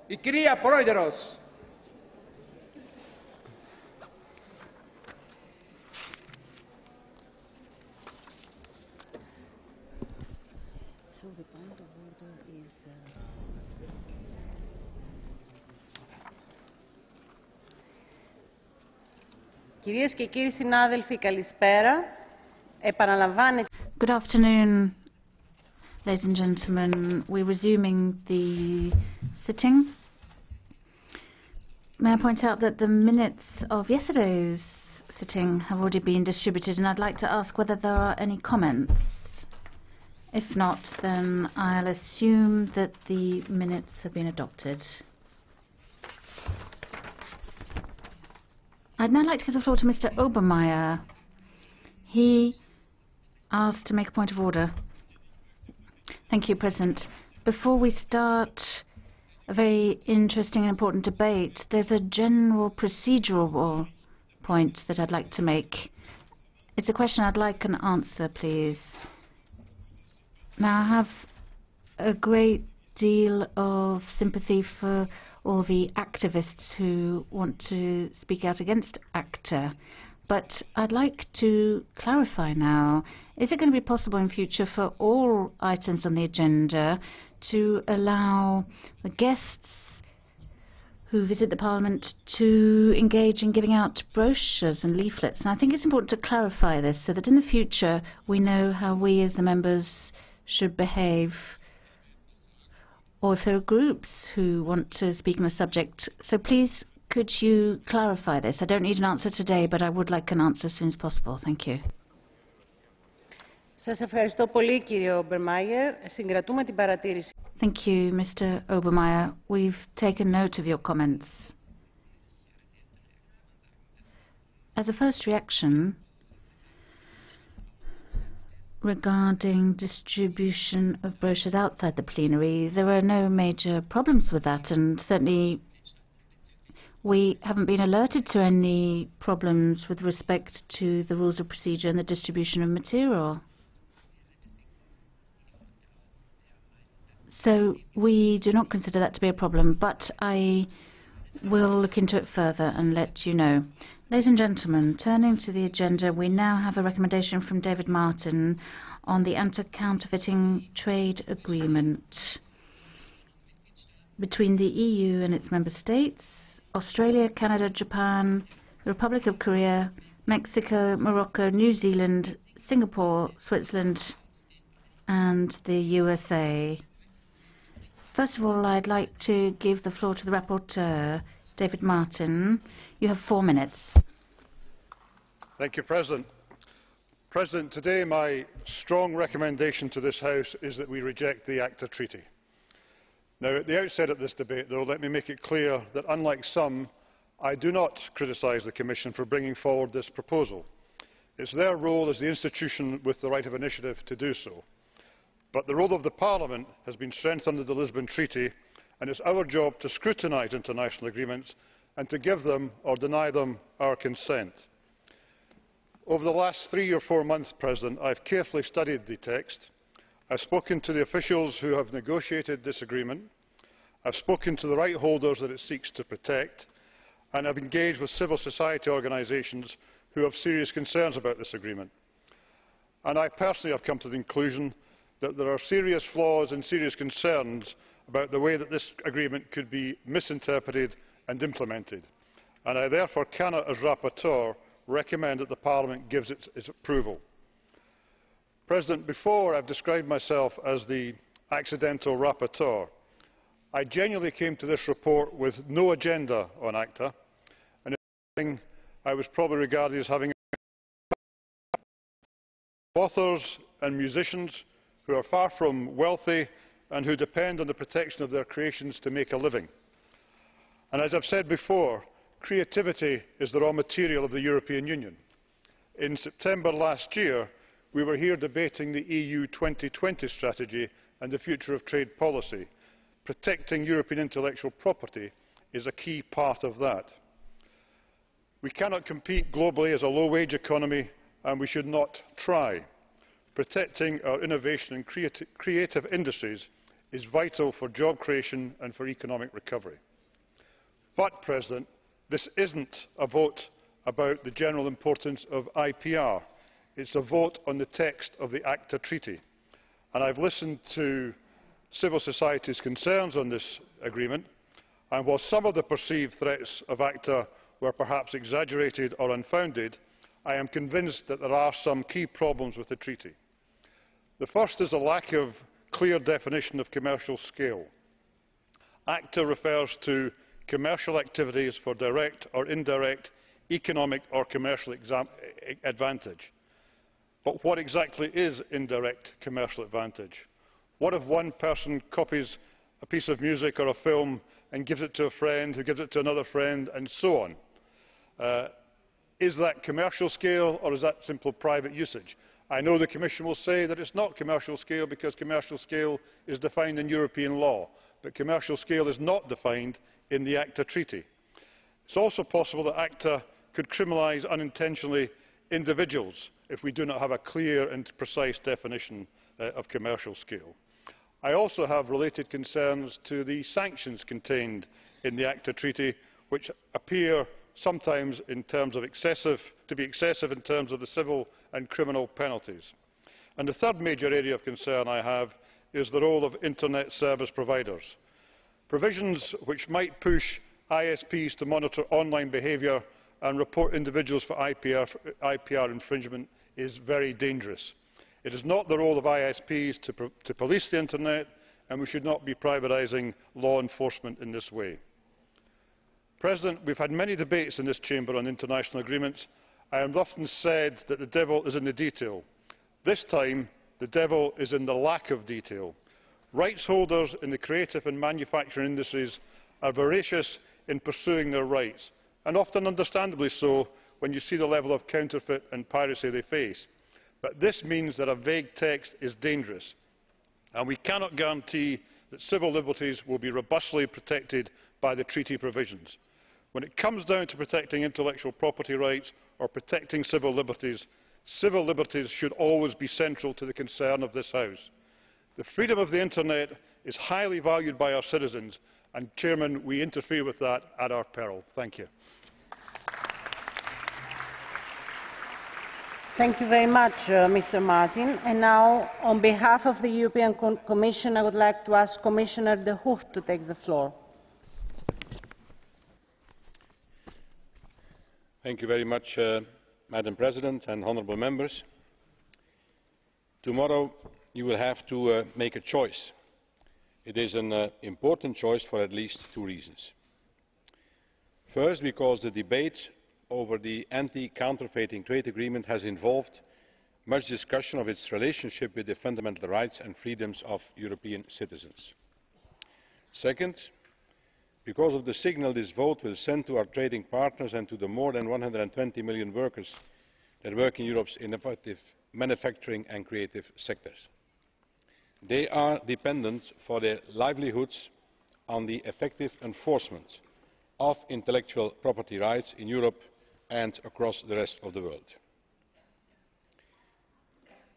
Η κυρία Πρόεδρος. So the point of order is Κυρίες και κύριοι συνάδελφοι, καλησπέρα. Επαναλαμβάνεται. Good afternoon, ladies and gentlemen. We're resuming the sitting. May I point out that the minutes of yesterday's sitting have already been distributed, and I'd like to ask whether there are any comments. If not, then I'll assume that the minutes have been adopted. I'd now like to give the floor to Mr. Obermeyer. He asked to make a point of order. Thank you, President. Before we start a very interesting and important debate, there's a general procedural point that I'd like to make. It's a question I'd like an answer, please. Now, I have a great deal of sympathy for all the activists who want to speak out against ACTA. But I'd like to clarify now, is it going to be possible in future for all items on the agenda to allow the guests who visit the Parliament to engage in giving out brochures and leaflets? And I think it's important to clarify this so that in the future we know how we as the members should behave, or if there are groups who want to speak on the subject. So please, could you clarify this? I don't need an answer today, but I would like an answer as soon as possible. Thank you. Σας ευχαριστώ πολύ, κύριε Obermeyer. Συγκρατούμε την παρατήρηση. Thank you, Mr. Obermeyer. We've taken note of your comments. As a first reaction, regarding distribution of brochures outside the plenary, there are no major problems with that, and certainly we haven't been alerted to any problems with respect to the rules of procedure and the distribution of material. So we do not consider that to be a problem, but I will look into it further and let you know. Ladies and gentlemen, turning to the agenda, we now have a recommendation from David Martin on the anti-counterfeiting trade agreement between the EU and its member states, Australia, Canada, Japan, the Republic of Korea, Mexico, Morocco, New Zealand, Singapore, Switzerland, and the USA. First of all, I'd like to give the floor to the rapporteur, David Martin. You have 4 minutes. Thank you, President. President, today my strong recommendation to this House is that we reject the ACTA Treaty. Now, at the outset of this debate, though, let me make it clear that, unlike some, I do not criticise the Commission for bringing forward this proposal. It's their role as the institution with the right of initiative to do so. But the role of the Parliament has been strengthened under the Lisbon Treaty, and it's our job to scrutinise international agreements and to give them or deny them our consent. Over the last 3 or 4 months, President, I have carefully studied the text. I have spoken to the officials who have negotiated this agreement. I have spoken to the right holders that it seeks to protect, and I have engaged with civil society organisations who have serious concerns about this agreement. And I personally have come to the conclusion that there are serious flaws and serious concerns about the way that this agreement could be misinterpreted and implemented, and I therefore cannot, as rapporteur, recommend that the Parliament gives its approval. President, before I have described myself as the accidental rapporteur, I genuinely came to this report with no agenda on ACTA, and in fact I was probably regarded as having authors and musicians who are far from wealthy and who depend on the protection of their creations to make a living. And as I have said before, creativity is the raw material of the European Union. In September last year, we were here debating the EU 2020 strategy and the future of trade policy. Protecting European intellectual property is a key part of that. We cannot compete globally as a low-wage economy, and we should not try. Protecting our innovation and creative industries is vital for job creation and for economic recovery. But, President, this isn't a vote about the general importance of IPR. It's a vote on the text of the ACTA Treaty. And I've listened to civil society's concerns on this agreement, and while some of the perceived threats of ACTA were perhaps exaggerated or unfounded, I am convinced that there are some key problems with the treaty. The first is a lack of clear definition of commercial scale. ACTA refers to commercial activities for direct or indirect economic or commercial advantage. But what exactly is indirect commercial advantage? What if one person copies a piece of music or a film and gives it to a friend who gives it to another friend, and so on? Is that commercial scale, or is that simple private usage? I know the Commission will say that it's not commercial scale because commercial scale is defined in European law, but commercial scale is not defined in the ACTA Treaty. It's also possible that ACTA could criminalise unintentionally individuals if we do not have a clear and precise definition of commercial scale. I also have related concerns to the sanctions contained in the ACTA Treaty, which appear sometimes to be excessive in terms of the civil and criminal penalties. And the third major area of concern I have is the role of internet service providers. Provisions which might push ISPs to monitor online behaviour and report individuals for IPR infringement is very dangerous. It is not the role of ISPs to police the internet, and we should not be privatising law enforcement in this way. President, we have had many debates in this chamber on international agreements. I have often said that the devil is in the detail. This time, the devil is in the lack of detail. Rights holders in the creative and manufacturing industries are voracious in pursuing their rights, and often understandably so when you see the level of counterfeit and piracy they face. But this means that a vague text is dangerous, and we cannot guarantee that civil liberties will be robustly protected by the treaty provisions. When it comes down to protecting intellectual property rights or protecting civil liberties should always be central to the concern of this House. The freedom of the internet is highly valued by our citizens, and, Chairman, we interfere with that at our peril. Thank you. Thank you very much, Mr. Martin. And now, on behalf of the European Commission, I would like to ask Commissioner De Gucht to take the floor. Thank you very much, Madam President and honourable members. Tomorrow you will have to make a choice. It is an important choice for at least two reasons. First, because the debate over the anti-counterfeiting trade agreement has involved much discussion of its relationship with the fundamental rights and freedoms of European citizens. Second, because of the signal this vote will send to our trading partners and to the more than 120 million workers that work in Europe's innovative manufacturing and creative sectors. They are dependent for their livelihoods on the effective enforcement of intellectual property rights in Europe and across the rest of the world.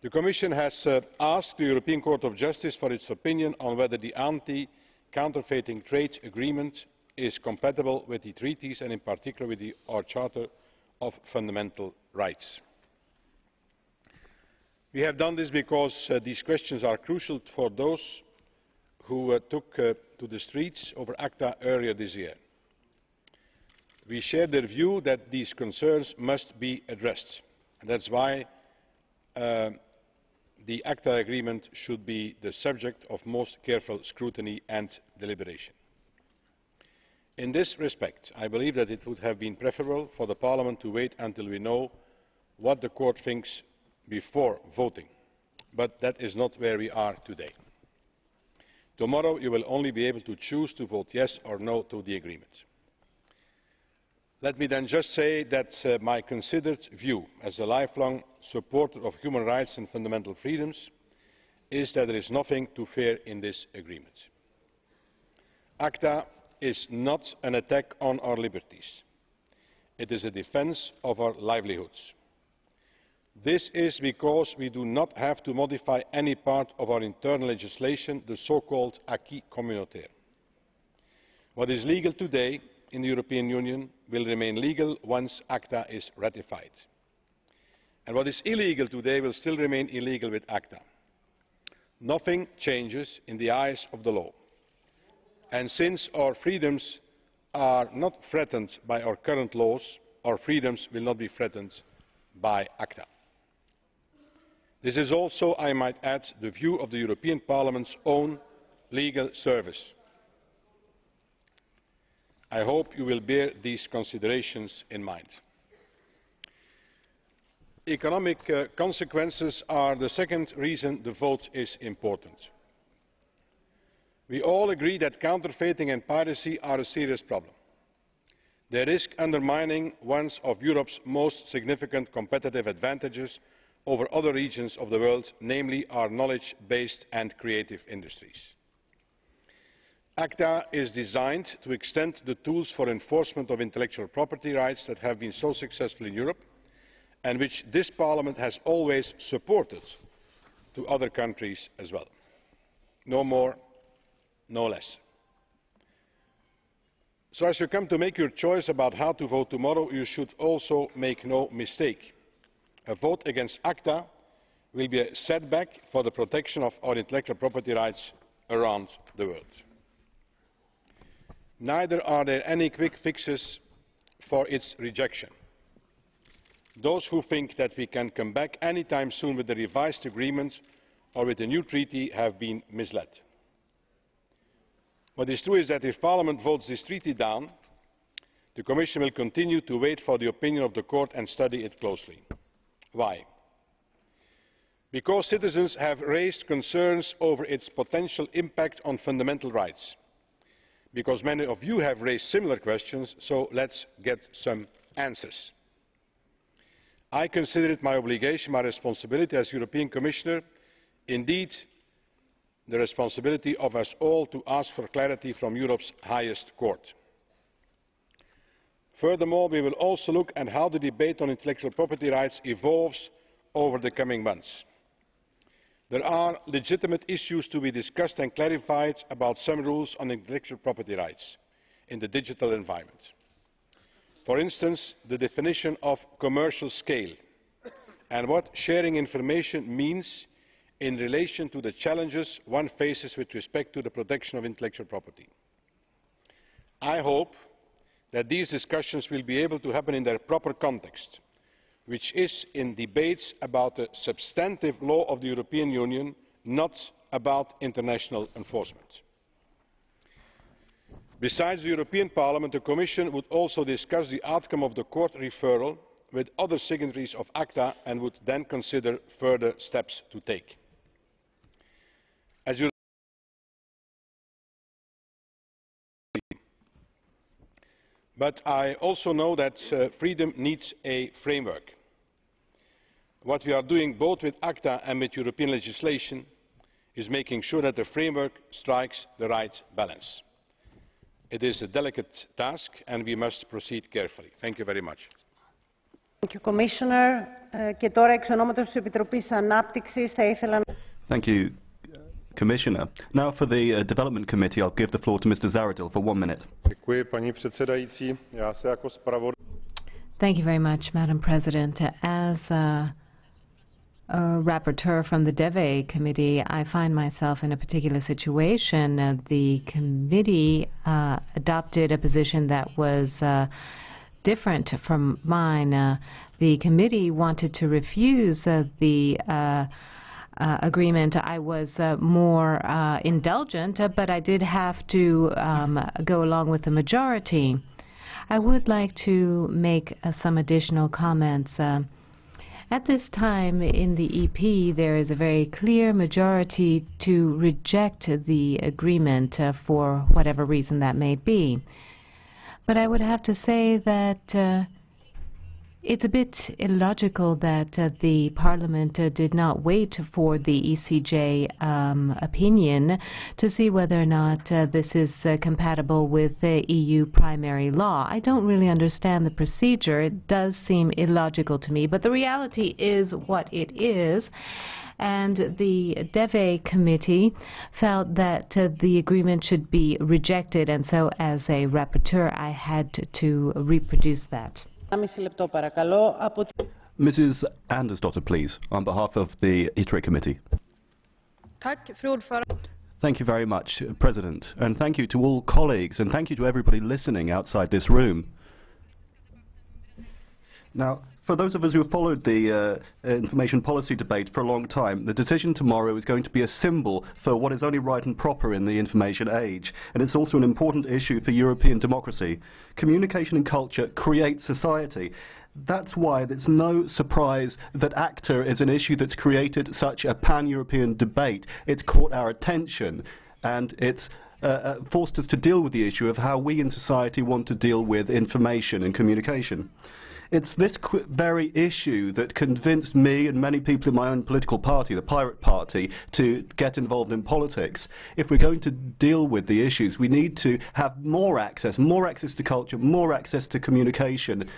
The Commission has asked the European Court of Justice for its opinion on whether the anti-counterfeiting trade agreement is compatible with the treaties and in particular with our Charter of Fundamental Rights. We have done this because these questions are crucial for those who took to the streets over ACTA earlier this year. We share their view that these concerns must be addressed, and that is why the ACTA agreement should be the subject of most careful scrutiny and deliberation. In this respect, I believe that it would have been preferable for Parliament to wait until we know what the Court thinks before voting, but that is not where we are today. Tomorrow you will only be able to choose to vote yes or no to the agreement. Let me then just say that my considered view as a lifelong supporter of human rights and fundamental freedoms is that there is nothing to fear in this agreement. ACTA is not an attack on our liberties. It is a defence of our livelihoods. This is because we do not have to modify any part of our internal legislation, the so-called acquis communautaire. What is legal today in the European Union will remain legal once ACTA is ratified. And what is illegal today will still remain illegal with ACTA. Nothing changes in the eyes of the law. And since our freedoms are not threatened by our current laws, our freedoms will not be threatened by ACTA. This is also, I might add, the view of the European Parliament's own legal service. I hope you will bear these considerations in mind. Economic consequences are the second reason the vote is important. We all agree that counterfeiting and piracy are a serious problem. They risk undermining one of Europe's most significant competitive advantages over other regions of the world, namely our knowledge-based and creative industries. ACTA is designed to extend the tools for enforcement of intellectual property rights that have been so successful in Europe and which this Parliament has always supported to other countries as well. No more, no less. So as you come to make your choice about how to vote tomorrow, you should also make no mistake. A vote against ACTA will be a setback for the protection of our intellectual property rights around the world. Neither are there any quick fixes for its rejection. Those who think that we can come back any time soon with a revised agreement or with a new treaty have been misled. What is true is that if Parliament votes this treaty down, the Commission will continue to wait for the opinion of the Court and study it closely. Why? Because citizens have raised concerns over its potential impact on fundamental rights. Because many of you have raised similar questions, so let's get some answers. I consider it my obligation, my responsibility as European Commissioner, indeed the responsibility of us all, to ask for clarity from Europe's highest court. Furthermore, we will also look at how the debate on intellectual property rights evolves over the coming months. There are legitimate issues to be discussed and clarified about some rules on intellectual property rights in the digital environment. For instance, the definition of commercial scale and what sharing information means in relation to the challenges one faces with respect to the protection of intellectual property. I hope that these discussions will be able to happen in their proper context, which is in debates about the substantive law of the European Union, not about international enforcement. Besides the European Parliament, the Commission would also discuss the outcome of the court referral with other signatories of ACTA and would then consider further steps to take. As you But I also know that freedom needs a framework. What we are doing both with ACTA and with European legislation is making sure that the framework strikes the right balance. It is a delicate task and we must proceed carefully. Thank you very much. Thank you, Commissioner. Και τώρα, εξ ονόματος της Επιτροπής Ανάπτυξης, θα ήθελα να... Thank you, Commissioner. Now for the Development Committee, I'll give the floor to Mr. Zahradil for 1 minute. Děkuji, paní předsedající. Já se jako zpravodaj... Thank you very much, Madam President. As a rapporteur from the DEVE committee, I find myself in a particular situation. The committee adopted a position that was different from mine. The committee wanted to refuse the agreement. I was more indulgent, but I did have to go along with the majority. I would like to make some additional comments. At this time in the EP, there is a very clear majority to reject the agreement for whatever reason that may be. But I would have to say that It's a bit illogical that the Parliament did not wait for the ECJ opinion to see whether or not this is compatible with the EU primary law. I don't really understand the procedure. It does seem illogical to me, but the reality is what it is. And the DEVE committee felt that the agreement should be rejected, and so as a rapporteur I had to reproduce that. Mrs. Andersdotter, please, on behalf of the ITRE committee. Thank you very much, President, and thank you to all colleagues, and thank you to everybody listening outside this room. Now, for those of us who have followed the information policy debate for a long time, the decision tomorrow is going to be a symbol for what is only right and proper in the information age, and it's also an important issue for European democracy. Communication and culture create society. That's why it's no surprise that ACTA is an issue that's created such a pan-European debate. It's caught our attention, and it's forced us to deal with the issue of how we in society want to deal with information and communication. It's this very issue that convinced me and many people in my own political party, the Pirate Party, to get involved in politics. If we're going to deal with the issues, we need to have more access to culture, more access to communication.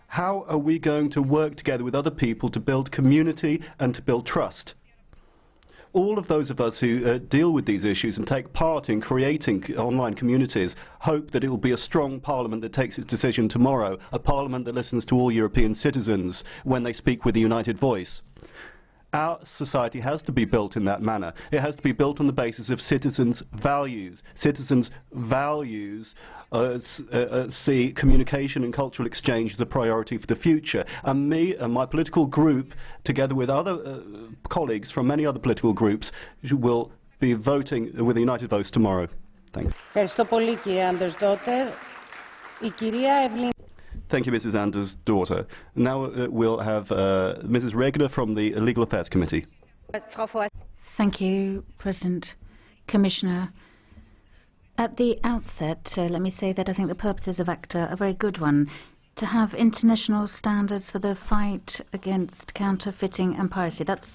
How are we going to work together with other people to build community and to build trust? All of those of us who deal with these issues and take part in creating online communities hope that it will be a strong parliament that takes its decision tomorrow, a parliament that listens to all European citizens when they speak with a united voice. Our society has to be built in that manner. It has to be built on the basis of citizens' values. Citizens' values see communication and cultural exchange as a priority for the future. And me and my political group, together with other colleagues from many other political groups, will be voting with a united vote tomorrow. Thanks. Thank you, Mrs. Andersdotter. Now we'll have Mrs. Regner from the Legal Affairs Committee. Thank you, President, Commissioner. At the outset, let me say that I think the purposes of ACTA are a very good one. To have international standards for the fight against counterfeiting and piracy, that's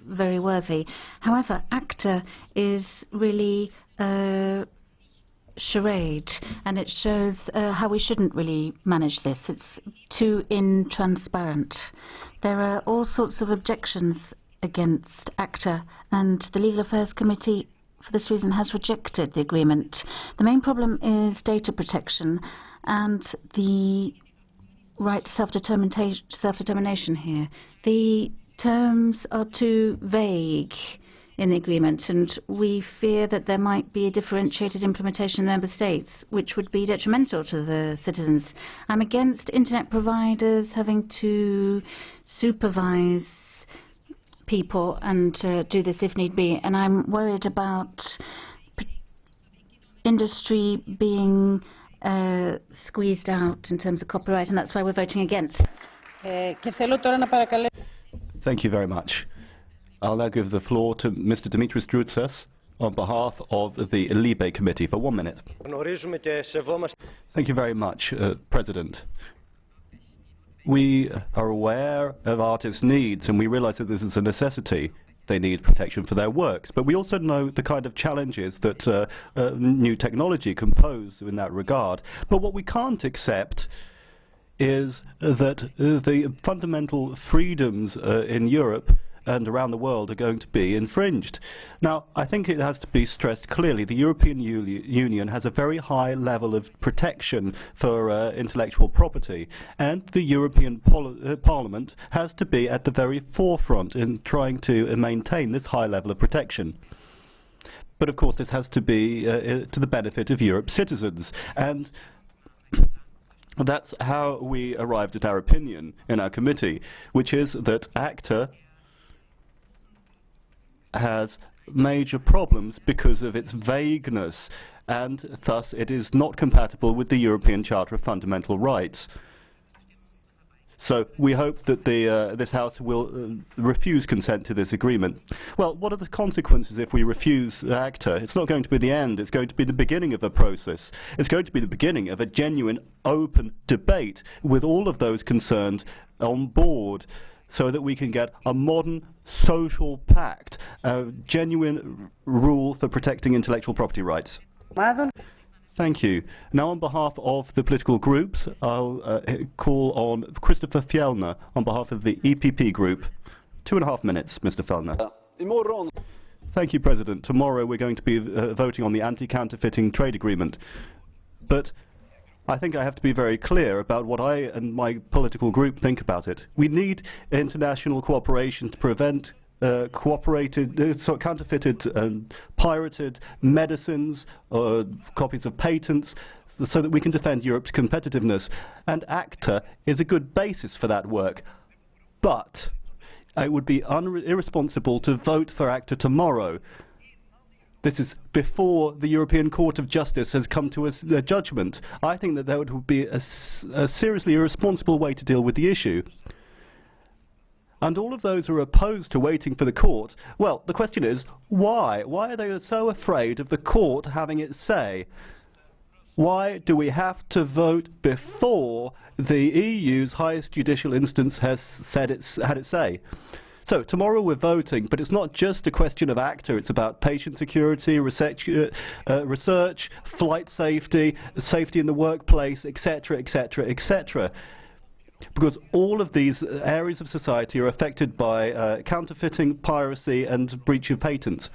very worthy. However, ACTA is really charade, and it shows how we shouldn't really manage this. It's too intransparent. There are all sorts of objections against ACTA, and the Legal Affairs Committee for this reason has rejected the agreement. The main problem is data protection and the right to self-determination here. The terms are too vague in the agreement, and we fear that there might be a differentiated implementation in member states, which would be detrimental to the citizens. I'm against internet providers having to supervise people and do this if need be, and I'm worried about industry being squeezed out in terms of copyright, and that's why we're voting against. Thank you very much. I'll now give the floor to Mr. Dimitris Droutsas on behalf of the Libe Committee for 1 minute. Thank you very much, President. We are aware of artists' needs, and we realize that this is a necessity. They need protection for their works, but we also know the kind of challenges that new technology can pose in that regard. But what we can't accept is that the fundamental freedoms in Europe and around the world are going to be infringed. Now, I think it has to be stressed clearly, the European Union has a very high level of protection for intellectual property, and the European Parliament has to be at the very forefront in trying to maintain this high level of protection. But of course this has to be to the benefit of Europe's citizens, and that's how we arrived at our opinion in our committee, which is that ACTA has major problems because of its vagueness, and thus it is not compatible with the European Charter of Fundamental Rights. So we hope that this House will refuse consent to this agreement. Well, what are the consequences if we refuse ACTA? It's not going to be the end. It's going to be the beginning of a process. It's going to be the beginning of a genuine, open debate with all of those concerned on board, so that we can get a modern social pact, a genuine rule for protecting intellectual property rights. Thank you. Now, on behalf of the political groups, I'll call on Christopher Fjellner on behalf of the EPP group. 2.5 minutes, Mr. Fjellner. Thank you, President. Tomorrow we're going to be voting on the anti-counterfeiting trade agreement. But I think I have to be very clear about what I and my political group think about it. We need international cooperation to prevent counterfeited and pirated medicines, copies of patents, so that we can defend Europe's competitiveness. And ACTA is a good basis for that work. But it would be irresponsible to vote for ACTA tomorrow. This is before the European Court of Justice has come to a judgment. I think that would be a seriously irresponsible way to deal with the issue. And all of those who are opposed to waiting for the court, well, the question is, why? Why are they so afraid of the court having its say? Why do we have to vote before the EU's highest judicial instance has had its say? So, tomorrow we're voting, but it's not just a question of ACTA, it's about patient security, research, flight safety, safety in the workplace, etc., etc., etc. Because all of these areas of society are affected by counterfeiting, piracy and breach of patents.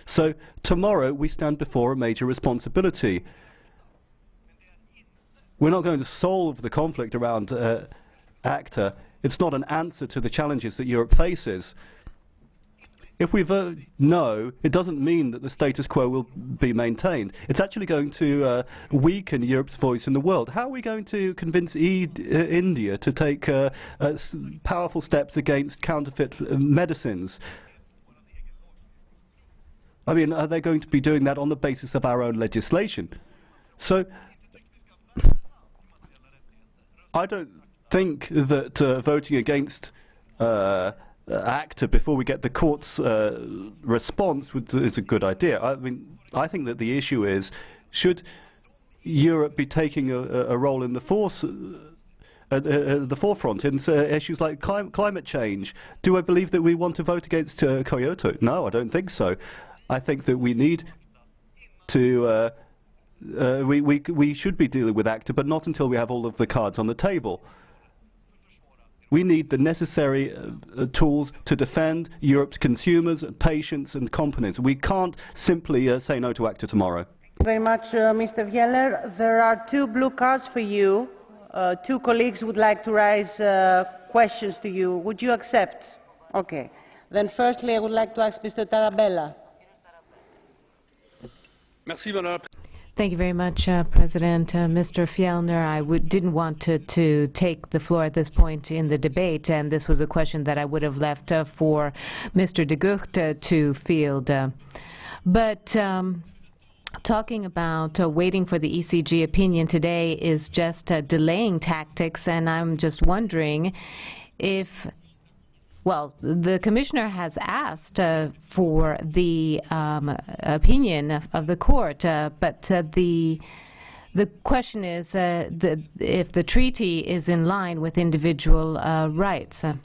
So tomorrow we stand before a major responsibility. We're not going to solve the conflict around ACTA. It's not an answer to the challenges that Europe faces. If we vote no, it doesn't mean that the status quo will be maintained. It's actually going to weaken Europe's voice in the world. How are we going to convince India to take powerful steps against counterfeit medicines? I mean, are they going to be doing that on the basis of our own legislation? So, I don't think that voting against ACTA before we get the court's response is a good idea. I mean, I think that the issue is, should Europe be taking a role in the forefront in issues like climate change? Do I believe that we want to vote against Kyoto? No, I don't think so. I think that we need to we should be dealing with ACTA, but not until we have all of the cards on the table. We need the necessary tools to defend Europe's consumers, patients and companies. We can't simply say no to ACTA tomorrow. Thank you very much, Mr. Vieller. There are 2 blue cards for you. 2 colleagues would like to raise questions to you. Would you accept? Okay. Then firstly, I would like to ask Mr. Tarabella. Merci, Madame. Thank you very much, President. Mr. Fjellner, I didn't want to take the floor at this point in the debate, and this was a question that I would have left for Mr. de Gucht to field. But talking about waiting for the ECG opinion today is just delaying tactics, and I'm just wondering if, well, the Commissioner has asked for the opinion of the court, but the question is if the treaty is in line with individual rights. Yes,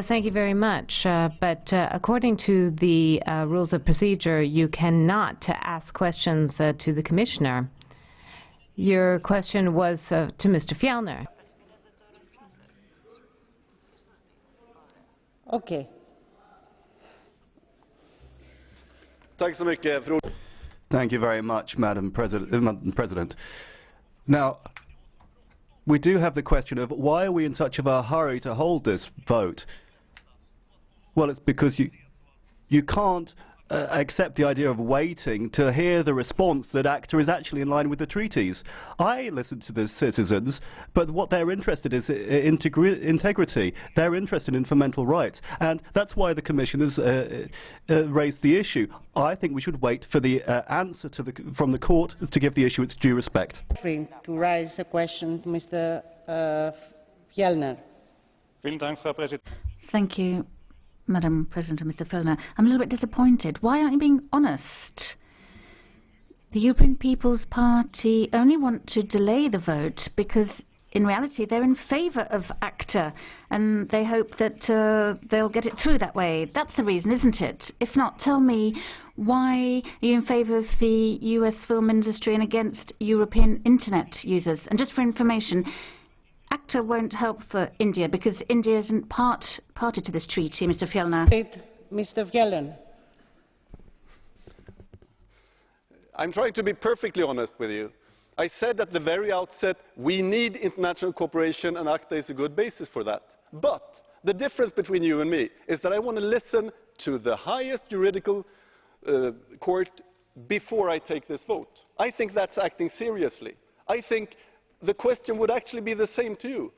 thank you very much. But according to the rules of procedure, you cannot ask questions to the Commissioner. Your question was to Mr. Fjellner. Okay. Thank you very much, Madam President. Now, we do have the question of why are we in such of a hurry to hold this vote? Well, it's because you can't accept the idea of waiting to hear the response that ACTA is actually in line with the treaties. I listen to the citizens, but what they're interested in is integrity. They're interested in fundamental rights, and that's why the Commission has raised the issue. I think we should wait for the answer from the court to give the issue its due respect. To raise a question, Mr. Fjellner. Thank you, Madam President and Mr. Fjellner. I'm a little bit disappointed. Why aren't you being honest? The European People's Party only want to delay the vote because in reality they're in favour of ACTA and they hope that they'll get it through that way. That's the reason, isn't it? If not, tell me, why are you in favour of the US film industry and against European internet users? And just for information, ACTA won't help for India because India isn't party to this treaty, Mr. Fjellner. Mr. Fjellner. I'm trying to be perfectly honest with you. I said at the very outset we need international cooperation and ACTA is a good basis for that. But the difference between you and me is that I want to listen to the highest juridical court before I take this vote. I think that's acting seriously. I think the question would actually be the same to you.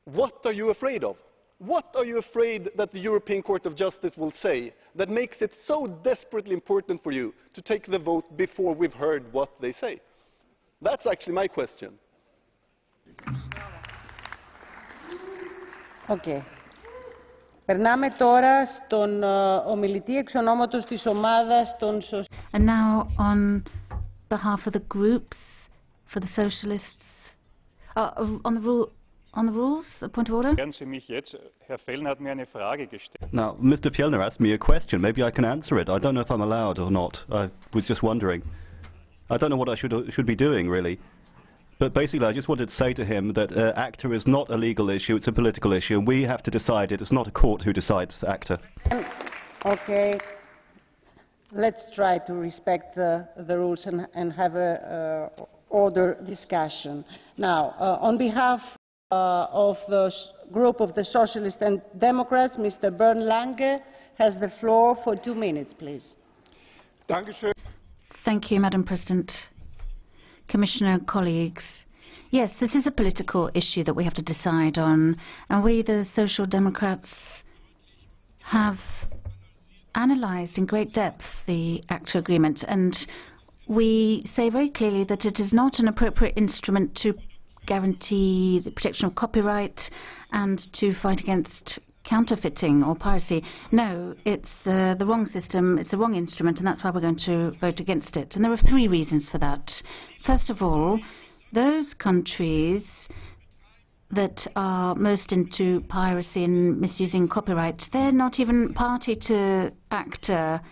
What are you afraid of? What are you afraid that the European Court of Justice will say that makes it so desperately important for you to take the vote before we've heard what they say? That's actually my question. Okay. Περνάμε τώρα στον ομιλητή εξ ονόματος της ομάδας των Σοσιαλιστών. And now on behalf of the groups, for the Socialists, on the rules, a point of order. Now, Mr. Fjellner asked me a question. Maybe I can answer it. I don't know if I'm allowed or not. I was just wondering. I don't know what I should be doing, really. But basically, I just wanted to say to him that ACTA is not a legal issue, it's a political issue, and we have to decide it. It's not a court who decides ACTA. Okay. Let's try to respect the rules and have an order discussion. Now, on behalf of the group of the Socialists and Democrats, Mr. Bernd Lange has the floor for 2 minutes, please. Thank you, Madam President. Commissioner, colleagues. Yes, this is a political issue that we have to decide on, and we, the Social Democrats, have analysed in great depth the ACTA agreement, and we say very clearly that it is not an appropriate instrument to guarantee the protection of copyright and to fight against counterfeiting or piracy. No, it's the wrong system, it's the wrong instrument, and that's why we're going to vote against it. And there are 3 reasons for that. First of all, those countries that are most into piracy and misusing copyright, they're not even party to ACTA.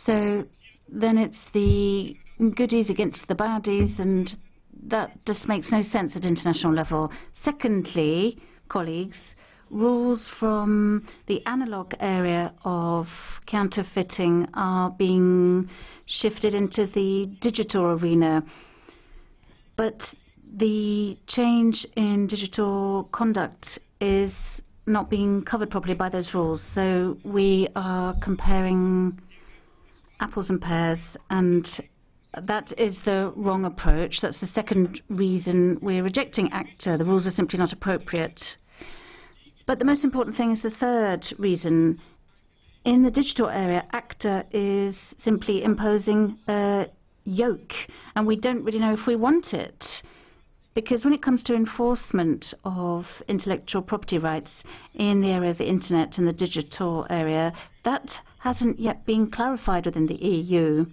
So then it's the goodies against the baddies, and that just makes no sense at international level. Secondly, colleagues, rules from the analogue area of counterfeiting are being shifted into the digital arena. But the change in digital conduct is not being covered properly by those rules. So we are comparing apples and pears, and that is the wrong approach. That's the second reason we're rejecting ACTA. The rules are simply not appropriate. But the most important thing is the third reason. In the digital area, ACTA is simply imposing a yoke, and we don't really know if we want it. Because when it comes to enforcement of intellectual property rights in the area of the internet and the digital area, that hasn't yet been clarified within the EU.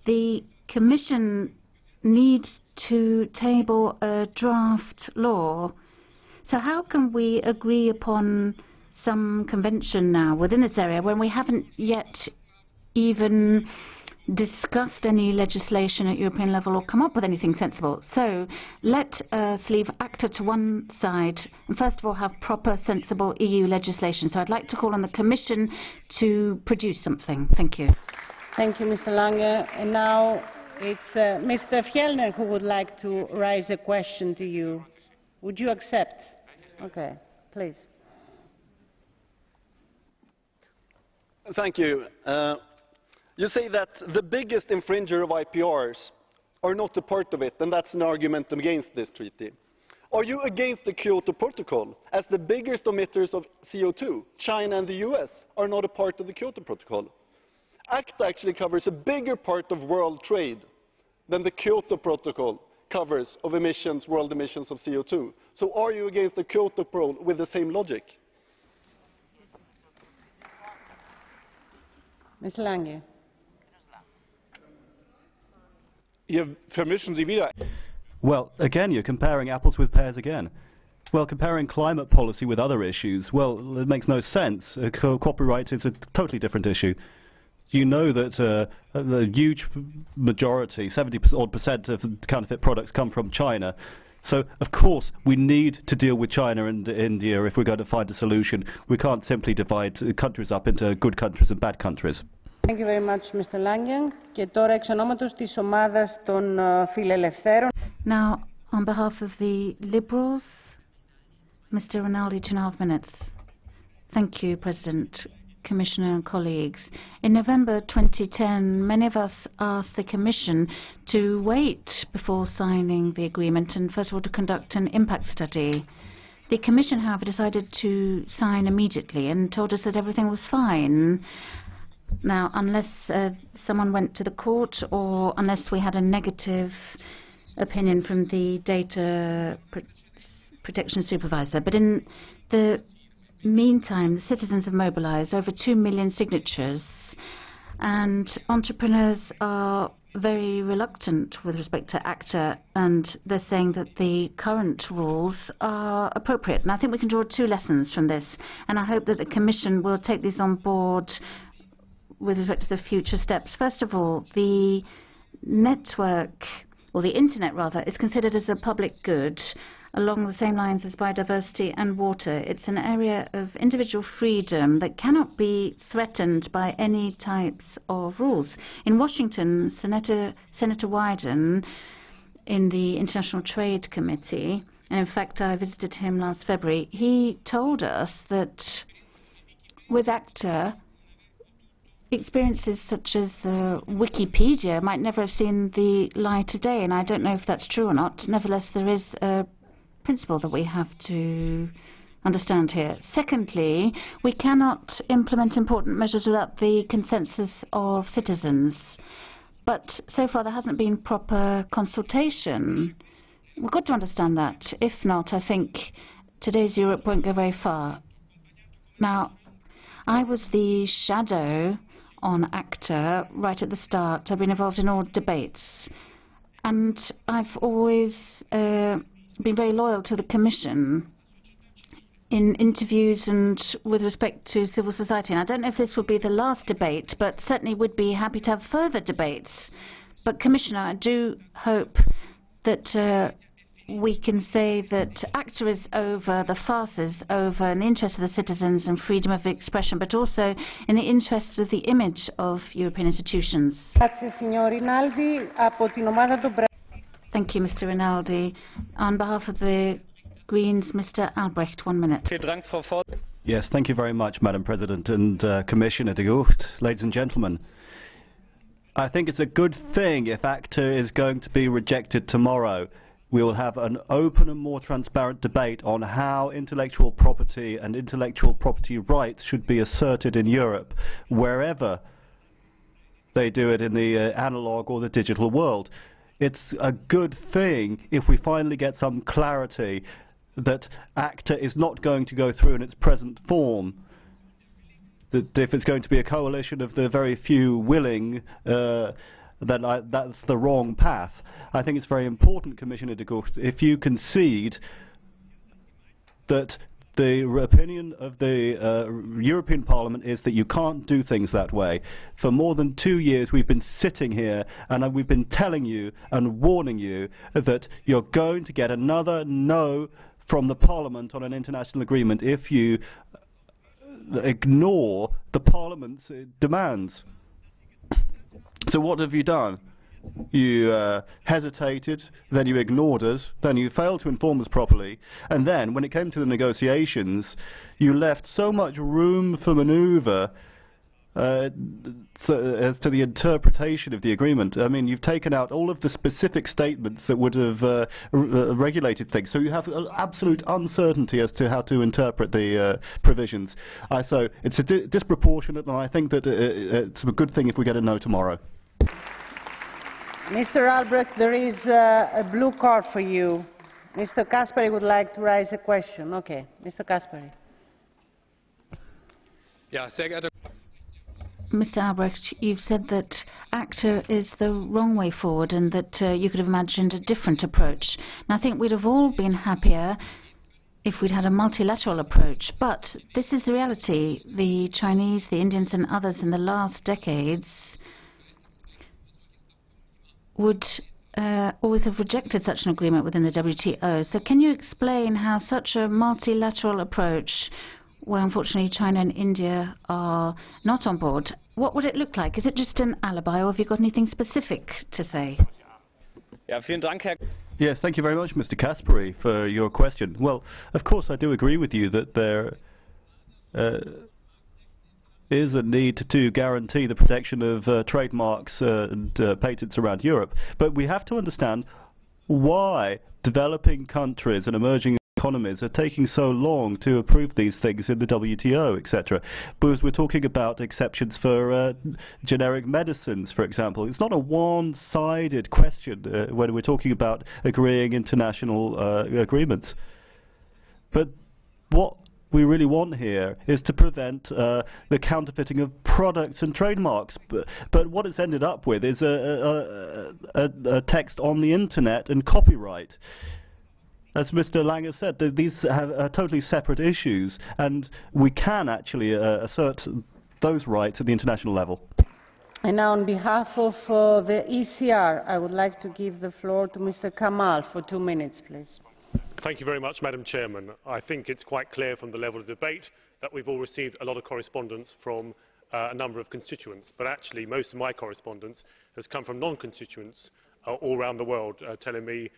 The Commission needs to table a draft law. So how can we agree upon some convention now within this area when we haven't yet even discussed any legislation at European level or come up with anything sensible? So let us leave ACTA to one side and first of all have proper, sensible EU legislation. So I'd like to call on the Commission to produce something. Thank you. Thank you, Mr. Lange. And now it's Mr. Fjellner who would like to raise a question to you. Would you accept? Okay, please. Thank you. You say that the biggest infringer of IPRs are not a part of it, and that's an argument against this treaty. Are you against the Kyoto Protocol, as the biggest emitters of CO2, China and the US, are not a part of the Kyoto Protocol? ACTA actually covers a bigger part of world trade than the Kyoto Protocol covers of emissions, world emissions of CO2. So are you against the Kyoto Protocol with the same logic? Ms. Lange. Well, again, you're comparing apples with pears again. Well, comparing climate policy with other issues, well, it makes no sense. Copyright is a totally different issue. You know that the huge majority, 70% of counterfeit products come from China. So, of course, we need to deal with China and India if we're going to find a solution. We can't simply divide countries up into good countries and bad countries. Thank you very much, Mr. Langen. Και τώρα εξ ονόματος της ομάδας των φιλελευθέρων. Now, on behalf of the Liberals, Mr. Rinaldi, 2.5 minutes. Thank you, President, Commissioner and colleagues. In November 2010, many of us asked the Commission to wait before signing the agreement and, first of all, to conduct an impact study. The Commission, however, decided to sign immediately and told us that everything was fine. Now, unless someone went to the court or unless we had a negative opinion from the data protection supervisor. But in the meantime, the citizens have mobilized over 2 million signatures, and entrepreneurs are very reluctant with respect to ACTA, and they're saying that the current rules are appropriate. And I think we can draw 2 lessons from this, and I hope that the Commission will take these on board with respect to the future steps. First of all, the network, or the internet rather, is considered as a public good along the same lines as biodiversity and water. It's an area of individual freedom that cannot be threatened by any types of rules. In Washington, Senator Wyden, in the International Trade Committee, and in fact I visited him last February, he told us that with ACTA, experiences such as Wikipedia might never have seen the light of day, and I don't know if that's true or not. Nevertheless, there is a principle that we have to understand here. Secondly, we cannot implement important measures without the consensus of citizens. But so far there hasn't been proper consultation. We've got to understand that. If not, I think today's Europe won't go very far. Now, I was the shadow on ACTA right at the start. I've been involved in all debates. And I've always been very loyal to the Commission in interviews and with respect to civil society. And I don't know if this will be the last debate, but certainly would be happy to have further debates. But, Commissioner, I do hope that we can say that ACTA is over, the farce is over, in the interest of the citizens and freedom of expression, but also in the interest of the image of European institutions. Thank you, Mr. Rinaldi. On behalf of the Greens, Mr. Albrecht, 1 minute. Yes, thank you very much, Madam President and Commissioner de Gucht. Ladies and gentlemen, I think it's a good thing if ACTA is going to be rejected tomorrow. We will have an open and more transparent debate on how intellectual property and intellectual property rights should be asserted in Europe, wherever they do it in the analog or the digital world. It's a good thing if we finally get some clarity that ACTA is not going to go through in its present form, that if it's going to be a coalition of the very few willing, then that's the wrong path. I think it's very important, Commissioner de Gucht, if you concede that the opinion of the European Parliament is that you can't do things that way. For more than 2 years we've been sitting here and we've been telling you and warning you that you're going to get another no from the Parliament on an international agreement if you ignore the Parliament's demands. So what have you done? You hesitated, then you ignored us, then you failed to inform us properly, and then, when it came to the negotiations, you left so much room for manoeuvre as to the interpretation of the agreement. I mean, you've taken out all of the specific statements that would have regulated things, so you have absolute uncertainty as to how to interpret the provisions. So it's disproportionate, and I think that it's a good thing if we get a no tomorrow. Mr. Albrecht, there is a blue card for you. Mr. Kasperi would like to raise a question. Okay, Mr. Kasperi. Ja, sehr geehrter Mr. Albrecht, you've said that ACTA is the wrong way forward and that you could have imagined a different approach. And I think we'd have all been happier if we'd had a multilateral approach. But this is the reality. The Chinese, the Indians and others in the last decades would always have rejected such an agreement within the WTO. So can you explain how such a multilateral approach, where unfortunately China and India are not on board, what would it look like? Is it just an alibi, or have you got anything specific to say? Ja, vielen Dank, Herr Yes, thank you very much, Mr. Kasperi, for your question. Well, of course, I do agree with you that there is a need to guarantee the protection of trademarks and patents around Europe. But we have to understand why developing countries and emerging economies are taking so long to approve these things in the WTO, etc. Because we're talking about exceptions for generic medicines, for example. It's not a one-sided question when we're talking about agreeing international agreements. But what we really want here is to prevent the counterfeiting of products and trademarks. But what it's ended up with is a text on the internet and copyright. As Mr. Lange said, these are totally separate issues, and we can actually assert those rights at the international level. And now, on behalf of the ECR, I would like to give the floor to Mr. Kamal for 2 minutes, please. Thank you very much, Madam Chairman. I think it's quite clear from the level of debate that we've all received a lot of correspondence from a number of constituents, but actually most of my correspondence has come from non-constituents all around the world, telling me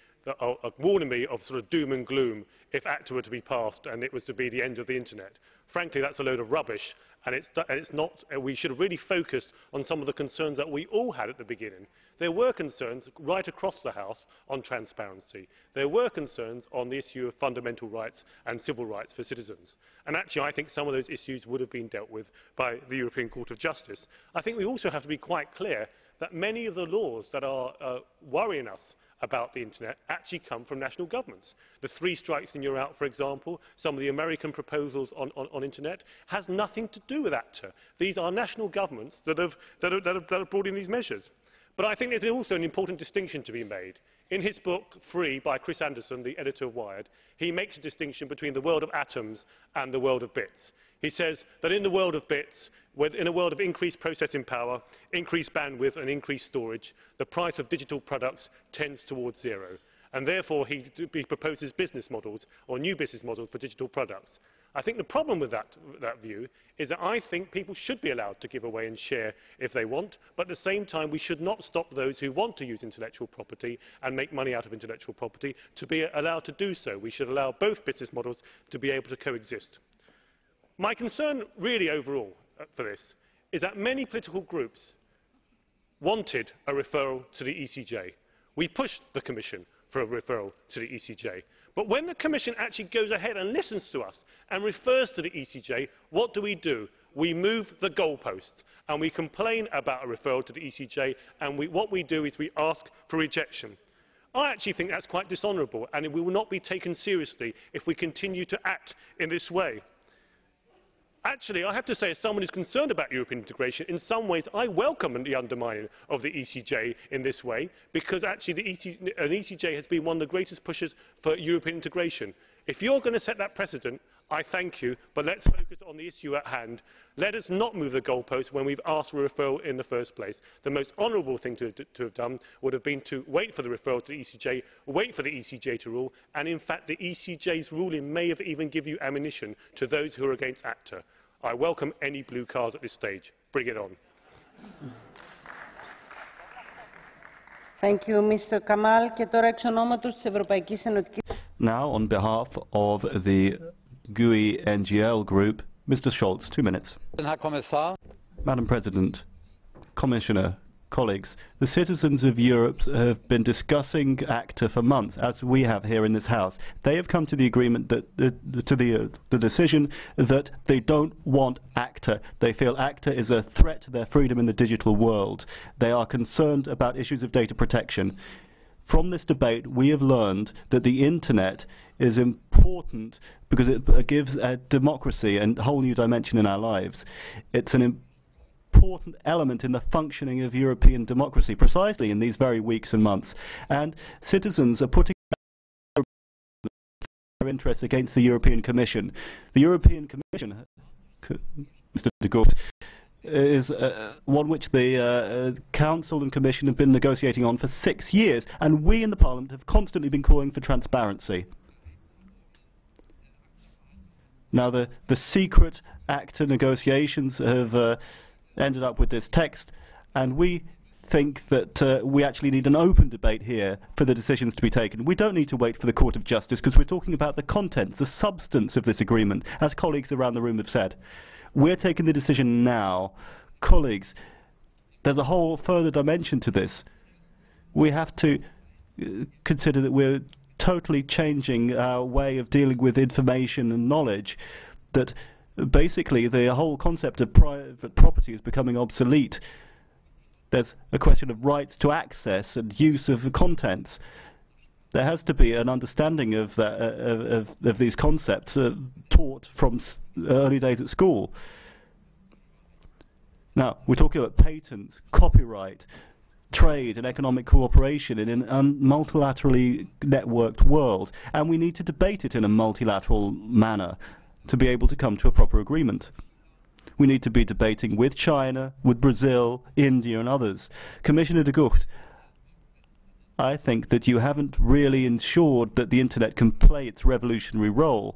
warning me of sort of doom and gloom if ACTA were to be passed and it was to be the end of the internet. Frankly, that's a load of rubbish, and it's not. We should have really focused on some of the concerns that we all had at the beginning. There were concerns right across the House on transparency. There were concerns on the issue of fundamental rights and civil rights for citizens. And actually, I think some of those issues would have been dealt with by the European Court of Justice. I think we also have to be quite clear that many of the laws that are worrying us about the internet actually come from national governments. The 3 strikes and you're out, for example, some of the American proposals on internet, has nothing to do with ACTA. These are national governments that have brought in these measures. But I think there's also an important distinction to be made. In his book, Free, by Chris Anderson, the editor of Wired, he makes a distinction between the world of atoms and the world of bits. He says that in the world of bits, in a world of increased processing power, increased bandwidth and increased storage, the price of digital products tends towards zero. And therefore, he proposes business models, or new business models for digital products. I think the problem with that view is that I think people should be allowed to give away and share if they want, but at the same time we should not stop those who want to use intellectual property and make money out of intellectual property to be allowed to do so. We should allow both business models to be able to coexist. My concern really overall for this is that many political groups wanted a referral to the ECJ. We pushed the Commission for a referral to the ECJ. But when the Commission actually goes ahead and listens to us and refers to the ECJ, what do? We move the goalposts and we complain about a referral to the ECJ, and what we do is we ask for rejection. I actually think that's quite dishonourable, and we will not be taken seriously if we continue to act in this way. Actually, I have to say, as someone who is concerned about European integration, in some ways I welcome the undermining of the ECJ in this way, because actually an ECJ has been one of the greatest pushers for European integration. If you're going to set that precedent, I thank you, but let's focus on the issue at hand. Let us not move the goalposts when we've asked for a referral in the first place. The most honourable thing to have done would have been to wait for the referral to the ECJ, wait for the ECJ to rule, and in fact the ECJ's ruling may have even given you ammunition to those who are against ACTA. I welcome any blue cards at this stage. Bring it on. Thank you, Mr. Kamal. Now, on behalf of the GUI NGL group, Mr. Scholz, 2 minutes. Madam President, Commissioner, Colleagues, the citizens of Europe have been discussing ACTA for months, as we have here in this House. They have come to the agreement that the decision that they don't want ACTA. They feel ACTA is a threat to their freedom in the digital world. They are concerned about issues of data protection. From this debate, we have learned that the Internet is important because it gives a democracy and a whole new dimension in our lives. It's an important element in the functioning of European democracy, precisely in these very weeks and months. And citizens are putting their interests against the European Commission. The European Commission, Mr. de Gucht, is one which the Council and Commission have been negotiating on for 6 years, and we in the Parliament have constantly been calling for transparency. Now the secret ACTA negotiations have ended up with this text, and we think that we actually need an open debate here for the decisions to be taken. We don't need to wait for the Court of Justice, because we're talking about the contents, the substance of this agreement, as colleagues around the room have said. We're taking the decision now. Colleagues, there's a whole further dimension to this. We have to consider that we're totally changing our way of dealing with information and knowledge, that basically the whole concept of private property is becoming obsolete. There's a question of rights to access and use of the contents. There has to be an understanding of these concepts taught from early days at school. Now, we're talking about patents, copyright, trade and economic cooperation in a multilaterally networked world, and we need to debate it in a multilateral manner to be able to come to a proper agreement. We need to be debating with China, with Brazil, India and others. Commissioner de Gucht, I think that you haven't really ensured that the Internet can play its revolutionary role.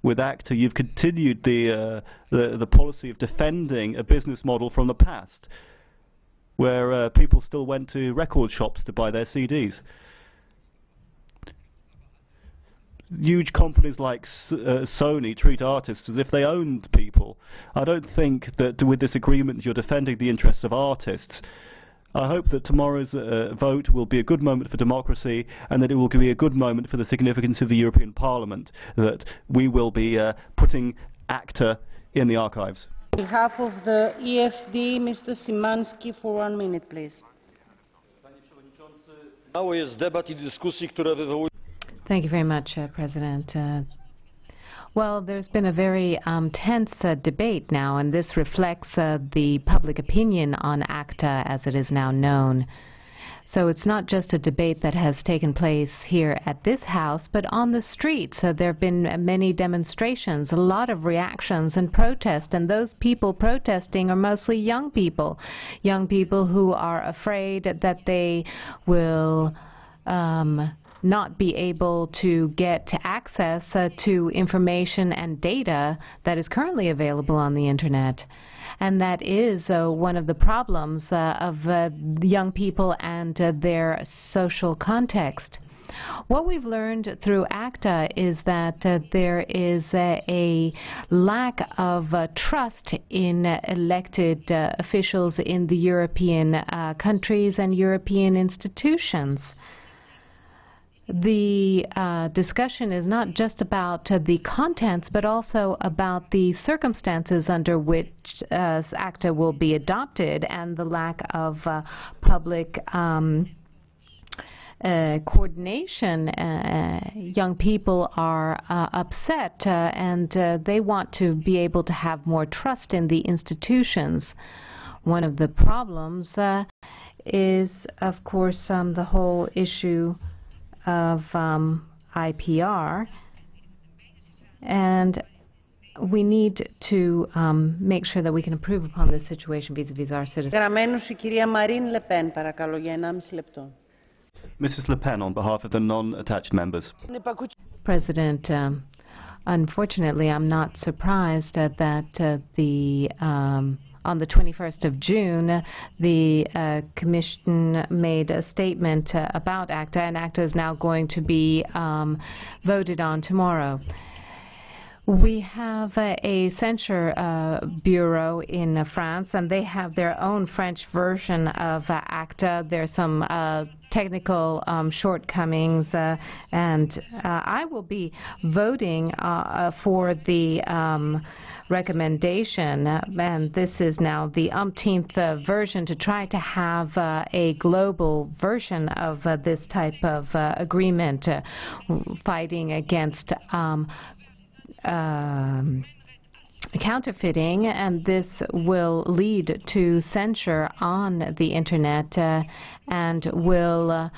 With ACTA, you've continued the policy of defending a business model from the past, where people still went to record shops to buy their CDs. Huge companies like Sony treat artists as if they owned people. I don't think that with this agreement you're defending the interests of artists. I hope that tomorrow's vote will be a good moment for democracy, and that it will be a good moment for the significance of the European Parliament, that we will be putting ACTA in the archives. On behalf of the EFD, Mr. Szymanski, for 1 minute, please. Mało jest debat I dyskusji, które wywołują. Thank you very much, President. Well, there's been a very tense debate now, and this reflects the public opinion on ACTA as it is now known. So it's not just a debate that has taken place here at this House, but on the streets. There have been many demonstrations, a lot of reactions and protests, and those people protesting are mostly young people who are afraid that they will not be able to get access to information and data that is currently available on the Internet. And that is one of the problems of young people and their social context. What we've learned through ACTA is that there is a lack of trust in elected officials in the European countries and European institutions. The discussion is not just about the contents, but also about the circumstances under which ACTA will be adopted, and the lack of public coordination. Young people are upset, and they want to be able to have more trust in the institutions. One of the problems is, of course, the whole issue of IPR, and we need to make sure that we can improve upon this situation vis-à-vis our citizens. Mrs. Le Pen, on behalf of the non-attached members. President, unfortunately, I'm not surprised that on the 21st of June, the Commission made a statement about ACTA, and ACTA is now going to be voted on tomorrow. We have a censure bureau in France, and they have their own French version of ACTA. There's some technical shortcomings, and I will be voting for the recommendation, and this is now the umpteenth version to try to have a global version of this type of agreement, fighting against counterfeiting, and this will lead to censure on the internet and will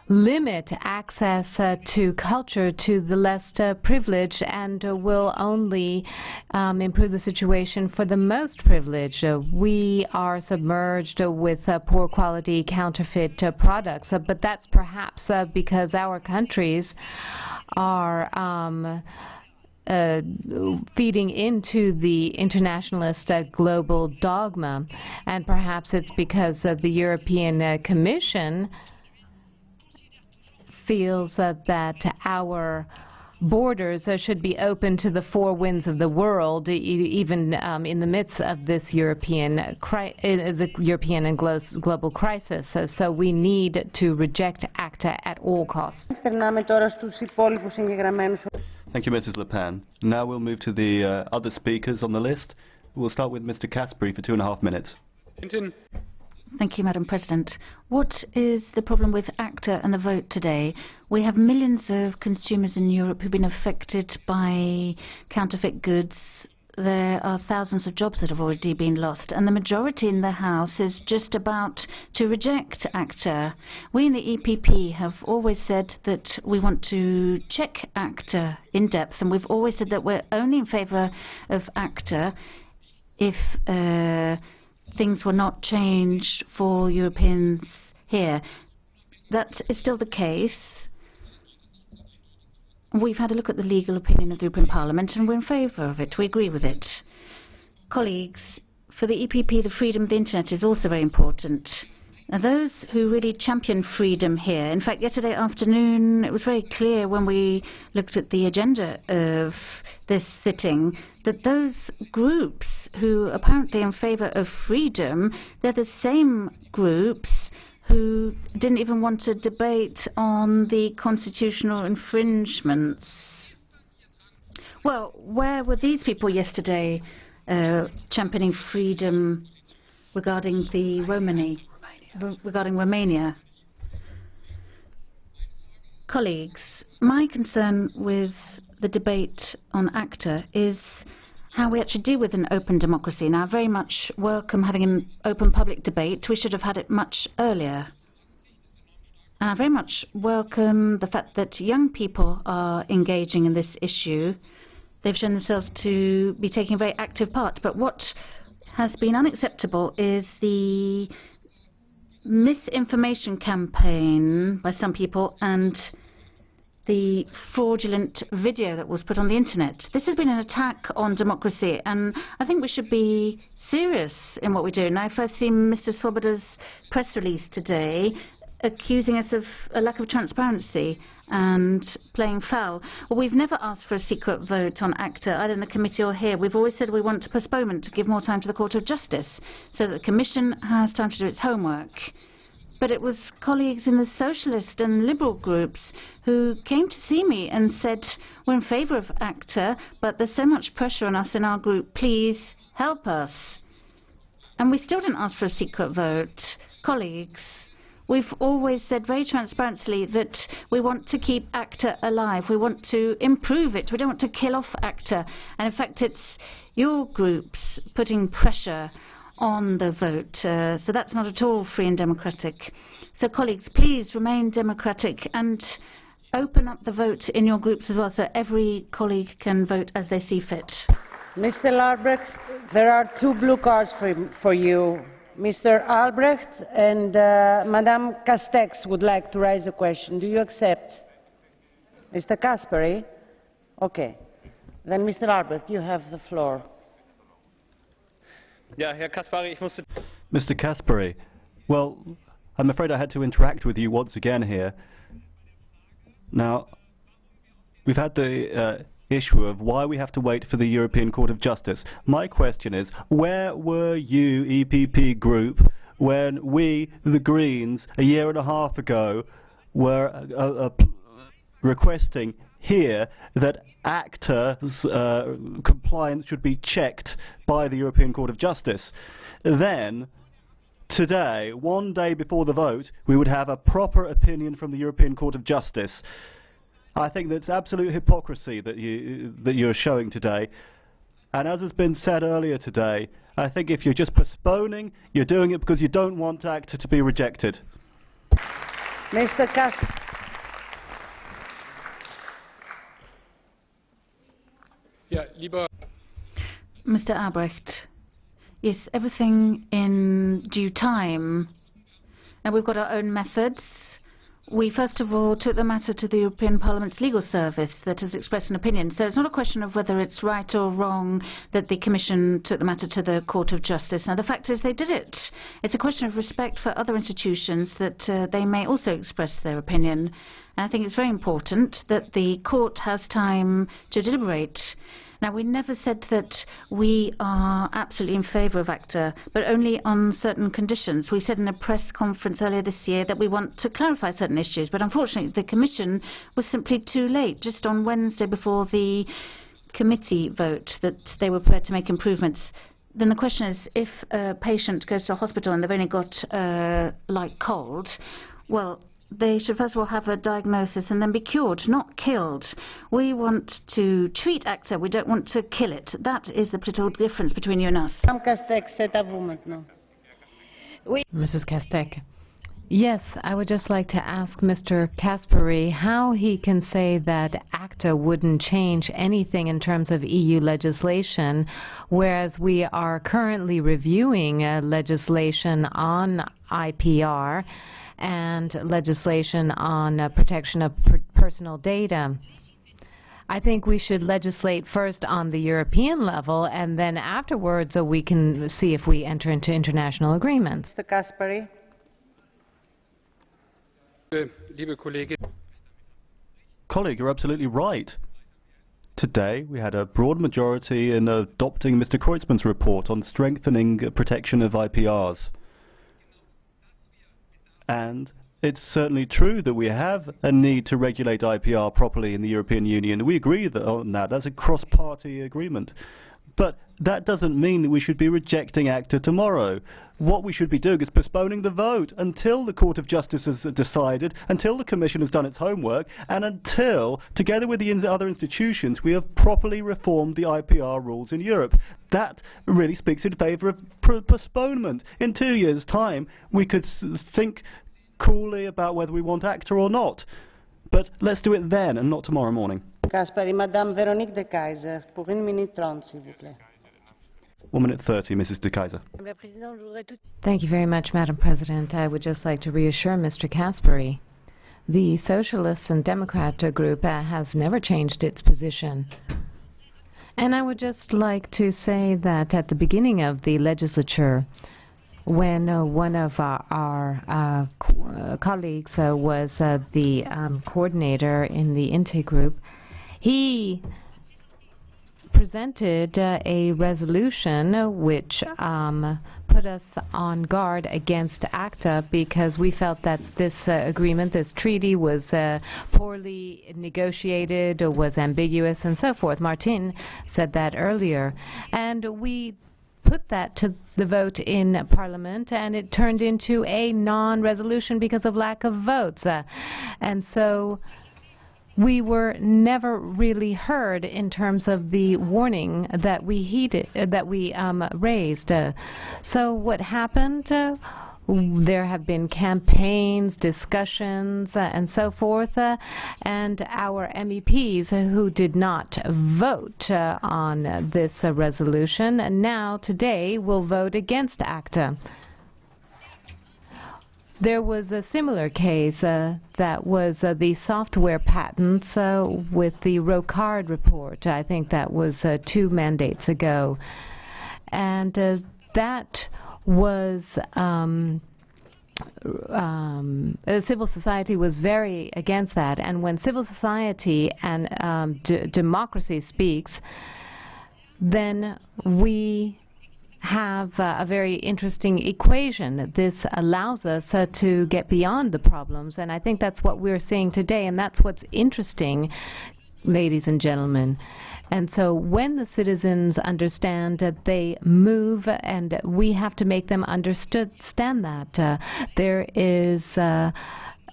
limit access to culture to the less privileged, and will only improve the situation for the most privileged. We are submerged with poor quality counterfeit products, but that's perhaps because our countries are feeding into the internationalist global dogma, and perhaps it's because the European Commission feels that our borders should be open to the four winds of the world, even in the midst of this European and global crisis. So we need to reject ACTA at all costs. Thank you, Mrs. Le Pen. Now we'll move to the other speakers on the list. We'll start with Mr. Caspary for 2.5 minutes. Thank you, Madam President. What is the problem with ACTA and the vote today? We have millions of consumers in Europe who've been affected by counterfeit goods. There are thousands of jobs that have already been lost, and the majority in the House is just about to reject ACTA. We in the EPP have always said that we want to check ACTA in depth, and we've always said that we're only in favour of ACTA if things were not changed for Europeans here. That is still the case. We've had a look at the legal opinion of the European Parliament, and we're in favour of it. We agree with it. Colleagues, for the EPP, the freedom of the Internet is also very important. Now, those who really champion freedom here, in fact, yesterday afternoon, it was very clear when we looked at the agenda of this sitting, that those groups who are apparently in favour of freedom, they're the same groups who didn't even want to debate on the constitutional infringements. Well, where were these people yesterday championing freedom regarding the regarding Romania? Colleagues, my concern with the debate on ACTA is how we actually deal with an open democracy. Now, I very much welcome having an open public debate. We should have had it much earlier. And I very much welcome the fact that young people are engaging in this issue. They've shown themselves to be taking a very active part. But what has been unacceptable is the misinformation campaign by some people and the fraudulent video that was put on the internet. This has been an attack on democracy, and I think we should be serious in what we do. Now, I've first seen Mr. Swoboda's press release today accusing us of a lack of transparency and playing foul. Well, we've never asked for a secret vote on ACTA, either in the committee or here. We've always said we want a postponement to give more time to the Court of Justice, so that the Commission has time to do its homework. But it was colleagues in the socialist and liberal groups who came to see me and said, we're in favour of ACTA, but there's so much pressure on us in our group, please help us. And we still didn't ask for a secret vote. Colleagues, we've always said very transparently that we want to keep ACTA alive. We want to improve it. We don't want to kill off ACTA. And in fact, it's your groups putting pressure on the vote. So that's not at all free and democratic. So colleagues, please remain democratic and open up the vote in your groups as well, so every colleague can vote as they see fit. Mr. Albrecht, there are 2 blue cards for you. Mr. Albrecht and Madame Castex would like to raise a question. Do you accept? Mr. Caspary? Okay. Then Mr. Albrecht, you have the floor. Mr. Caspary, well, I'm afraid I had to interact with you once again here. Now, we've had the issue of why we have to wait for the European Court of Justice. My question is, where were you, EPP group, when we, the Greens, a year and a half ago, were requesting here that ACTA's compliance should be checked by the European Court of Justice? Then, today, one day before the vote, we would have a proper opinion from the European Court of Justice. I think that's absolute hypocrisy that you're showing today. And as has been said earlier today, I think if you're just postponing, you're doing it because you don't want ACTA to be rejected. Mr. Kasper. Mr. Albrecht, yes, everything in due time. Now, we've got our own methods. We first of all took the matter to the European Parliament's legal service that has expressed an opinion. So it's not a question of whether it's right or wrong that the Commission took the matter to the Court of Justice. Now, the fact is they did it. It's a question of respect for other institutions that they may also express their opinion. And I think it's very important that the Court has time to deliberate. Now, we never said that we are absolutely in favour of ACTA, but only on certain conditions. We said in a press conference earlier this year that we want to clarify certain issues, but unfortunately the Commission was simply too late. Just on Wednesday before the committee vote that they were prepared to make improvements. Then the question is, if a patient goes to a hospital and they've only got like cold, well, they should first of all have a diagnosis and then be cured, not killed. We want to treat ACTA, we don't want to kill it. That is the political difference between you and us. Mrs. Kastek. Yes, I would just like to ask Mr. Kasperi how he can say that ACTA wouldn't change anything in terms of EU legislation, whereas we are currently reviewing legislation on IPR and legislation on protection of personal data. I think we should legislate first on the European level, and then afterwards we can see if we enter into international agreements. Mr. Kasperi. Colleague, you're absolutely right. Today we had a broad majority in adopting Mr. Kreutzmann's report on strengthening protection of IPRs. And it's certainly true that we have a need to regulate IPR properly in the European Union. We agree on that. That's a cross-party agreement. But that doesn't mean that we should be rejecting ACTA tomorrow. What we should be doing is postponing the vote until the Court of Justice has decided, until the Commission has done its homework, and until, together with the other institutions, we have properly reformed the IPR rules in Europe. That really speaks in favour of postponement. In 2 years' time, we could think coolly about whether we want ACTA or not. But let's do it then and not tomorrow morning. Kasperi, Madame Véronique de Keyser, pour 1 minute 30, s'il vous plaît. 1 minute 30, Mrs. de Keyser. Thank you very much, Madam President. I would just like to reassure Mr. Kasperi. The Socialists and Democrat group has never changed its position. And I would just like to say that at the beginning of the legislature, when one of our colleagues was the coordinator in the INTE group, he presented a resolution which put us on guard against ACTA because we felt that this agreement, this treaty, was poorly negotiated, or was ambiguous, and so forth. Martin said that earlier. And we put that to the vote in Parliament, and it turned into a non-resolution because of lack of votes. And so we were never really heard in terms of the warning that we raised. So what happened? There have been campaigns, discussions, and so forth, and our MEPs who did not vote on this resolution now today will vote against ACTA. There was a similar case that was the software patents with the Rocard report. I think that was 2 mandates ago. And that was civil society was very against that. And when civil society and democracy speaks, then we have a very interesting equation. This allows us to get beyond the problems, and I think that's what we're seeing today, and that's what's interesting, ladies and gentlemen. And so when the citizens understand that they move, and we have to make them understand that. There is,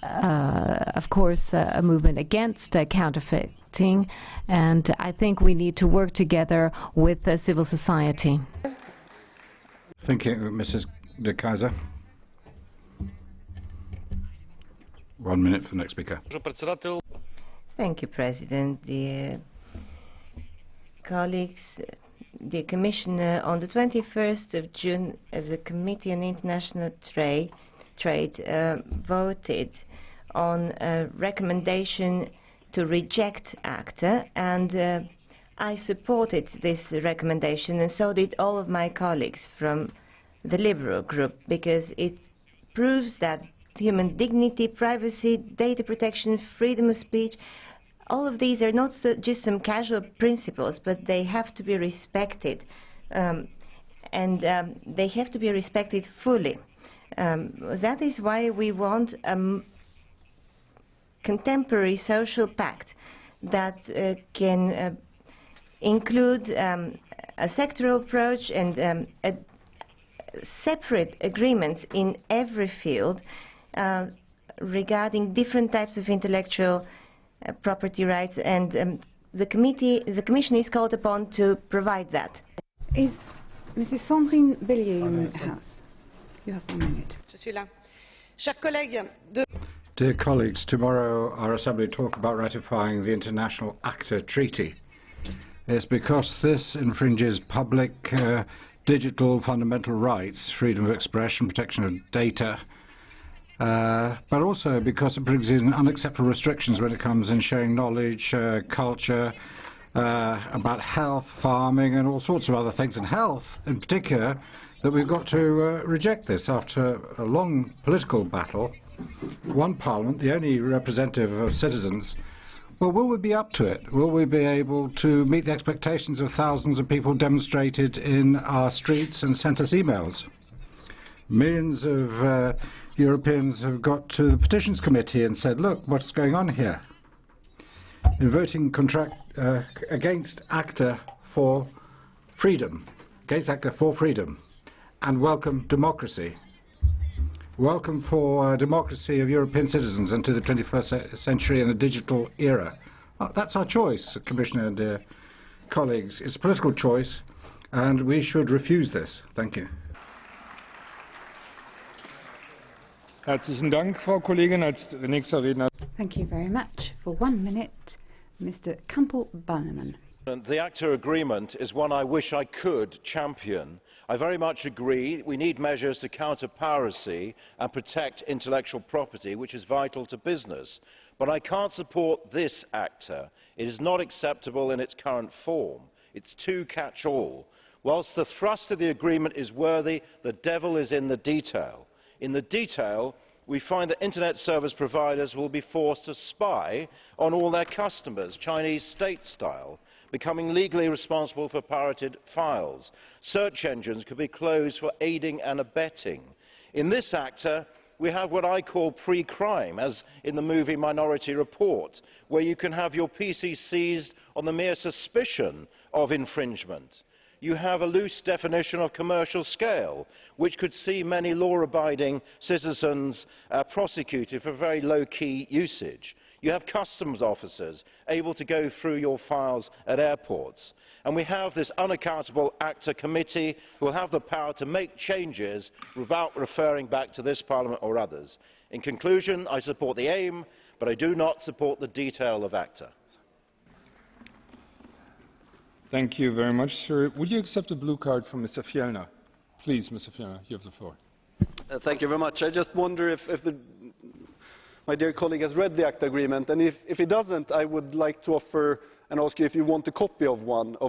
of course, a movement against counterfeiting, and I think we need to work together with civil society. Thank you, Mrs. de Keyser. 1 minute for the next speaker. Thank you, President. Dear colleagues, dear Commissioner, on the 21st of June, the Committee on International Trade voted on a recommendation to reject ACTA, and I supported this recommendation, and so did all of my colleagues from the Liberal group, because it proves that human dignity, privacy, data protection, freedom of speech, all of these are not just some casual principles, but they have to be respected, and they have to be respected fully. That is why we want a contemporary social pact that can include a sectoral approach and separate agreements in every field regarding different types of intellectual property rights, and the Commission is called upon to provide that. Is Mrs. Sandrine Bellier in the House? You have 1 minute. Dear colleagues, tomorrow our Assembly talk about ratifying the International ACTA Treaty. It's because this infringes public digital fundamental rights, freedom of expression, protection of data, but also because it brings in unacceptable restrictions when it comes in sharing knowledge, culture, about health, farming, and all sorts of other things, and health in particular, that we've got to reject this after a long political battle. One parliament, the only representative of citizens. Well, will we be up to it? Will we be able to meet the expectations of thousands of people demonstrated in our streets and sent us emails? Millions of Europeans have got to the Petitions Committee and said, look, what's going on here? In voting against ACTA for freedom, and welcome democracy. Welcome for democracy of European citizens into the 21st century and the digital era. That's our choice, Commissioner and dear colleagues. It's a political choice, and we should refuse this. Thank you. Herzlichen Dank, Frau Kollegin. Als nächster Redner. Thank you very much. For 1 minute, Mr. Campbell-Bannerman. The ACTA agreement is one I wish I could champion. I very much agree we need measures to counter piracy and protect intellectual property, which is vital to business. But I can't support this ACTA. It is not acceptable in its current form. It's too catch-all. Whilst the thrust of the agreement is worthy, the devil is in the detail. In the detail, we find that internet service providers will be forced to spy on all their customers, Chinese state-style, becoming legally responsible for pirated files. Search engines could be closed for aiding and abetting. In this ACTA, we have what I call pre-crime, as in the movie Minority Report, where you can have your PC seized on the mere suspicion of infringement. You have a loose definition of commercial scale, which could see many law-abiding citizens prosecuted for very low-key usage. You have customs officers able to go through your files at airports. And we have this unaccountable ACTA committee who will have the power to make changes without referring back to this Parliament or others. In conclusion, I support the aim, but I do not support the detail of ACTA. Thank you very much, sir. Would you accept a blue card from Mr. Fjellner? Please, Mr. Fjellner, you have the floor. Thank you very much. I just wonder if my dear colleague has read the ACTA agreement, and if he doesn't, I would like to offer and ask you if you want a copy of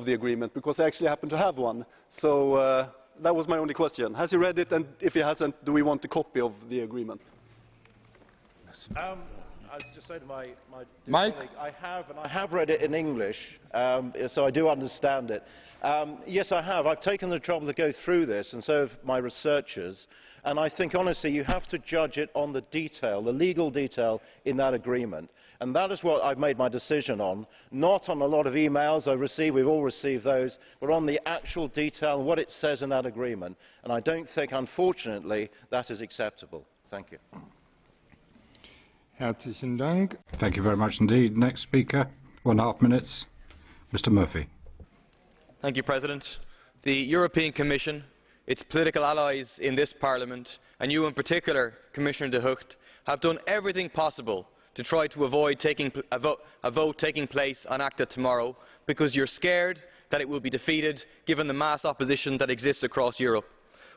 the agreement, because I actually happen to have one. So That was my only question. Has he read it, and if he hasn't, do we want a copy of the agreement? I was just saying to my Mike? colleague, I have read it in English, so I do understand it. Yes, I have. I've taken the trouble to go through this, and so have my researchers. And I think, honestly, you have to judge it on the detail, the legal detail in that agreement. And that is what I've made my decision on, not on a lot of emails I received, we've all received those, but on the actual detail and what it says in that agreement. And I don't think, unfortunately, that is acceptable. Thank you. Herzlichen Dank. Thank you very much indeed. Next speaker, 1.5 minutes, Mr. Murphy. Thank you, President. The European Commission, its political allies in this Parliament, and you in particular, Commissioner de Gucht, have done everything possible to try to avoid a vote taking place on ACTA tomorrow, because you're scared that it will be defeated given the mass opposition that exists across Europe.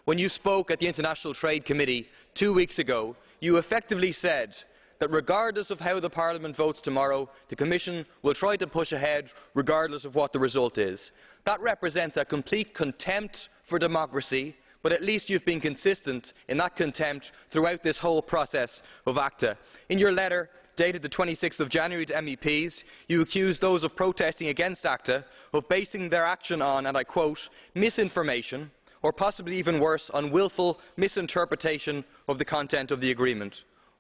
When you spoke at the International Trade Committee 2 weeks ago, you effectively said that regardless of how the Parliament votes tomorrow, the Commission will try to push ahead regardless of what the result is. That represents a complete contempt for democracy, but at least you've been consistent in that contempt throughout this whole process of ACTA. In your letter, dated the 26th of January to MEPs, you accused those of protesting against ACTA of basing their action on, and I quote, misinformation, or possibly even worse, on willful misinterpretation of the content of the agreement.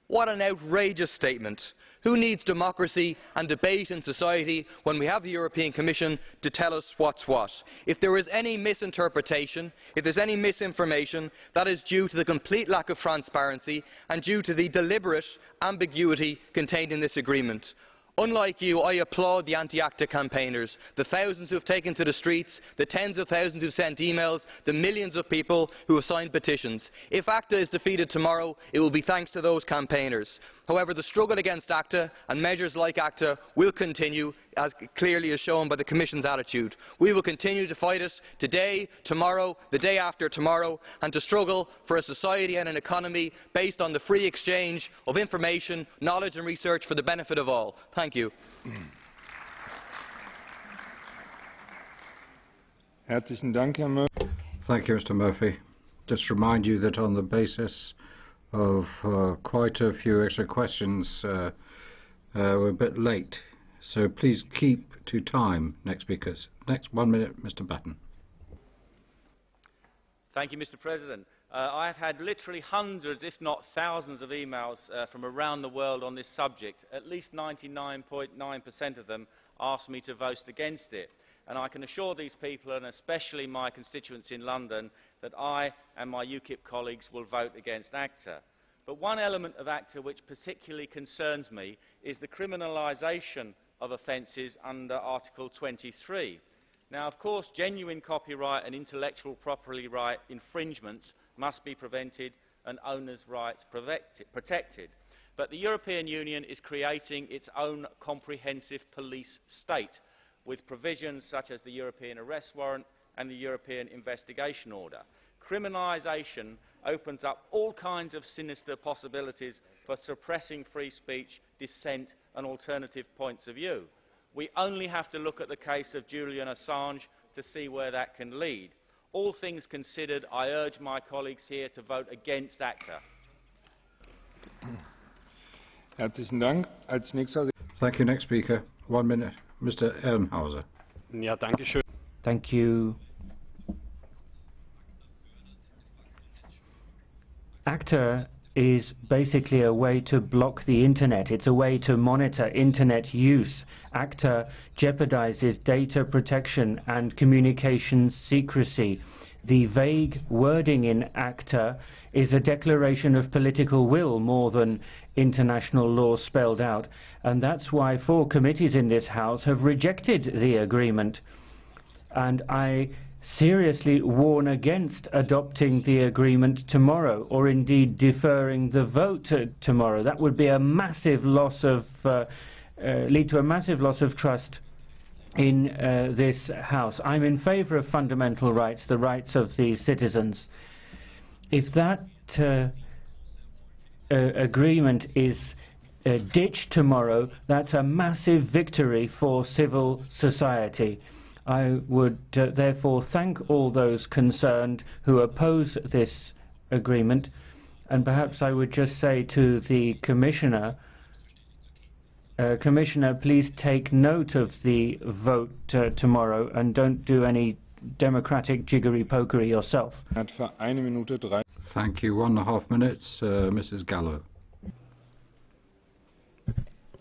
What an outrageous statement. Who needs democracy and debate in society when we have the European Commission to tell us what's what? If there is any misinterpretation, if there is any misinformation, that is due to the complete lack of transparency and due to the deliberate ambiguity contained in this agreement. Unlike you, I applaud the anti-ACTA campaigners, the thousands who have taken to the streets, the tens of thousands who have sent emails, the millions of people who have signed petitions. If ACTA is defeated tomorrow, it will be thanks to those campaigners. However, the struggle against ACTA and measures like ACTA will continue, as clearly is shown by the Commission's attitude. We will continue to fight it today, tomorrow, the day after tomorrow, and to struggle for a society and an economy based on the free exchange of information, knowledge and research for the benefit of all. Thank you. Herzlichen Dank, Herr Murphy. Thank you, Mr. Murphy. Just remind you that on the basis of quite a few extra questions, we're a bit late. So please keep to time, next speakers. Next 1 minute, Mr. Batten. Thank you, Mr. President. I have had literally hundreds, if not thousands, of emails from around the world on this subject. At least 99.9% of them asked me to vote against it. And I can assure these people, and especially my constituents in London, that I and my UKIP colleagues will vote against ACTA. But one element of ACTA which particularly concerns me is the criminalisation of offences under Article 23. Now, of course, genuine copyright and intellectual property right infringements must be prevented and owners' rights protected. But the European Union is creating its own comprehensive police state, with provisions such as the European Arrest Warrant and the European Investigation Order. Criminalisation opens up all kinds of sinister possibilities for suppressing free speech, dissent and alternative points of view. We only have to look at the case of Julian Assange to see where that can lead. All things considered, I urge my colleagues here to vote against ACTA. Herzlichen Dank. Als nächster Thank you. Next speaker, 1 minute, Mr. Ehrenhauser. Ja, danke schön. Thank you. ACTA is basically a way to block the internet. It's a way to monitor internet use. ACTA jeopardizes data protection and communication secrecy. The vague wording in ACTA is a declaration of political will more than international law spelled out, and that's why 4 committees in this House have rejected the agreement. And I seriously warn against adopting the agreement tomorrow, or indeed deferring the vote tomorrow. That would be a massive loss of, lead to a massive loss of trust in this House. I'm in favour of fundamental rights, the rights of the citizens. If that agreement is ditched tomorrow, that's a massive victory for civil society. I would therefore thank all those concerned who oppose this agreement, and perhaps I would just say to the Commissioner, Commissioner, please take note of the vote tomorrow and don't do any democratic jiggery-pokery yourself. Thank you. 1.5 minutes, Mrs. Gallo.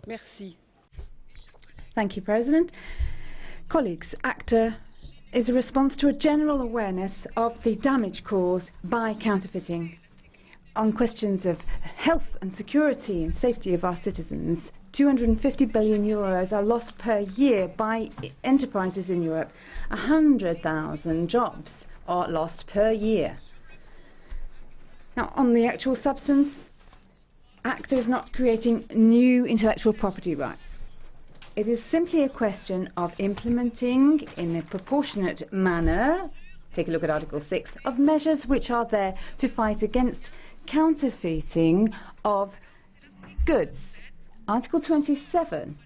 Merci. Thank you, President. Colleagues, ACTA is a response to a general awareness of the damage caused by counterfeiting. On questions of health and security and safety of our citizens, 250 billion euros are lost per year by enterprises in Europe. 100,000 jobs are lost per year. Now, on the actual substance, ACTA is not creating new intellectual property rights. It is simply a question of implementing in a proportionate manner, take a look at Article 6, of measures which are there to fight against counterfeiting of goods. Article 27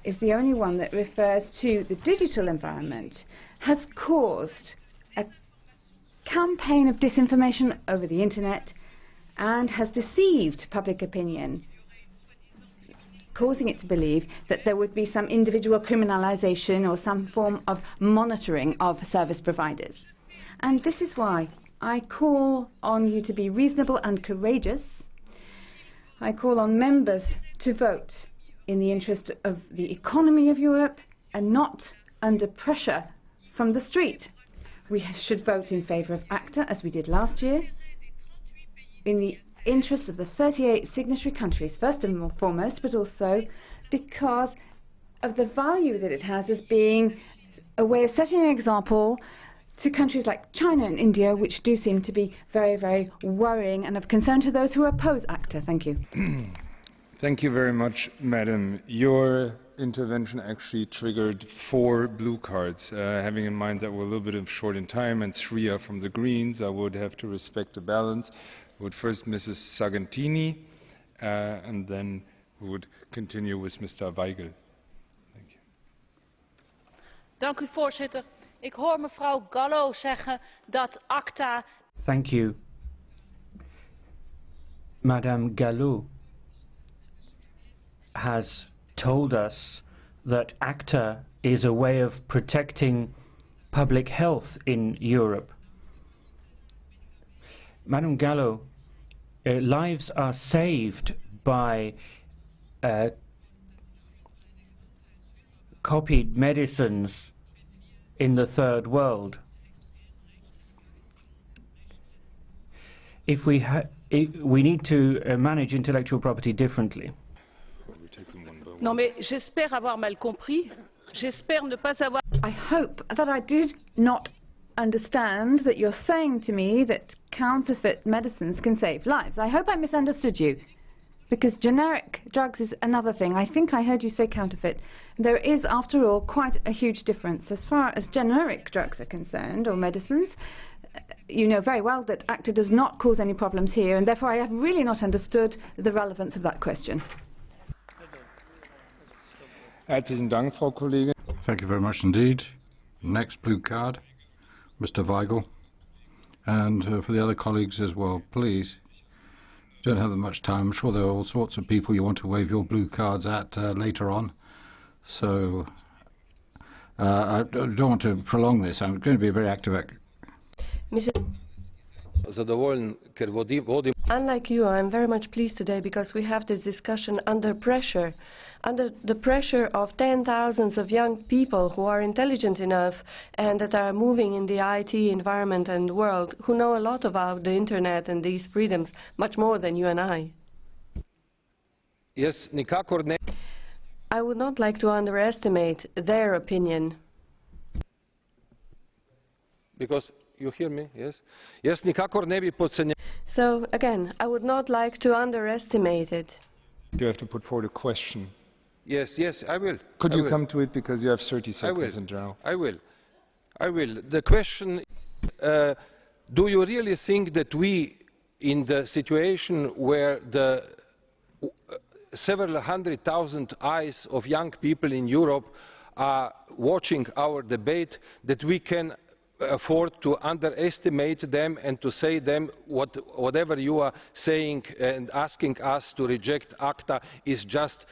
is the only one that refers to the digital environment, has caused a campaign of disinformation over the internet and has deceived public opinion, causing it to believe that there would be some individual criminalization or some form of monitoring of service providers. And this is why I call on you to be reasonable and courageous. I call on members to vote in the interest of the economy of Europe and not under pressure from the street. We should vote in favour of ACTA, as we did last year, in the interest of the 38 signatory countries, first and foremost, but also because of the value that it has as being a way of setting an example to countries like China and India, which do seem to be very, very worrying and of concern to those who oppose ACTA. Thank you. Thank you very much, Madam. Your intervention actually triggered 4 blue cards. Having in mind that we're a little bit short in time and 3 are from the Greens, I would have to respect the balance. Would first Mrs. Sargentini, and then we would continue with Mr. Weigel. Thank you. Dank u, voorzitter. Ik hoor mevrouw Gallo zeggen dat ACTA... Thank you. Madame Gallo has told us that ACTA is a way of protecting public health in Europe. Madame Gallo, lives are saved by copied medicines in the third world. If we need to manage intellectual property differently. Non mais j'espère avoir mal compris. J'espère ne pas avoir... I hope that I did not understand that you're saying to me that counterfeit medicines can save lives. I hope I misunderstood you, because generic drugs is another thing. I think I heard you say counterfeit. There is, after all, quite a huge difference. As far as generic drugs are concerned, or medicines, you know very well that ACTA does not cause any problems here, and therefore I have really not understood the relevance of that question. Herzlichen Dank, Frau Kollegin. Thank you very much indeed. Next blue card, Mr. Weigel. And for the other colleagues as well, please. Don't have that much time. I'm sure there are all sorts of people you want to wave your blue cards at later on. So I don't want to prolong this. I'm going to be a very active. Unlike you, I'm very much pleased today because we have this discussion under pressure. Under the pressure of 10,000s of young people who are intelligent enough and that are moving in the IT environment and world, who know a lot about the internet and these freedoms, much more than you and I. Yes, nikakor ne. I would not like to underestimate their opinion. Because you hear me, yes? Yes, nikakor ne bi podcenjevali. So again, I would not like to underestimate it. You have to put forward a question. Yes, yes, I will. Could you come to it, because you have 30 seconds in now. I will. I will. The question is, do you really think that we, in the situation where the several 100,000 eyes of young people in Europe are watching our debate, that we can afford to underestimate them and to say them whatever you are saying and asking us to reject ACTA is just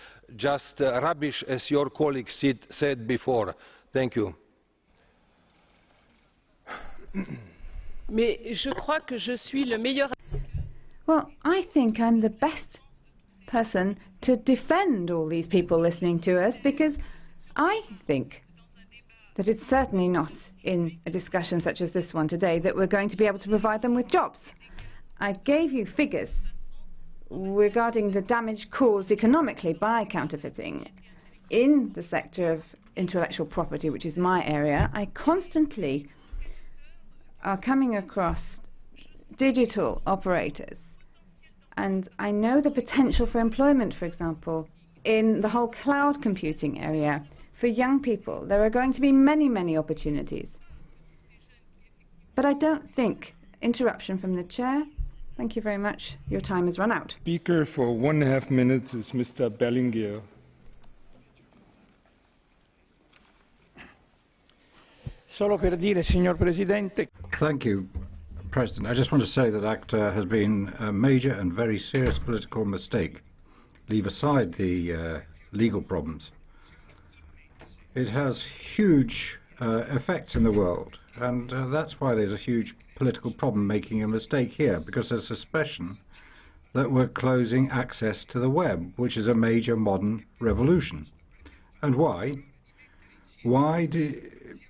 rubbish, as your colleague said before. Thank you. Mais je crois que je suis le meilleur. Well, I think I'm the best person to defend all these people listening to us, because I think that it's certainly not in a discussion such as this one today that we're going to be able to provide them with jobs. I gave you figures regarding the damage caused economically by counterfeiting in the sector of intellectual property, which is my area. I constantly are coming across digital operators, and I know the potential for employment, for example, in the whole cloud computing area. For young people, there are going to be many, many opportunities. But I don't think... Interruption from the chair. Thank you very much. Your time has run out. Speaker for 1.5 minutes is Mr. Bellinger. Solo per dire, signor Presidente. Thank you, President. I just want to say that ACTA has been a major and very serious political mistake. Leave aside the legal problems. It has huge effects in the world, and that's why there's a huge political problem making a mistake here, because there's suspicion that we're closing access to the web, which is a major modern revolution. And why? Why do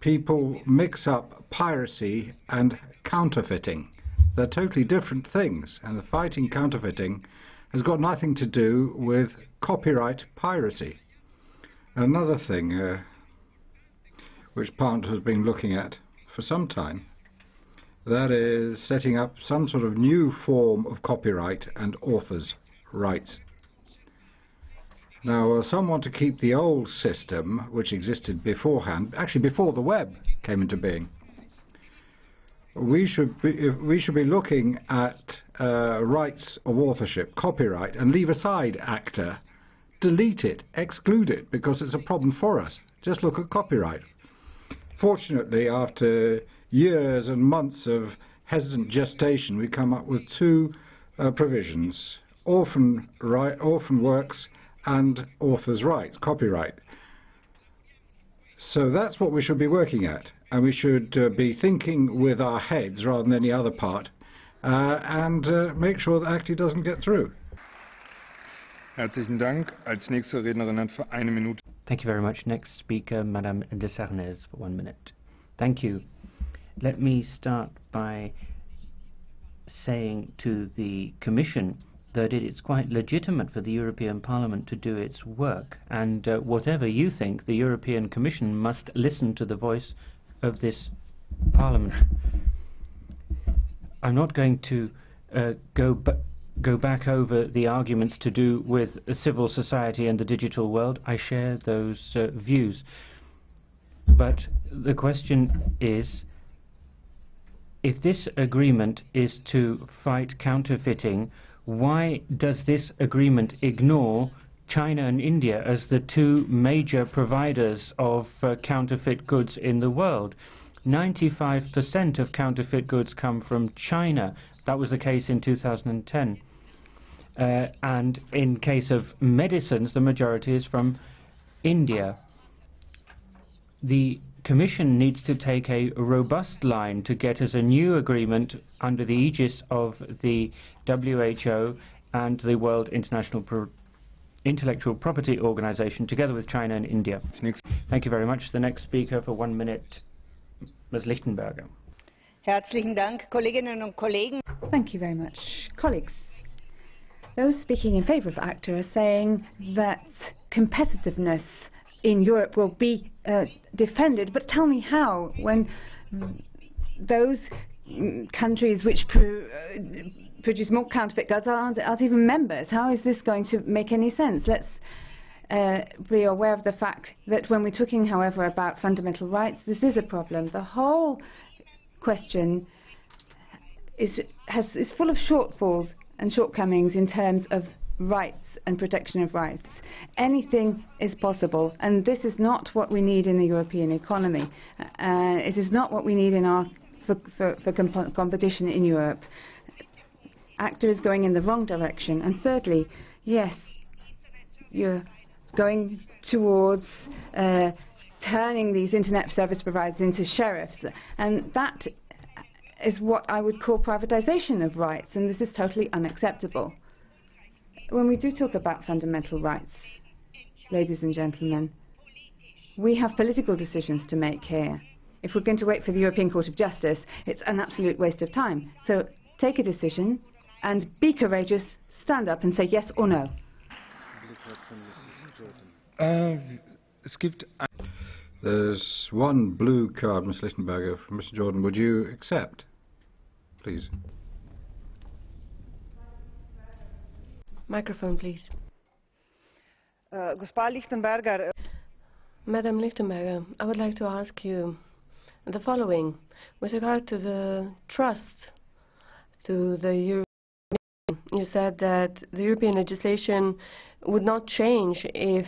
people mix up piracy and counterfeiting? They're totally different things, and the fighting counterfeiting has got nothing to do with copyright piracy. Another thing which Parliament has been looking at for some time, that is setting up some sort of new form of copyright and authors' rights. Now, some want to keep the old system, which existed beforehand, actually before the web came into being. We should be looking at rights of authorship, copyright, and leave aside ACTA, delete it, exclude it, because it's a problem for us. Just look at copyright. Fortunately, after years and months of hesitant gestation, we come up with two provisions: orphan works and authors' rights, copyright. So that's what we should be working at, and we should be thinking with our heads rather than any other part, and make sure that ACTA doesn't get through. Herzlichen Dank. Als nächste Rednerin hat für 1 Minute. Thank you very much. Next speaker, Madame de Sarnez, for 1 minute. Thank you. Let me start by saying to the Commission that it is quite legitimate for the European Parliament to do its work, and whatever you think, the European Commission must listen to the voice of this Parliament. I'm not going to go back over the arguments to do with civil society and the digital world. I share those views. But the question is, if this agreement is to fight counterfeiting, why does this agreement ignore China and India as the two major providers of counterfeit goods in the world? 95% of counterfeit goods come from China. That was the case in 2010. And in case of medicines, the majority is from India. The Commission needs to take a robust line to get us a new agreement under the aegis of the WHO and the World Intellectual Property Organization, together with China and India. Thank you very much. The next speaker for 1 minute, Ms. Lichtenberger. Herzlichen Dank, Kolleginnen und Kollegen. Thank you very much. Colleagues, those speaking in favour of ACTA are saying that competitiveness in Europe will be defended, but tell me how, when those countries which produce more counterfeit goods aren't even members. How is this going to make any sense? Let's be aware of the fact that when we're talking, however, about fundamental rights, this is a problem. The whole question is full of shortfalls and shortcomings in terms of rights and protection of rights. Anything is possible, and this is not what we need in the European economy. It is not what we need in for competition in Europe. ACTA is going in the wrong direction. And thirdly, yes, you're going towards turning these internet service providers into sheriffs, and that is what I would call privatization of rights, and this is totally unacceptable. When we do talk about fundamental rights, ladies and gentlemen, we have political decisions to make here. If we're going to wait for the European Court of Justice, it's an absolute waste of time. So take a decision and be courageous, stand up and say yes or no. There's one blue card, Ms. Lichtenberger, from Mr. Jordan. Would you accept, please? Microphone, please. Madam Lichtenberger, I would like to ask you the following. With regard to the trust to the European Union, you said that the European legislation would not change if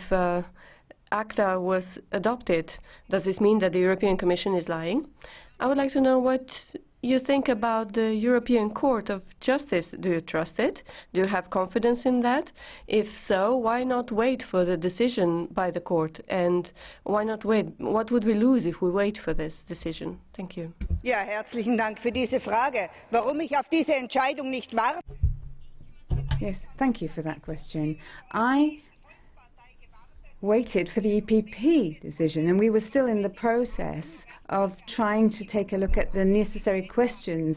ACTA was adopted. Does this mean that the European Commission is lying? I would like to know what you think about the European Court of Justice. Do you trust it? Do you have confidence in that? If so, why not wait for the decision by the court? And why not wait? What would we lose if we wait for this decision? Thank you. Ja, herzlichen Dank für diese Frage. Warum ich auf diese Entscheidung nicht warte? Yes, thank you for that question. I waited for the EPP decision, and we were still in the process of trying to take a look at the necessary questions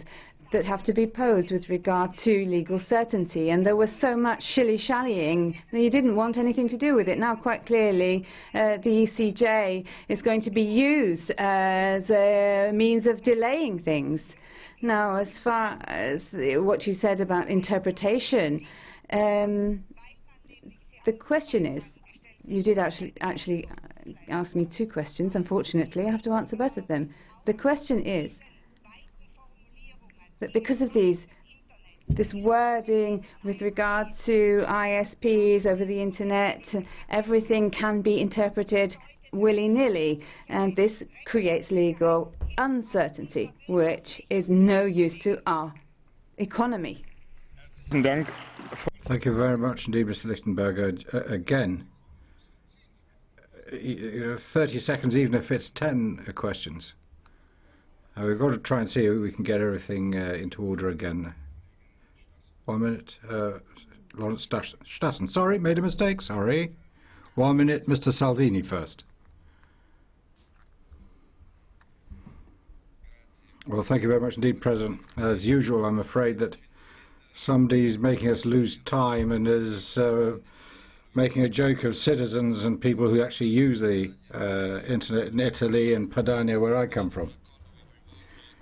that have to be posed with regard to legal certainty, and there was so much shilly-shallying that you didn't want anything to do with it. Now, quite clearly, the ECJ is going to be used as a means of delaying things. Now, as far as what you said about interpretation, the question is, you did actually ask me two questions. Unfortunately, I have to answer both of them. The question is that because of this wording with regard to ISPs over the internet, everything can be interpreted willy-nilly, and this creates legal uncertainty, which is no use to our economy. Thank you very much indeed, Mr. Lichtenberger. Again, 30 seconds, even if it's 10 questions. We've got to try and see if we can get everything into order again. 1 minute. Lawrence Stassen. Sorry, made a mistake. Sorry. 1 minute. Mr. Salvini first. Well, thank you very much indeed, President. As usual, I'm afraid that somebody's making us lose time and is making a joke of citizens and people who actually use the internet in Italy and Padania, where I come from.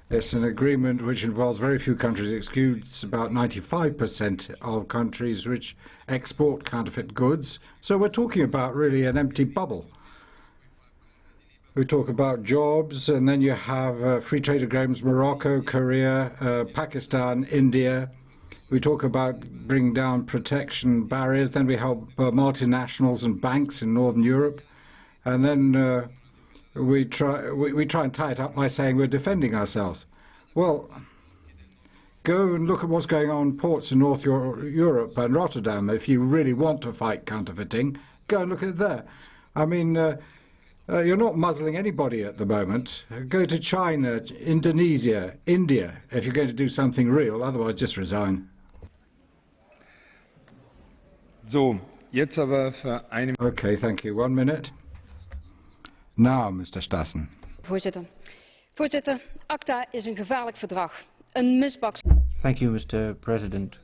It's an agreement which involves very few countries. It excludes about 95% of countries which export counterfeit goods. So we're talking about really an empty bubble. We talk about jobs, and then you have free trade agreements, Morocco, Korea, Pakistan, India. We talk about bringing down protection barriers, then we help multinationals and banks in Northern Europe, and then we try and tie it up by saying we're defending ourselves. Well, go and look at what's going on in ports in North Europe and Rotterdam. If you really want to fight counterfeiting, go and look at it there. I mean, you're not muzzling anybody at the moment. Go to China, Indonesia, India, if you're going to do something real. Otherwise, just resign. So, jetzt aber für eine... Okay, thank you. 1 minute. Now, Mr. Stassen. Voorzitter, ACTA is een gevaarlijk verdrag. Een misbruik. Thank you, Mr. President.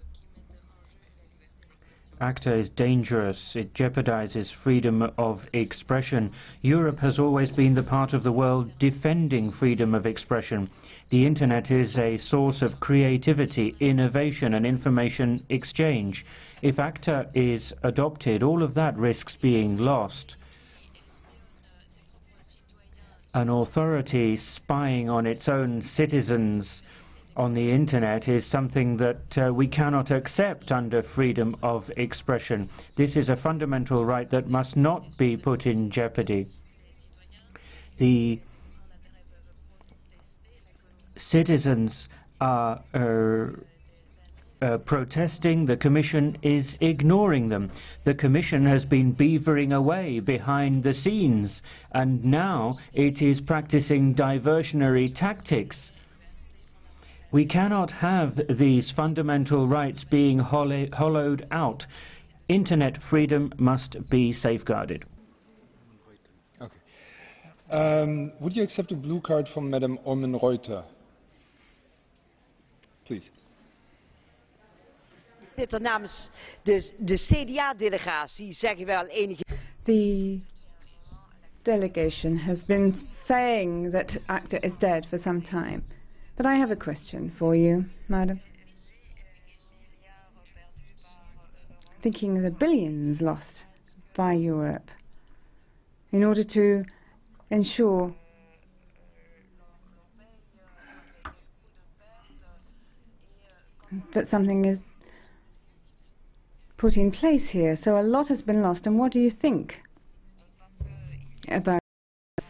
ACTA is dangerous. It jeopardizes freedom of expression. Europe has always been the part of the world defending freedom of expression. The internet is a source of creativity, innovation and information exchange. If ACTA is adopted, all of that risks being lost. An authority spying on its own citizens on the internet is something that we cannot accept under freedom of expression. This is a fundamental right that must not be put in jeopardy. The citizens are protesting. The Commission is ignoring them. The Commission has been beavering away behind the scenes, and now it is practicing diversionary tactics. We cannot have these fundamental rights being hollowed out. Internet freedom must be safeguarded. Okay. Would you accept a blue card from Madam Oomen-Ruijten? Please. Namens de CDA-delegatie zeggen we al enige... The delegation has been saying that ACTA is dead for some time. But I have a question for you, madam. Thinking of the billions lost by Europe in order to ensure that something is put in place here. So a lot has been lost, and what do you think about this?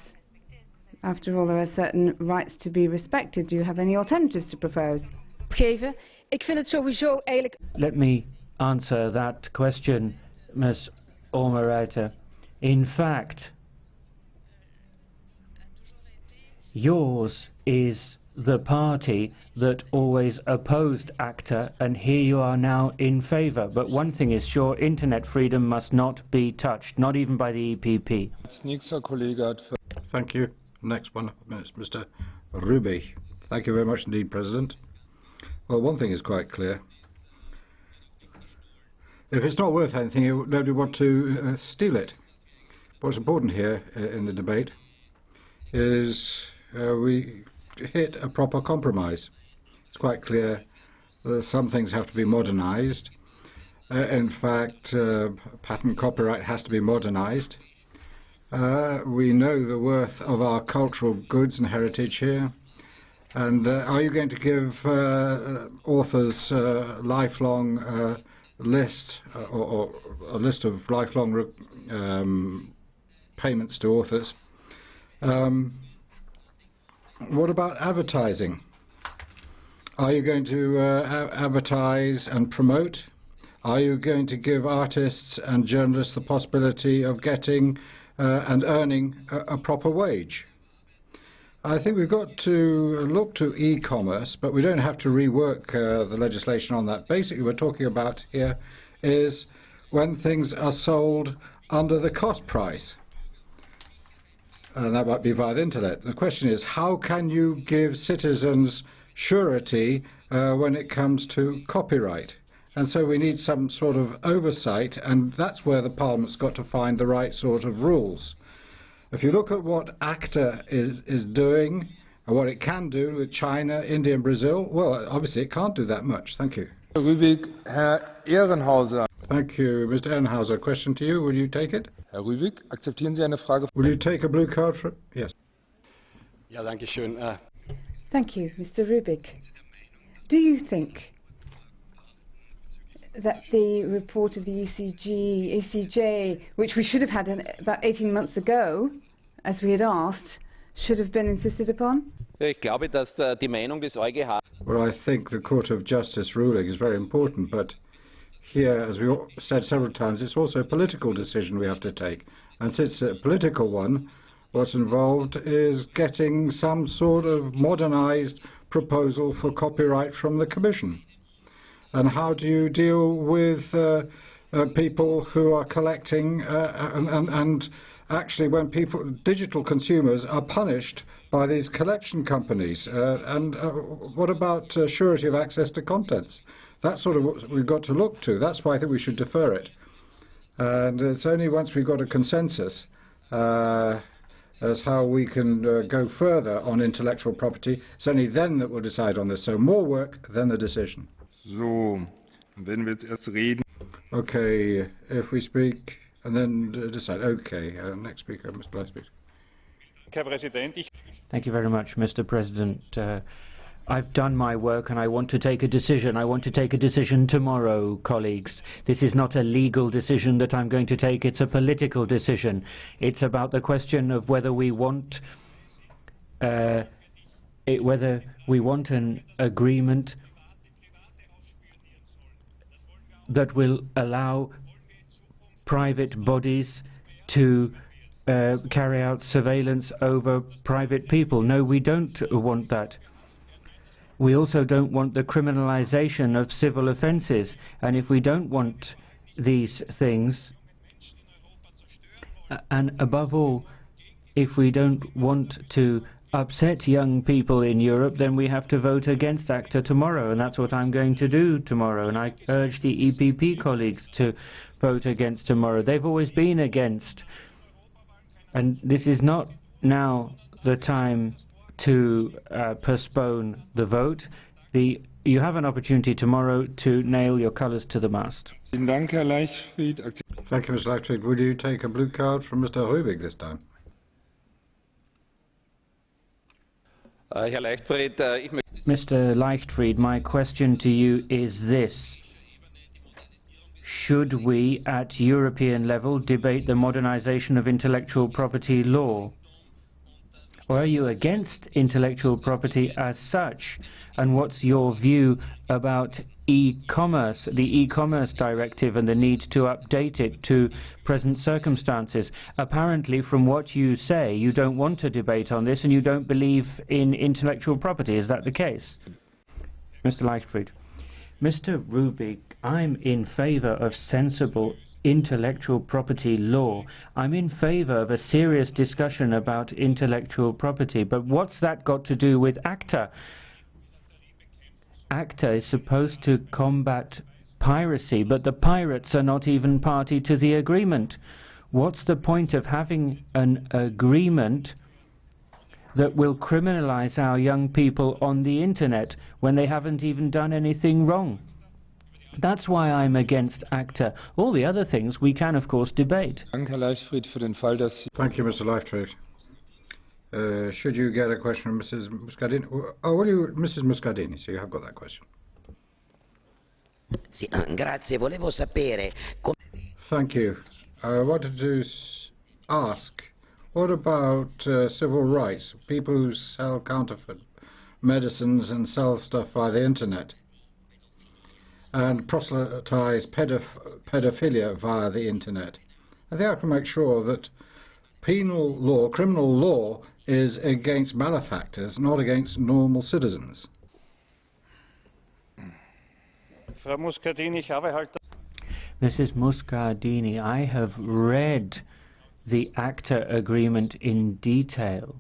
After all, there are certain rights to be respected. Do you have any alternatives to propose? Let me answer that question, Ms. Oomen-Ruijten. In fact, yours is the party that always opposed ACTA, and here you are now in favour. But one thing is sure, internet freedom must not be touched, not even by the EPP. Thank you. Next one, Mr. Rübig. Thank you very much indeed, President. Well, one thing is quite clear. If it's not worth anything, nobody would want to steal it. What's important here in the debate is we hit a proper compromise. It's quite clear that some things have to be modernized. In fact, patent copyright has to be modernized. We know the worth of our cultural goods and heritage here. And are you going to give authors a lifelong list or a list of lifelong payments to authors? What about advertising? Are you going to advertise and promote? Are you going to give artists and journalists the possibility of getting and earning a proper wage? I think we've got to look to e-commerce, but we don't have to rework the legislation on that. Basically, what we're talking about here is when things are sold under the cost price. And that might be via the internet. The question is, how can you give citizens surety when it comes to copyright? And so we need some sort of oversight, and that's where the Parliament's got to find the right sort of rules. If you look at what ACTA is doing, and what it can do with China, India and Brazil, well, obviously it can't do that much. Thank you. Rübig, Herr Ehrenhauser. Thank you, Mr. Ehrenhauser. Question to you. Will you take it? Herr Rübig, akzeptieren Sie eine Frage? Will you take a blue card? Yes. Ja, danke schön. Thank you, Mr. Rübig. Do you think that the report of the ECJ, which we should have had about 18 months ago, as we had asked, should have been insisted upon? Ich glaube, dass die Meinung des EuGH... Well, I think the Court of Justice ruling is very important, but here, as we said several times, it's also a political decision we have to take. And since it's a political one, what's involved is getting some sort of modernized proposal for copyright from the Commission. And how do you deal with people who are collecting and actually when digital consumers are punished by these collection companies? And what about surety of access to contents? That's sort of what we've got to look to. That's why I think we should defer it. And it's only once we've got a consensus as how we can go further on intellectual property, it's only then that we'll decide on this. So more work than the decision. So, wenn wir jetzt erst reden. Okay, if we speak and then decide. Okay, next speaker, Mr. Leisbeck. Thank you very much, Mr. President. I've done my work and I want to take a decision. I want to take a decision tomorrow, colleagues. This is not a legal decision that I'm going to take. It's a political decision. It's about the question of whether we want an agreement that will allow private bodies to carry out surveillance over private people. No, we don't want that. We also don't want the criminalization of civil offences, and if we don't want these things, and above all, if we don't want to upset young people in Europe, then we have to vote against ACTA tomorrow, and that's what I'm going to do tomorrow, and I urge the EPP colleagues to vote against tomorrow. They've always been against, and this is not now the time to postpone the vote. You have an opportunity tomorrow to nail your colours to the mast. Thank you, Mr. Leichtfried. Would you take a blue card from Mr. Rübig this time? Mr. Leichtfried, my question to you is this. Should we, at European level, debate the modernization of intellectual property law? Or are you against intellectual property as such? And what's your view about e-commerce, the e-commerce directive, and the need to update it to present circumstances? Apparently, from what you say, you don't want to debate on this and you don't believe in intellectual property. Is that the case? Mr. Leichtfried. Mr. Rübig, I'm in favour of sensible intellectual property law. I'm in favour of a serious discussion about intellectual property, but what's that got to do with ACTA? ACTA is supposed to combat piracy, but the pirates are not even party to the agreement. What's the point of having an agreement that will criminalize our young people on the internet when they haven't even done anything wrong? That's why I'm against ACTA. All the other things we can, of course, debate. Thank you, Mr. Leichtfried. Should you get a question from Mrs. Muscardini? Oh, Mrs. Muscardini, so you have got that question. Sì, grazie. Volevo sapere. Thank you. I wanted to ask, what about civil rights? People who sell counterfeit medicines and sell stuff via the internet, and proselytize pedophilia via the internet. I think I can make sure that penal law, criminal law, is against malefactors, not against normal citizens. Mrs. Muscardini, I have read the ACTA agreement in detail.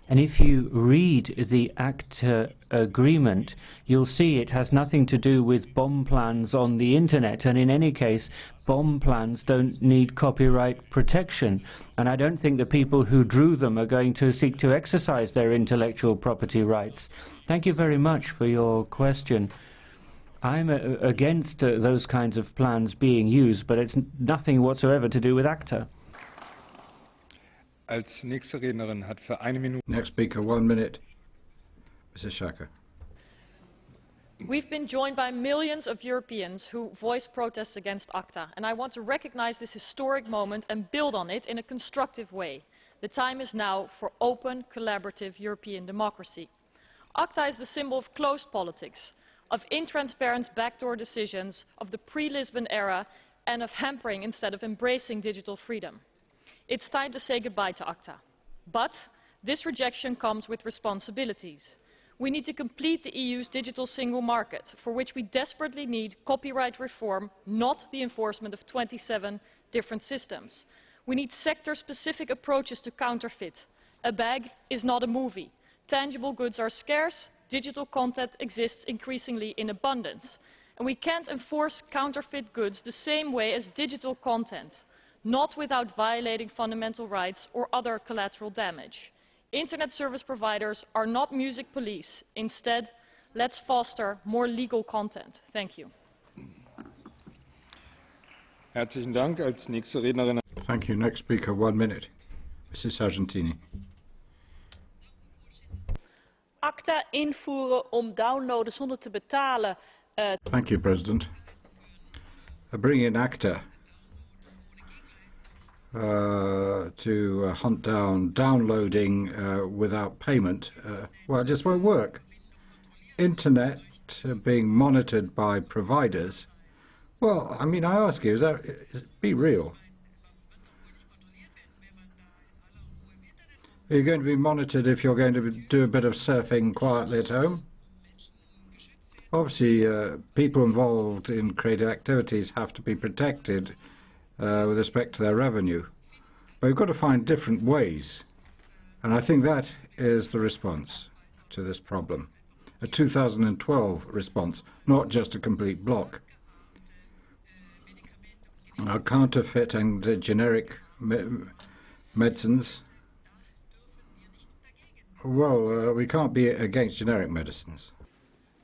And if you read the ACTA agreement, you'll see it has nothing to do with bomb plans on the internet. And in any case, bomb plans don't need copyright protection. And I don't think the people who drew them are going to seek to exercise their intellectual property rights. Thank you very much for your question. I'm against those kinds of plans being used, but it's nothing whatsoever to do with ACTA. Next speaker, 1 minute. Mrs. Schaka. We've been joined by millions of Europeans who voice protests against ACTA, and I want to recognize this historic moment and build on it in a constructive way. The time is now for open, collaborative European democracy. ACTA is the symbol of closed politics, of intransparent backdoor decisions, of the pre-Lisbon era, and of hampering instead of embracing digital freedom. It's time to say goodbye to ACTA. But this rejection comes with responsibilities. We need to complete the EU's digital single market, for which we desperately need copyright reform, not the enforcement of 27 different systems. We need sector-specific approaches to counterfeit. A bag is not a movie. Tangible goods are scarce. Digital content exists increasingly in abundance. And we can't enforce counterfeit goods the same way as digital content, not without violating fundamental rights or other collateral damage. Internet service providers are not music police. Instead, let's foster more legal content. Thank you. Thank you. Next speaker, 1 minute. Mrs. Sargentini. ACTA invoeren om downloaden zonder te betalen. Thank you, President. Bring in ACTA to hunt down downloading without payment, well, it just won't work. Internet being monitored by providers, well, I mean, I ask you, be real. Are you going to be monitored if you're going to do a bit of surfing quietly at home? Obviously, people involved in creative activities have to be protected with respect to their revenue. But we've got to find different ways. And I think that is the response to this problem. A 2012 response, not just a complete block. Now, counterfeit and generic medicines, well, we can't be against generic medicines.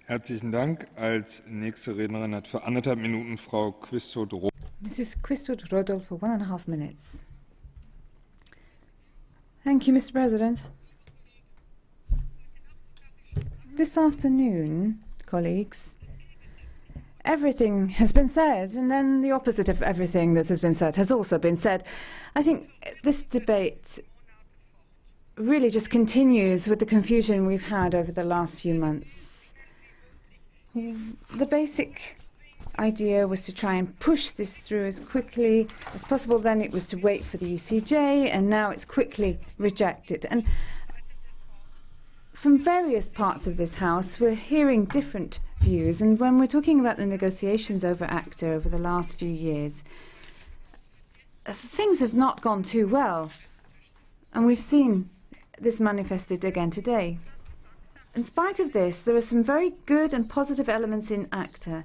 Herzlichen Dank. Als nächste Rednerin hat für 1,5 Minuten Frau Quistot-Rowohl. Mrs. Quistot-Rowohl for 1.5 minutes. Thank you, Mr. President. This afternoon, colleagues, everything has been said, and then the opposite of everything that has been said has also been said. I think this debate really just continues with the confusion we've had over the last few months. The basic idea was to try and push this through as quickly as possible. Then it was to wait for the ECJ, and now it's quickly rejected. And from various parts of this House, we're hearing different views. And when we're talking about the negotiations over ACTA over the last few years, things have not gone too well. And we've seen this manifested again today. In spite of this, there are some very good and positive elements in ACTA,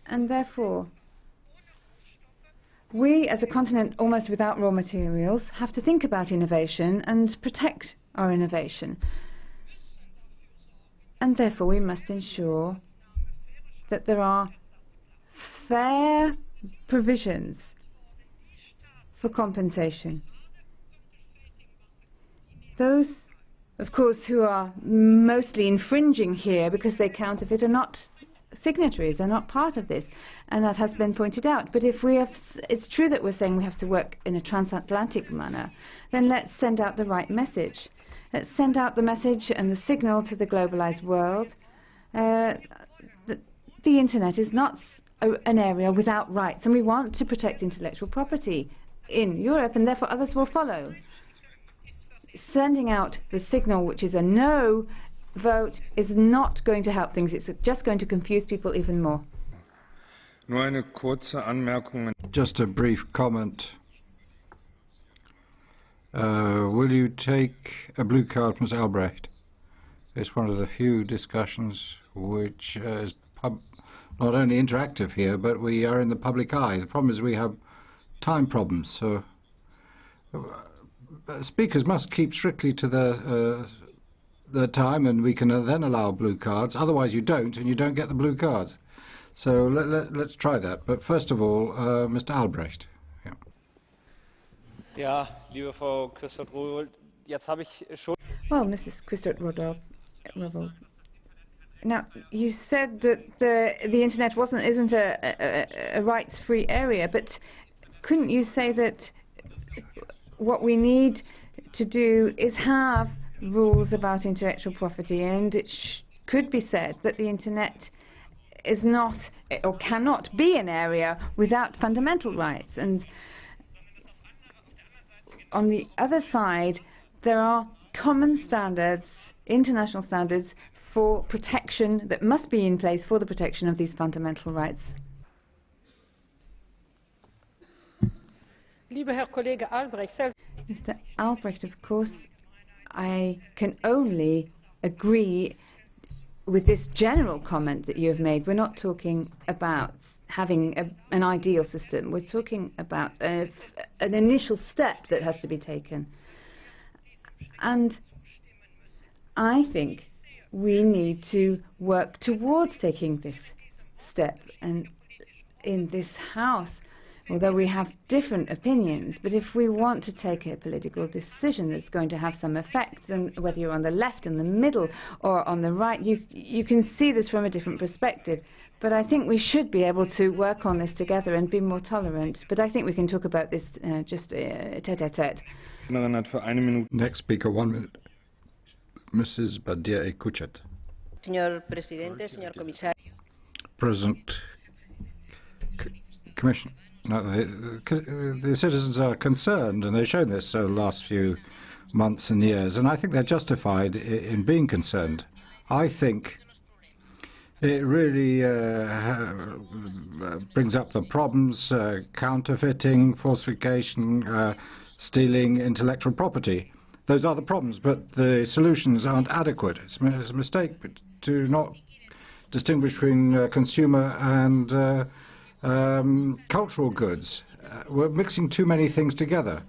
and therefore we, as a continent almost without raw materials, have to think about innovation and protect our innovation. And therefore we must ensure that there are fair provisions for compensation. Those, of course, who are mostly infringing here because they counterfeit are not signatories, they're not part of this, and that has been pointed out. But if we have, it's true that we're saying we have to work in a transatlantic manner, then let's send out the right message. Let's send out the message and the signal to the globalized world that the internet is not an area without rights, and we want to protect intellectual property in Europe, and therefore others will follow. Sending out the signal, which is a no vote, is not going to help things. It's just going to confuse people even more. Nur eine kurze Anmerkung. Just a brief comment. Will you take a blue card from Mr. Albrecht? It's one of the few discussions which is not only interactive here, but we are in the public eye. The problem is we have time problems, so speakers must keep strictly to their time, and we can then allow blue cards. Otherwise you don't, and you don't get the blue cards. So let's try that. But first of all, Mr. Albrecht. Ja, liebe Frau Quistot-Rowohl, jetzt habe ich schon... Well, Mrs. Quistot-Rowohl, now you said that the internet isn't a rights-free area, but couldn't you say that what we need to do is have rules about intellectual property, and it could be said that the internet is not or cannot be an area without fundamental rights? And on the other side, there are common standards, international standards for protection that must be in place for the protection of these fundamental rights. Liebe Herr Kollege Albrecht, Mr. Albrecht, of course, I can only agree with this general comment that you have made. We're not talking about having an ideal system. We're talking about an initial step that has to be taken. And I think we need to work towards taking this step. And in this House, although we have different opinions, but if we want to take a political decision that's going to have some effect, and whether you're on the left, in the middle, or on the right, you can see this from a different perspective. But I think we should be able to work on this together and be more tolerant. But I think we can talk about this just tête-à-tête. Next speaker, 1 minute. Mrs. Badia Ekuchet. Señor Presidente, señor Comisario. President, Commissioner, no, the citizens are concerned, and they've shown this over the last few months and years, and I think they're justified in being concerned. I think it really brings up the problems, counterfeiting, falsification, stealing intellectual property. Those are the problems, but the solutions aren't adequate. It's a mistake to not distinguish between consumer and cultural goods. We're mixing too many things together,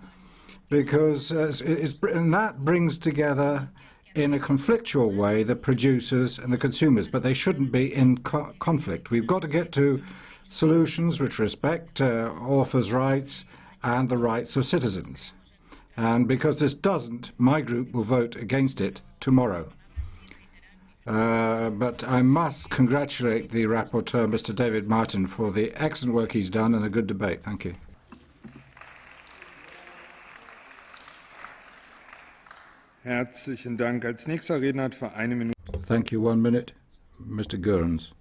because and that brings together in a conflictual way the producers and the consumers, but they shouldn't be in conflict. We've got to get to solutions which respect authors' rights and the rights of citizens. And because this doesn't, my group will vote against it tomorrow. But I must congratulate the rapporteur, Mr. David Martin, for the excellent work he's done and a good debate. Thank you. Herzlichen Dank. Als nächster Redner hat für 1 Minute. Thank you. 1 minute. Mr. Goerens.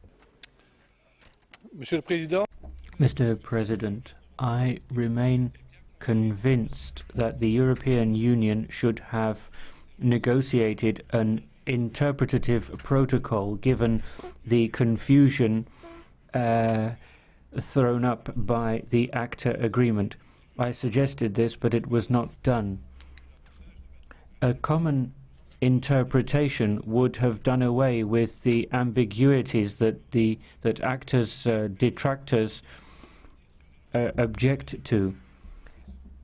Mr. President, I remain convinced that the European Union should have negotiated an interpretative protocol given the confusion thrown up by the ACTA agreement. I suggested this, but it was not done. A common interpretation would have done away with the ambiguities that ACTA's detractors object to.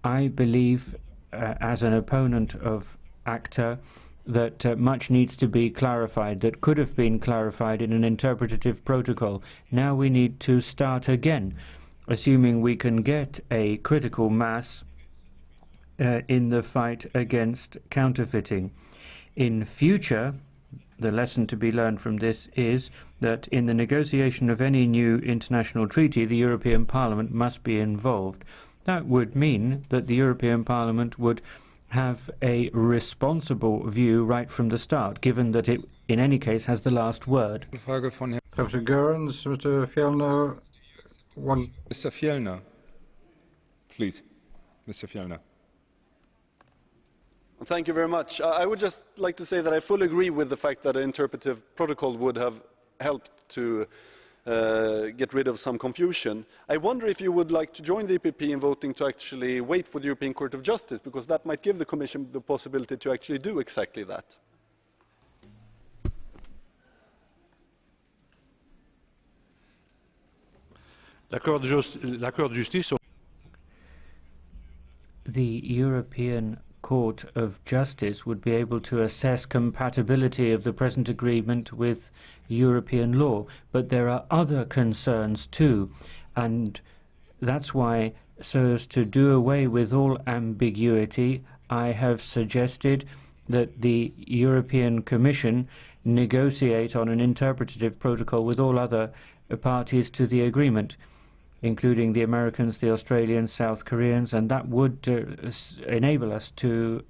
I believe, as an opponent of ACTA, that much needs to be clarified, that could have been clarified in an interpretative protocol. Now we need to start again, assuming we can get a critical mass in the fight against counterfeiting. In future, the lesson to be learned from this is that in the negotiation of any new international treaty, the European Parliament must be involved. That would mean that the European Parliament would have a responsible view right from the start, given that it, in any case, has the last word. Mr. Goerens, Mr. Fjellner, Mr. Fjellner, please. Mr. Fjellner. Thank you very much. I would just like to say that I fully agree with the fact that an interpretive protocol would have helped to get rid of some confusion. I wonder if you would like to join the EPP in voting to actually wait for the European Court of Justice, because that might give the Commission the possibility to actually do exactly that. The European Court of Justice would be able to assess compatibility of the present agreement with European law, but there are other concerns too, and that's why, so as to do away with all ambiguity, I have suggested that the European Commission negotiate on an interpretative protocol with all other parties to the agreement, including the Americans, the Australians, South Koreans, and that would enable us to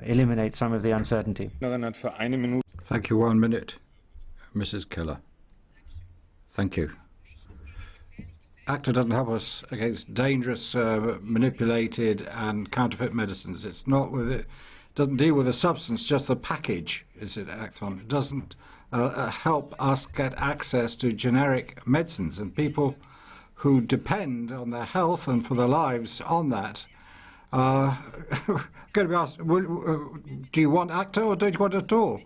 eliminate some of the uncertainty. Thank you. 1 minute. Mrs. Keller. Thank you. ACTA doesn't help us against dangerous, manipulated and counterfeit medicines. It's not with it. Doesn't deal with the substance, just the package is it acts on. It doesn't help us get access to generic medicines, and people who depend on their health and for their lives on that are going to be asked, do you want ACTA or don't you want it at all?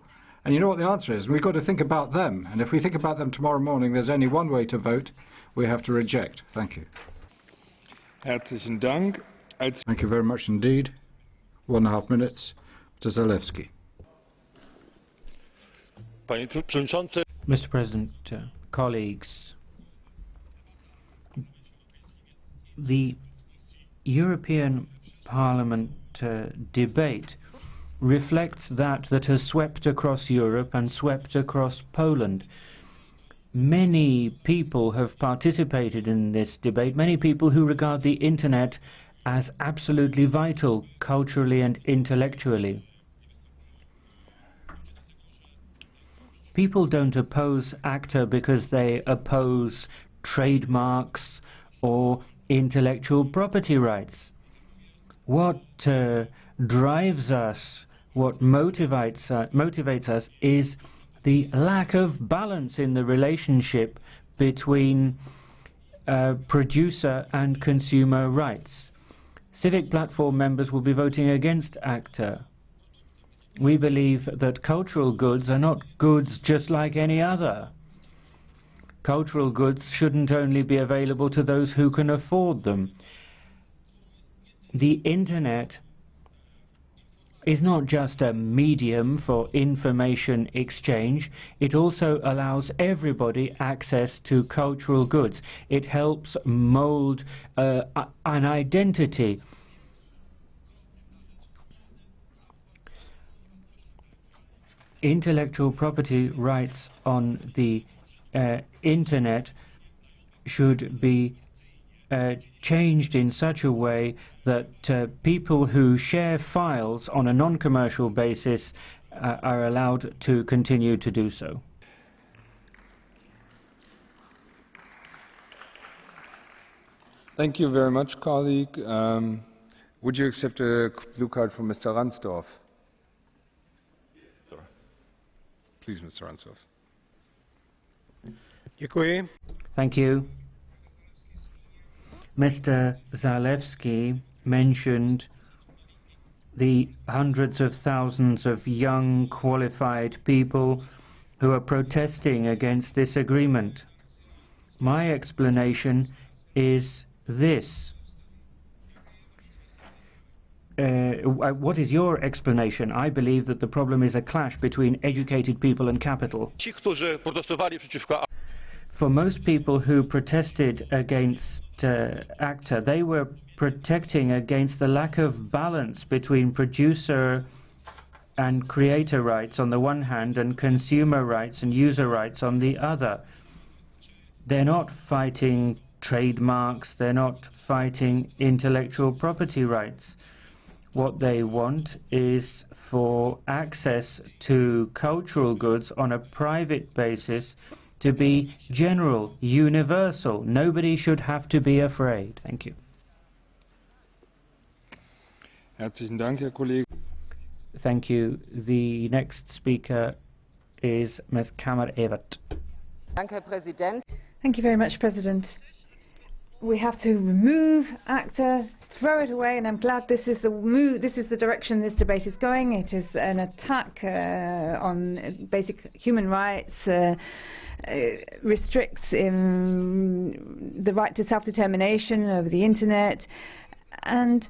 And you know what the answer is. We've got to think about them. And if we think about them tomorrow morning, there's only one way to vote. We have to reject. Thank you. Herzlichen Dank. Thank you very much indeed. 1.5 minutes. Mr. Zalewski. Mr. President, colleagues, The European Parliament debate reflects that has swept across Europe and swept across Poland. Many people have participated in this debate, many people who regard the internet as absolutely vital culturally and intellectually. People don't oppose ACTA because they oppose trademarks or intellectual property rights. What drives us, what motivates us is the lack of balance in the relationship between producer and consumer rights. Civic Platform members will be voting against ACTA. We believe that cultural goods are not goods just like any other. Cultural goods shouldn't only be available to those who can afford them. The internet is not just a medium for information exchange, it also allows everybody access to cultural goods. It helps mold an identity. Intellectual property rights on the internet should be changed in such a way that people who share files on a non-commercial basis are allowed to continue to do so. Thank you very much, colleague. Would you accept a blue card from Mr. Ransdorf? Please, Mr. Ransdorf. Thank you. Mr. Zalewski mentioned the hundreds of thousands of young, qualified people who are protesting against this agreement. My explanation is this. What is your explanation? I believe that the problem is a clash between educated people and capital. For most people who protested against ACTA, they were protecting against the lack of balance between producer and creator rights on the one hand and consumer rights and user rights on the other. They're not fighting trademarks, they're not fighting intellectual property rights. What they want is for access to cultural goods on a private basis to be general, universal. Nobody should have to be afraid. Thank you. Herzlichen Dank, Herr Kollege. Thank you. The next speaker is Ms. Kammer-Evert. Thank you very much, President. We have to remove ACTA, throw it away, and I'm glad this is the direction this debate is going. It is an attack on basic human rights, restricts the right to self-determination over the internet, and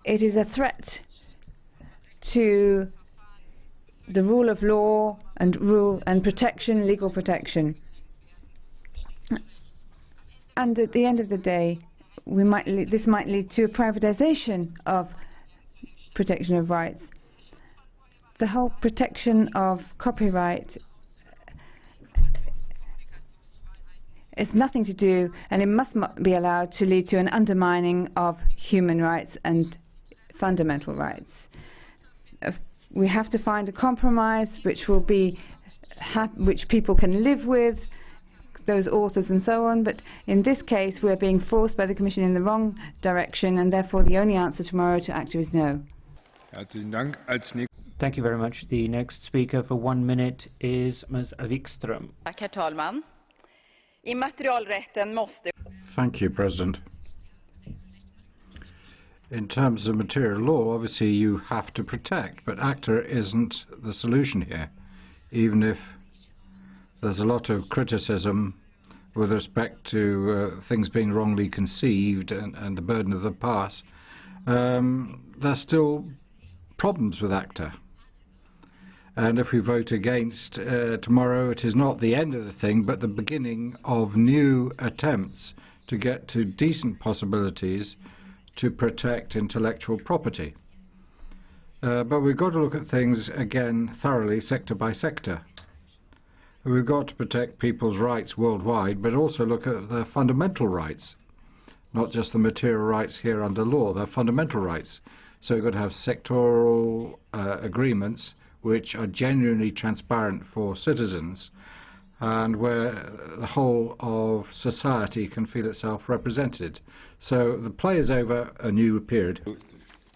it is a threat to the rule of law and protection, legal protection. And at the end of the day, this might lead to a privatization of protection of rights. The whole protection of copyright is nothing to do, and it must not be allowed to lead to an undermining of human rights and fundamental rights. We have to find a compromise which will be which people can live with, those authors and so on, but in this case we are being forced by the Commission in the wrong direction, and therefore the only answer tomorrow to ACTA is no. Thank you very much. The next speaker for 1 minute is Ms. Wikström. Herr talman. Immaterialrätten måste... Thank you, President. In terms of material law, obviously you have to protect, but ACTA isn't the solution here, even if there's a lot of criticism with respect to things being wrongly conceived and the burden of the past. There's still problems with ACTA. And if we vote against tomorrow, it is not the end of the thing, but the beginning of new attempts to get to decent possibilities to protect intellectual property. But we've got to look at things again thoroughly, sector by sector. We've got to protect people's rights worldwide, but also look at their fundamental rights, not just the material rights here under law, their fundamental rights. So we've got to have sectoral agreements which are genuinely transparent for citizens and where the whole of society can feel itself represented. So the play is over a new period.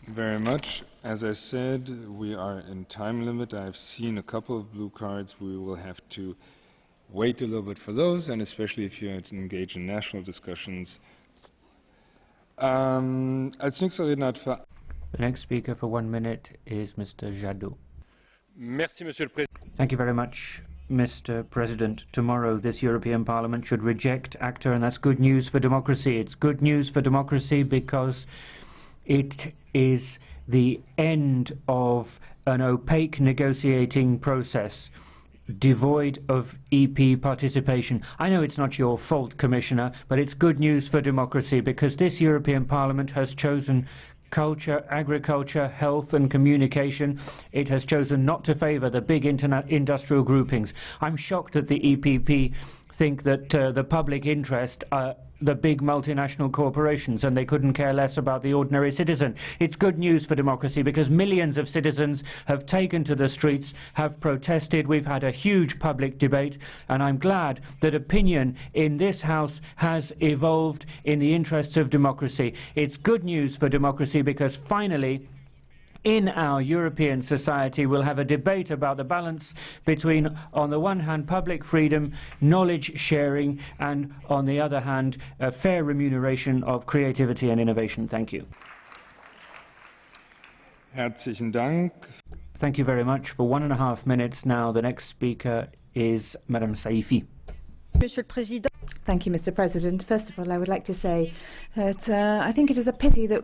Very much. As I said, we are in time limit. I've seen a couple of blue cards. We will have to wait a little bit for those, and especially if you engage in national discussions. Als nächster Redner hat für The next speaker for 1 minute is Mr. Jadot. Merci, Monsieur le Président. Thank you very much, Mr. President. Tomorrow this European Parliament should reject ACTA, and that's good news for democracy. It's good news for democracy because it is the end of an opaque negotiating process devoid of EP participation. I know it's not your fault, Commissioner, but it's good news for democracy because this European Parliament has chosen culture, agriculture, health and communication. It has chosen not to favour the big industrial groupings. I'm shocked that the EPP think that the public interest are the big multinational corporations and they couldn't care less about the ordinary citizen. It's good news for democracy because millions of citizens have taken to the streets, have protested. We've had a huge public debate, and I'm glad that opinion in this House has evolved in the interests of democracy. It's good news for democracy because finally in our European society we'll have a debate about the balance between, on the one hand, public freedom, knowledge sharing, and on the other hand, a fair remuneration of creativity and innovation. Thank you. Herzlichen Dank. Thank you very much. For 1.5 minutes now, the next speaker is Madame Saifi. Monsieur le Président. Thank you, Mr. President. First of all, I would like to say that I think it is a pity that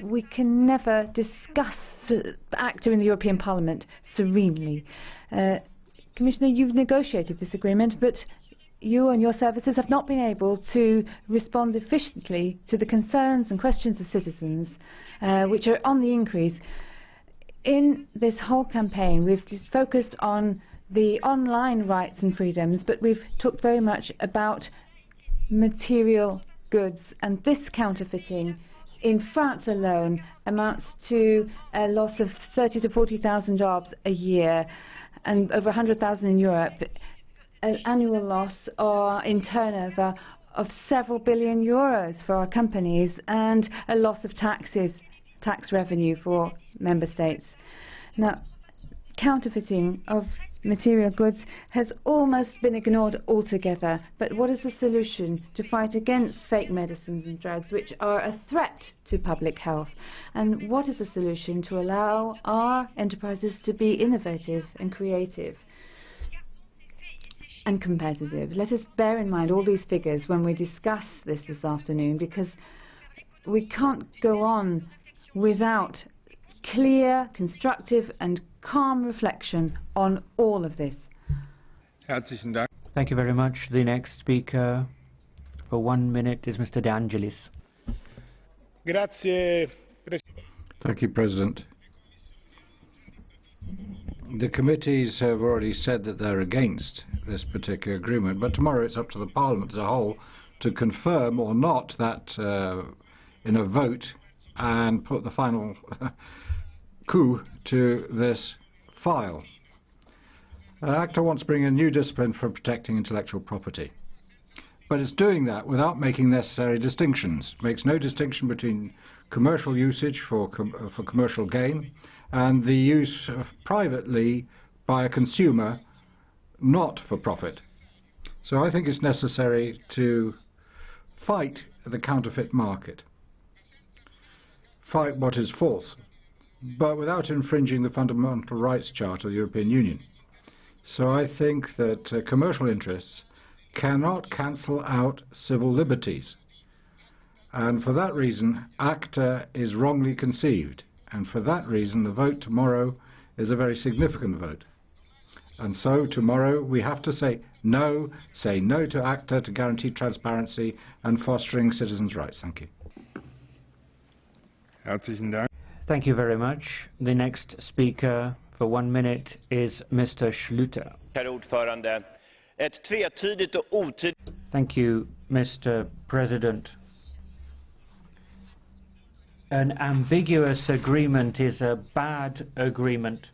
we can never discuss ACTA in the European Parliament serenely. Commissioner, you've negotiated this agreement, but you and your services have not been able to respond efficiently to the concerns and questions of citizens, which are on the increase. In this whole campaign, we've just focused on the online rights and freedoms, but we've talked very much about material goods, and this counterfeiting in France alone amounts to a loss of 30,000 to 40,000 jobs a year, and over 100,000 in Europe, an annual loss or in turnover of several billion euros for our companies, and a loss of tax revenue for member states. Now, counterfeiting of material goods has almost been ignored altogether. But what is the solution to fight against fake medicines and drugs which are a threat to public health? And what is the solution to allow our enterprises to be innovative and creative and competitive? Let us bear in mind all these figures when we discuss this afternoon, because we can't go on without clear, constructive and calm reflection on all of this. Herzlichen Dank. Thank you very much. The next speaker for 1 minute is Mr. De Angelis. Grazie. Thank you, President. The committees have already said that they're against this particular agreement, but tomorrow it's up to the Parliament as a whole to confirm or not that in a vote and put the final coup to this file. ACTA wants to bring a new discipline for protecting intellectual property, but it's doing that without making necessary distinctions. It makes no distinction between commercial usage for commercial gain and the use privately by a consumer not for profit. So I think it's necessary to fight the counterfeit market, fight what is false, but without infringing the Fundamental Rights Charter of the European Union. So I think that commercial interests cannot cancel out civil liberties. And for that reason, ACTA is wrongly conceived. And for that reason, the vote tomorrow is a very significant vote. And so tomorrow we have to say no to ACTA to guarantee transparency and fostering citizens' rights. Thank you. Herzlichen Dank. Thank you very much. The next speaker for 1 minute is Mr. Schlüter. Herr ordförande, ett tvetydigt och otydligt. Thank you, Mr. President. An ambiguous agreement is a bad agreement.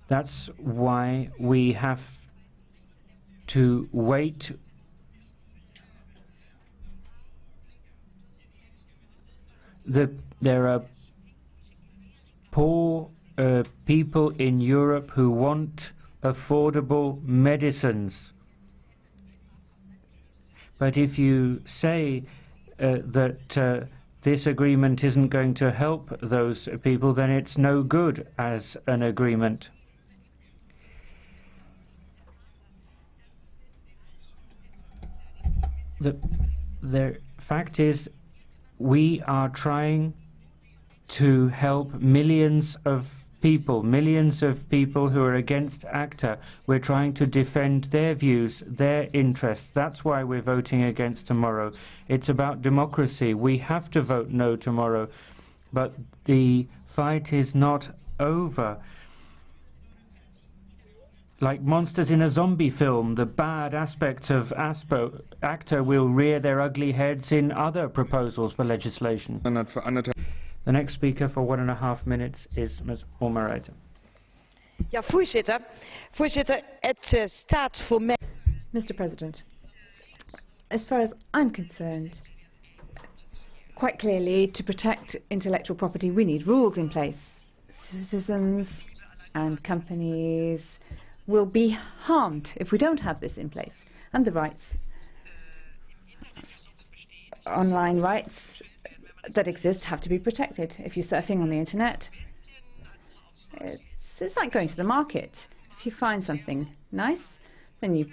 That's why we have to wait. There are poor people in Europe who want affordable medicines. But if you say that this agreement isn't going to help those people, then it's no good as an agreement. The fact is, we are trying to help millions of people who are against ACTA. We're trying to defend their views, their interests. That's why we're voting against tomorrow. It's about democracy. We have to vote no tomorrow. But the fight is not over. Like monsters in a zombie film, the bad aspects of ACTA will rear their ugly heads in other proposals for legislation. The next speaker for 1.5 minutes is Ms. Omerita. Ja, voorzitter, het staat voor mij. Mr. President, as far as I'm concerned, quite clearly, to protect intellectual property, we need rules in place. Citizens and companies will be harmed if we don't have this in place. And the rights, online rights that exist, have to be protected. If you're surfing on the internet, it's like going to the market. If you find something nice, then you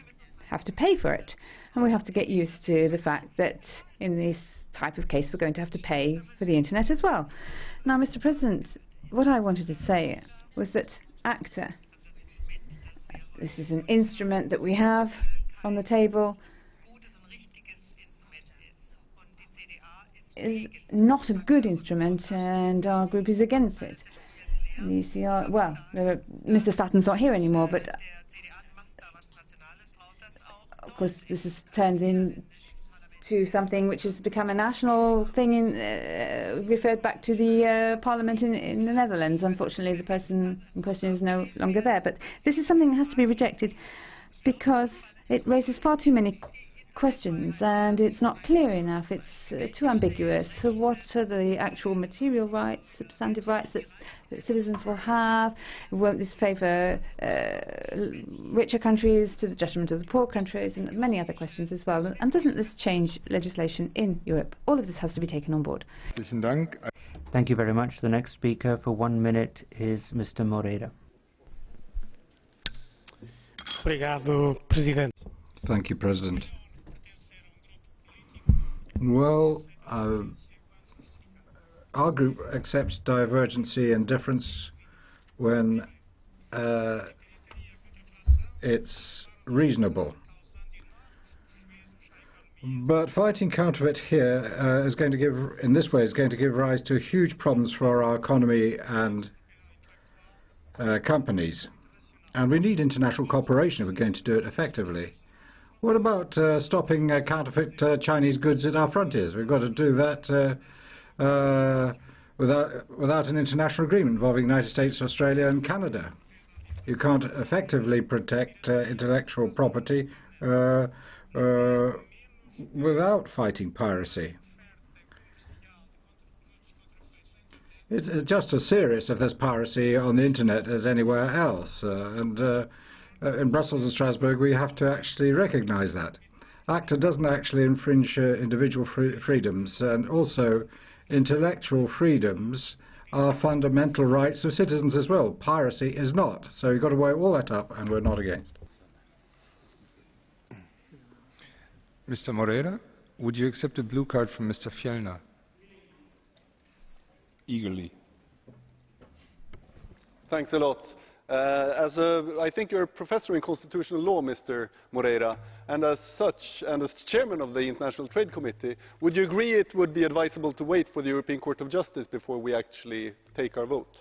have to pay for it. And we have to get used to the fact that in this type of case we're going to have to pay for the internet as well. Now, Mr. President, what I wanted to say was that ACTA, this is an instrument that we have on the table, is not a good instrument, and our group is against it. The ECR, well, Mr. Statten's not here anymore, but of course this has turned into something which has become a national thing, referred back to the Parliament in the Netherlands. Unfortunately, the person in question is no longer there. But this is something that has to be rejected because it raises far too many questions and it's not clear enough. It's too ambiguous. So what are the actual material rights, substantive rights that citizens will have? Won't this favour richer countries to the detriment of the poor countries, and many other questions as well? And doesn't this change legislation in Europe? All of this has to be taken on board. Thank you very much. The next speaker for 1 minute is Mr. Moreira. Thank you, President. Well, our group accepts divergency and difference when it's reasonable. But fighting counterfeit here is going to give, in this way, is going to give rise to huge problems for our economy and companies. And we need international cooperation if we're going to do it effectively. What about stopping counterfeit Chinese goods at our frontiers? We've got to do that without an international agreement involving the United States, Australia and Canada. You can't effectively protect intellectual property without fighting piracy. It's just as serious if there's piracy on the internet as anywhere else. In Brussels and Strasbourg we have to actually recognise that. ACTA doesn't actually infringe individual freedoms, and also intellectual freedoms are fundamental rights of citizens as well. Piracy is not. So you've got to weigh all that up, and we're not against. Mr. Moreira, would you accept a blue card from Mr. Fjellner? Eagerly. Thanks a lot. I think you're a professor in constitutional law, Mr. Moreira, and as such, and as chairman of the International Trade Committee, would you agree it would be advisable to wait for the European Court of Justice before we actually take our vote?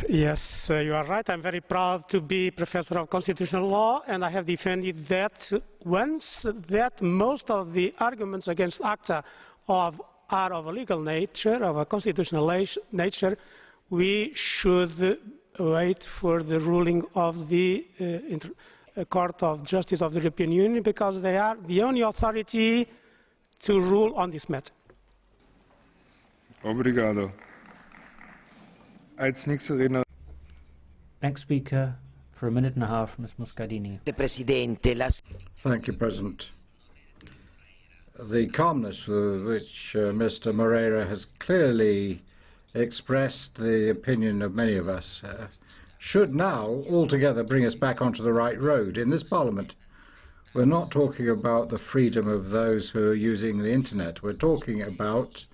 Yes, you are right. I'm very proud to be professor of constitutional law, and I have defended that once that most of the arguments against ACTA are of a legal nature, of a constitutional nature, we should wait for the ruling of the Court of Justice of the European Union, because they are the only authority to rule on this matter. Obrigado. Next speaker for a minute and a half, Ms. Muscardini. Thank you, President. The calmness with which Mr. Moreira has clearly expressed the opinion of many of us should now altogether bring us back onto the right road. In this Parliament, we're not talking about the freedom of those who are using the Internet. We're talking about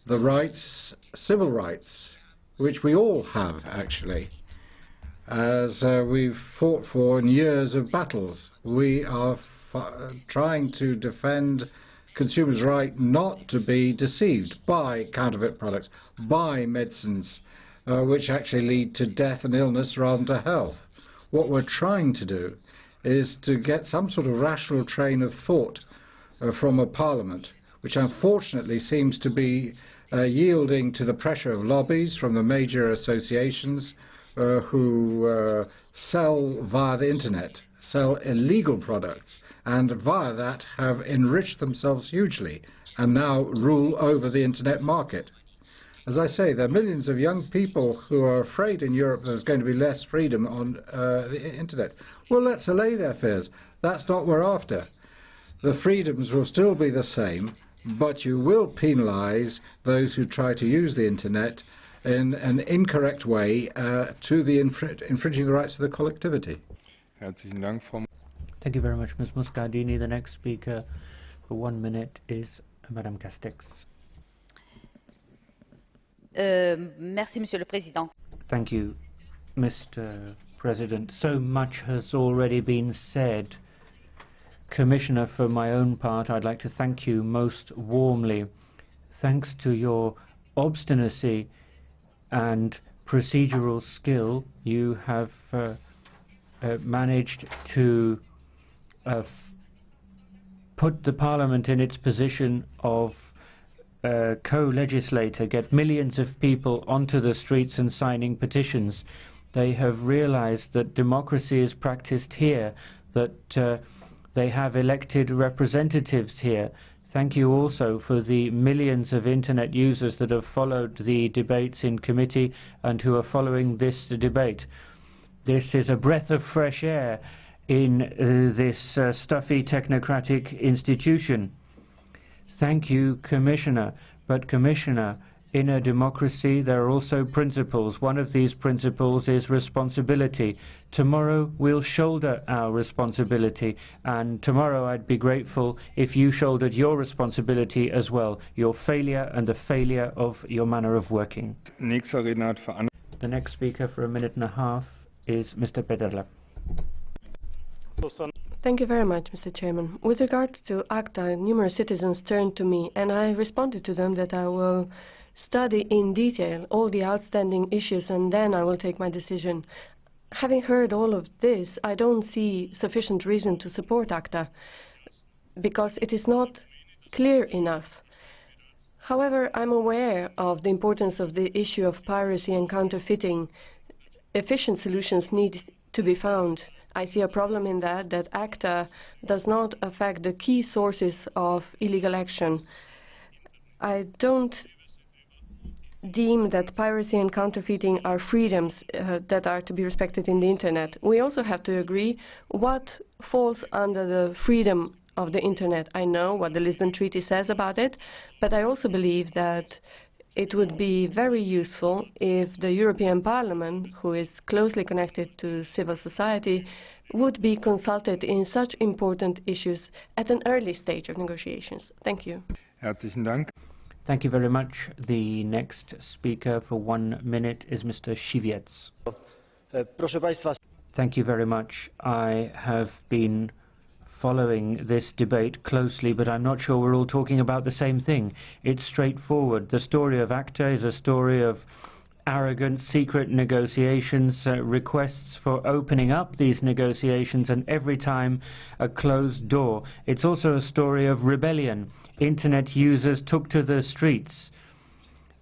the rights, civil rights, which we all have, actually, as we've fought for in years of battles. We are trying to defend consumers' right not to be deceived by counterfeit products, by medicines, which actually lead to death and illness rather than to health. What we're trying to do is to get some sort of rational train of thought from a parliament, which unfortunately seems to be yielding to the pressure of lobbies from the major associations who sell via the internet, sell illegal products, and via that have enriched themselves hugely and now rule over the internet market. As I say, there are millions of young people who are afraid in Europe there's going to be less freedom on the internet. Well, let's allay their fears. That's not what we're after. The freedoms will still be the same, but you will penalise those who try to use the internet in an incorrect way to the infringing the rights of the collectivity. Thank you very much, Ms. Muscardini. The next speaker for 1 minute is Madame Castex. Merci, Monsieur le Président. Thank you, Mr. President. So much has already been said. Commissioner, for my own part, I'd like to thank you most warmly. Thanks to your obstinacy and procedural skill, you have managed to put the Parliament in its position of co-legislator, get millions of people onto the streets and signing petitions. They have realized that democracy is practiced here, that they have elected representatives here. Thank you also for the millions of internet users that have followed the debates in committee and who are following this debate. This is a breath of fresh air in this stuffy technocratic institution. Thank you, Commissioner. But Commissioner, in a democracy there are also principles. One of these principles is responsibility. Tomorrow we'll shoulder our responsibility, and tomorrow I'd be grateful if you shouldered your responsibility as well, your failure and the failure of your manner of working. The next speaker for a minute and a half is Mr. Peterle. Thank you very much, Mr. Chairman. With regard to ACTA, numerous citizens turned to me, and I responded to them that I will study in detail all the outstanding issues, and then I will take my decision. Having heard all of this, I don't see sufficient reason to support ACTA, because it is not clear enough. However, I'm aware of the importance of the issue of piracy and counterfeiting. Efficient solutions need to be found. I see a problem in that ACTA does not affect the key sources of illegal action. I don't deem that piracy and counterfeiting are freedoms that are to be respected in the internet. We also have to agree what falls under the freedom of the internet. I know what the Lisbon Treaty says about it, but I also believe that it would be very useful if the European Parliament, who is closely connected to civil society, would be consulted in such important issues at an early stage of negotiations. Thank you. Herzlichen Dank. Thank you very much. The next speaker for 1 minute is Mr. Siwiec. Thank you very much. I have been following this debate closely, but I'm not sure we're all talking about the same thing. It's straightforward. The story of ACTA is a story of arrogant secret negotiations, requests for opening up these negotiations, and every time a closed door. It's also a story of rebellion. Internet users took to the streets,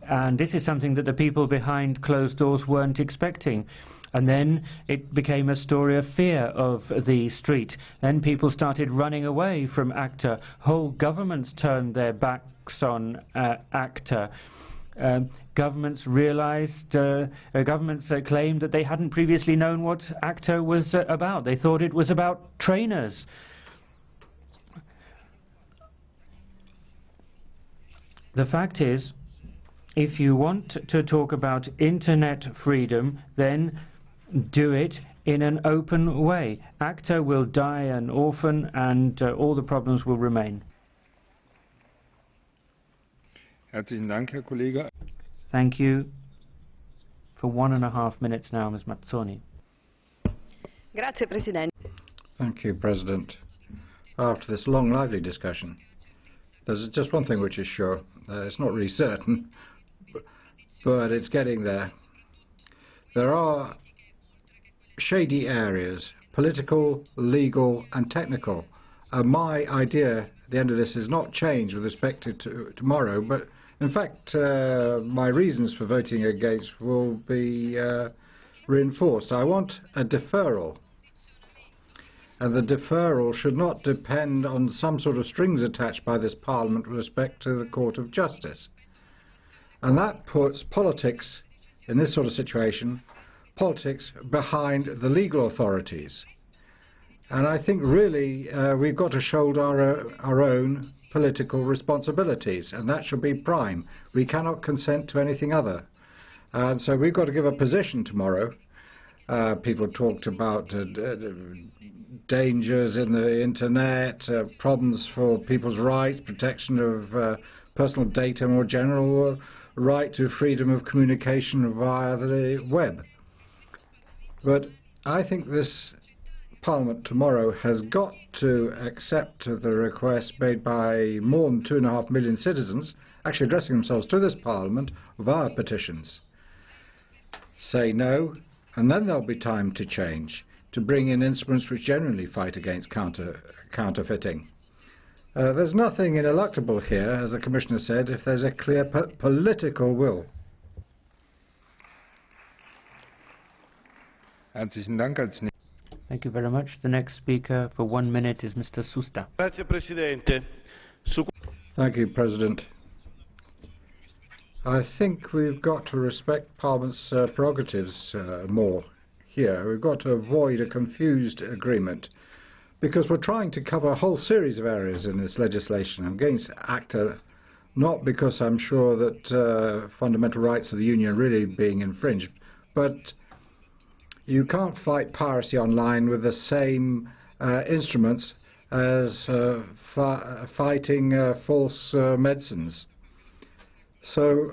and this is something that the people behind closed doors weren't expecting. And then it became a story of fear of the street. Then people started running away from ACTA. Whole governments turned their backs on ACTA. Governments realized, governments claimed that they hadn't previously known what ACTA was about. They thought it was about trainers. The fact is, if you want to talk about internet freedom, then do it in an open way. ACTA will die an orphan, and all the problems will remain. Herzlichen Dank, Herr Kollege. Thank you. For 1.5 minutes now, Ms. Mazzoni. Grazie, Presidente. Thank you, President. After this long, lively discussion, there's just one thing which is sure. It's not really certain, but it's getting there. There are shady areas, political, legal and technical. My idea at the end of this is not change with respect to tomorrow, but in fact my reasons for voting against will be reinforced. I want a deferral, and the deferral should not depend on some sort of strings attached by this Parliament with respect to the Court of Justice. And that puts politics, in this sort of situation, politics behind the legal authorities. And I think really we've got to shoulder our own political responsibilities, and that should be prime. We cannot consent to anything other. And so we've got to give a position tomorrow. People talked about dangers in the internet, problems for people's rights, protection of personal data, more general right to freedom of communication via the web. But I think this Parliament tomorrow has got to accept the request made by more than 2.5 million citizens actually addressing themselves to this Parliament via petitions. Say no, and then there'll be time to change, to bring in instruments which generally fight against counterfeiting. There's nothing ineluctable here, as the Commissioner said, if there's a clear political will. Thank you very much. The next speaker for 1 minute is Mr. Susta. Thank you, President. I think we've got to respect Parliament's prerogatives more here. We've got to avoid a confused agreement, because we're trying to cover a whole series of areas in this legislation. I'm against ACTA, not because I'm sure that fundamental rights of the Union are really being infringed, but you can't fight piracy online with the same instruments as fighting false medicines. So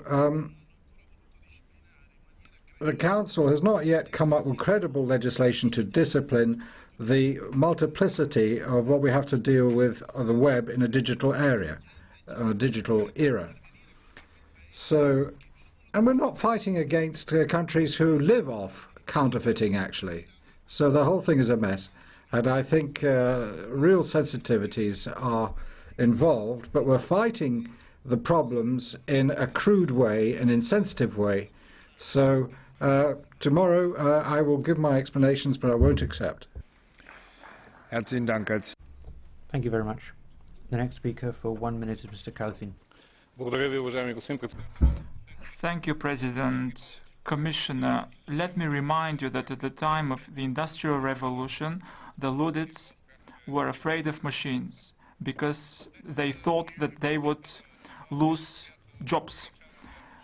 the Council has not yet come up with credible legislation to discipline the multiplicity of what we have to deal with on the web in a digital area, a digital era. So, and we're not fighting against countries who live off counterfeiting, actually. So the whole thing is a mess, and I think real sensitivities are involved, but we're fighting the problems in a crude way, an insensitive way. So tomorrow I will give my explanations, but I won't accept. Thank you very much. The next speaker for 1 minute is Mr. Kalfin. Thank you, President. Commissioner, let me remind you that at the time of the Industrial Revolution, the Luddites were afraid of machines because they thought that they would lose jobs.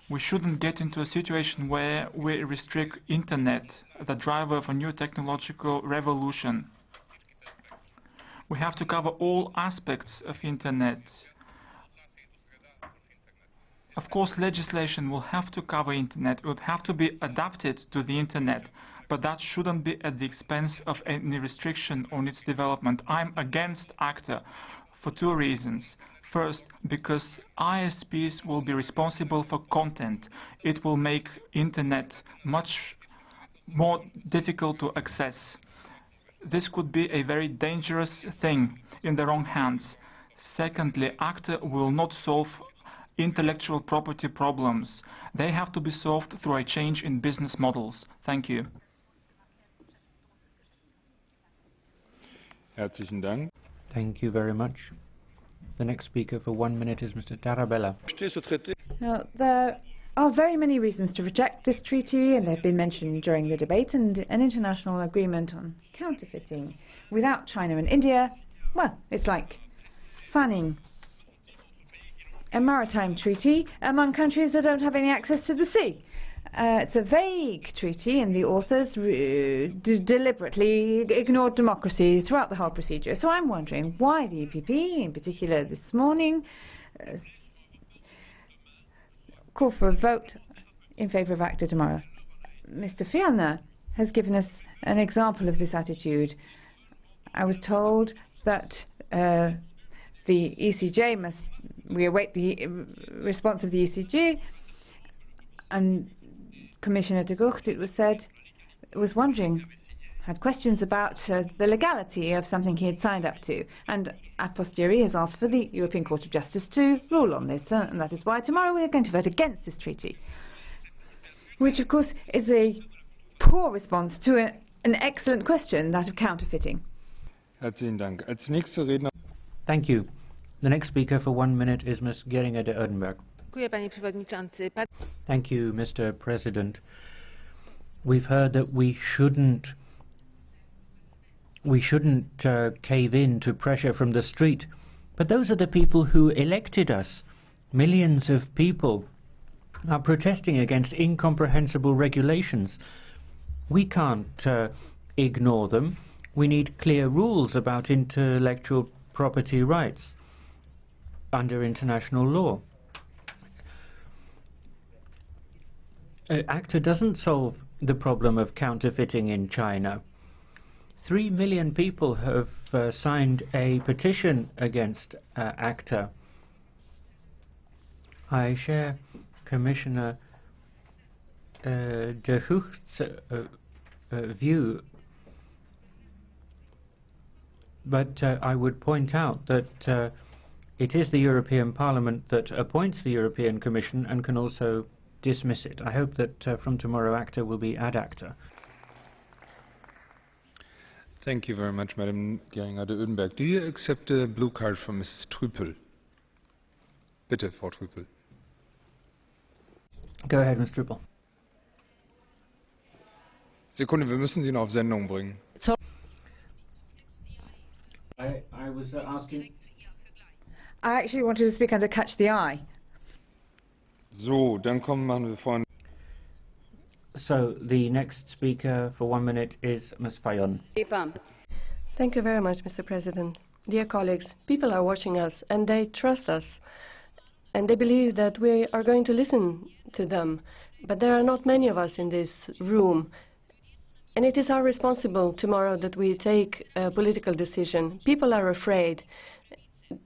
We shouldn't get into a situation where we restrict internet, the driver of a new technological revolution. We have to cover all aspects of internet. Of course, legislation will have to cover internet, it would have to be adapted to the internet, but that shouldn't be at the expense of any restriction on its development. I'm against ACTA for two reasons. First, because ISPs will be responsible for content. It will make internet much more difficult to access. This could be a very dangerous thing in the wrong hands. Secondly, ACTA will not solve intellectual property problems. They have to be solved through a change in business models. Thank you. Herzlichen Dank. Thank you very much. The next speaker for 1 minute is Mr. Tarabella. Now, there are very many reasons to reject this treaty, and they've been mentioned during the debate, and an international agreement on counterfeiting without China and India, well, it's like signing a maritime treaty among countries that don't have any access to the sea. It's a vague treaty, and the authors deliberately ignored democracy throughout the whole procedure. So I'm wondering why the EPP, in particular this morning, call for a vote in favour of ACTA tomorrow. Mr. Fjellner has given us an example of this attitude. I was told that the ECJ must... We await the response of the ECJ, and Commissioner de Gucht, it was said, was wondering, had questions about the legality of something he had signed up to, and a posteriori has asked for the European Court of Justice to rule on this, and that is why tomorrow we are going to vote against this treaty, which of course is a poor response to an excellent question, that of counterfeiting. Herzlichen Dank. Als nächste Redner. Thank you. The next speaker for 1 minute is Ms. Geringer de Oedenberg. Thank you, Mr. President. We've heard that we shouldn't cave in to pressure from the street, but those are the people who elected us. Millions of people are protesting against incomprehensible regulations. We can't ignore them. We need clear rules about intellectual property rights under international law. ACTA doesn't solve the problem of counterfeiting in China. 3 million people have signed a petition against ACTA. I share Commissioner de Gucht's view, but I would point out that it is the European Parliament that appoints the European Commission and can also dismiss it. I hope that from tomorrow ACTA will be ad acta. Thank you very much, Madam Geringer de Oedenberg. Do you accept a blue card from Mrs. Trüpel? Bitte, Frau Trüpel. Go ahead, Ms. Trüpel. Sekunde, wir müssen Sie noch auf Sendung bringen. I was asking... I actually wanted to speak under Catch the Eye. So, dann machen wir vorne. So, the next speaker for 1 minute is Ms. Fayon. Thank you very much, Mr. President. Dear colleagues, people are watching us and they trust us. And they believe that we are going to listen to them. But there are not many of us in this room. And it is our responsibility tomorrow that we take a political decision. People are afraid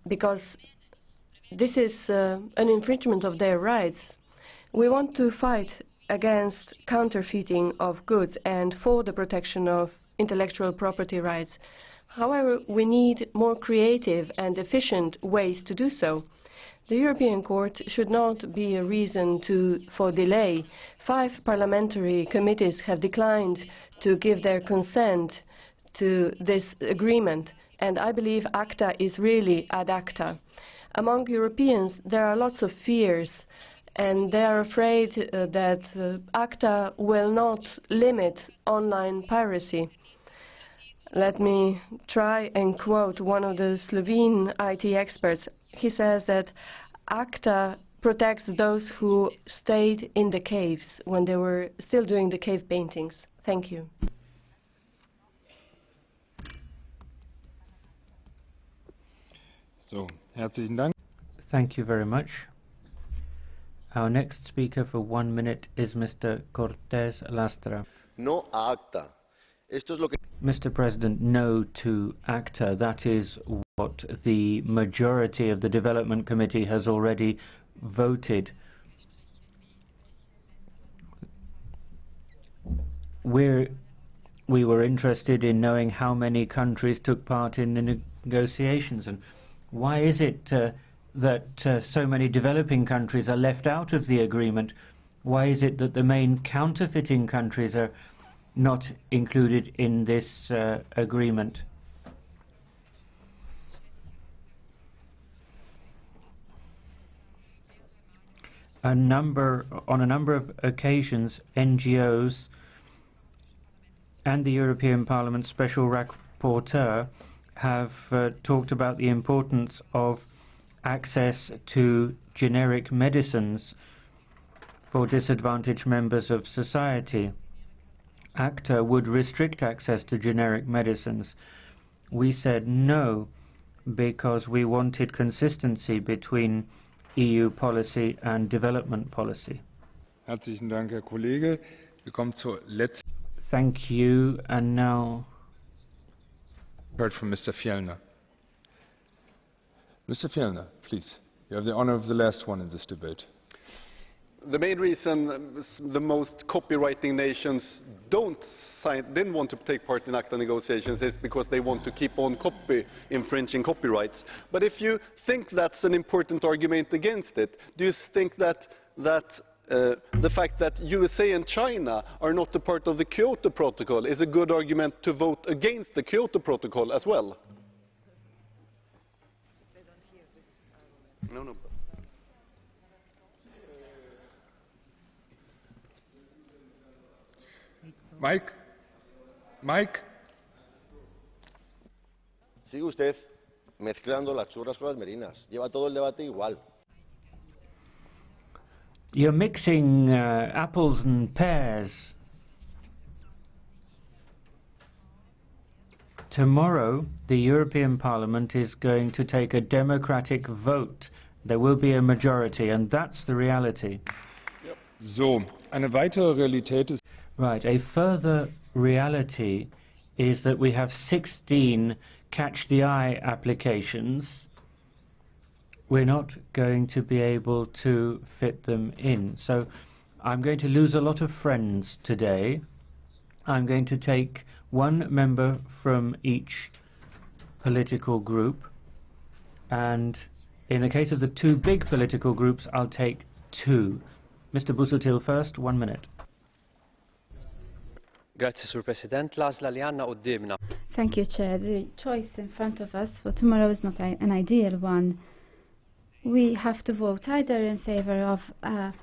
because this is an infringement of their rights. We want to fight against counterfeiting of goods and for the protection of intellectual property rights. However, we need more creative and efficient ways to do so. The European Court should not be a reason for delay. 5 parliamentary committees have declined to give their consent to this agreement, and I believe ACTA is really ad acta. Among Europeans, there are lots of fears, and they are afraid that ACTA will not limit online piracy. Let me try and quote one of the Slovene IT experts. He says that ACTA protects those who stayed in the caves when they were still doing the cave paintings. Thank you. So, herzlichen Dank. Thank you very much. Our next speaker for 1 minute is Mr. Cortés Lastra. No a ACTA. Esto es lo que... Mr. President, no to ACTA. That is what the majority of the Development Committee has already voted. We were interested in knowing how many countries took part in the negotiations, and why is it that so many developing countries are left out of the agreement? Why is it that the main counterfeiting countries are not included in this agreement? On a number of occasions, NGOs and the European Parliament Special Rapporteur have talked about the importance of access to generic medicines for disadvantaged members of society. ACTA would restrict access to generic medicines. We said no because we wanted consistency between EU policy and development policy. Herzlichen Dank, Herr Kollege. Wir kommen zur letzten. Thank you, and now Heard from Mr. Fjellner. Mr. Fjellner, please. You have the honor of the last one in this debate. The main reason the most copywriting nations didn't want to take part in ACTA negotiations is because they want to keep on infringing copyrights. But if you think that's an important argument against it, do you think that the fact that USA and China are not a part of the Kyoto Protocol is a good argument to vote against the Kyoto Protocol as well? No. Mike? Sigue usted mezclando las churras con las merinas. Lleva todo el debate igual. You're mixing apples and pears. Tomorrow, the European Parliament is going to take a democratic vote. There will be a majority, and that's the reality. So, eine weitere Realität ist... Right, a further reality is that we have 16 catch-the-eye applications. We're not going to be able to fit them in. So I'm going to lose a lot of friends today. I'm going to take one member from each political group, and in the case of the two big political groups, I'll take two. Mr. Busuttil first, 1 minute. Grazie, Sur President. L-għażla li għandna qudiemna. Thank you, Chair. The choice in front of us for tomorrow is not an ideal one. We have to vote either in favor of an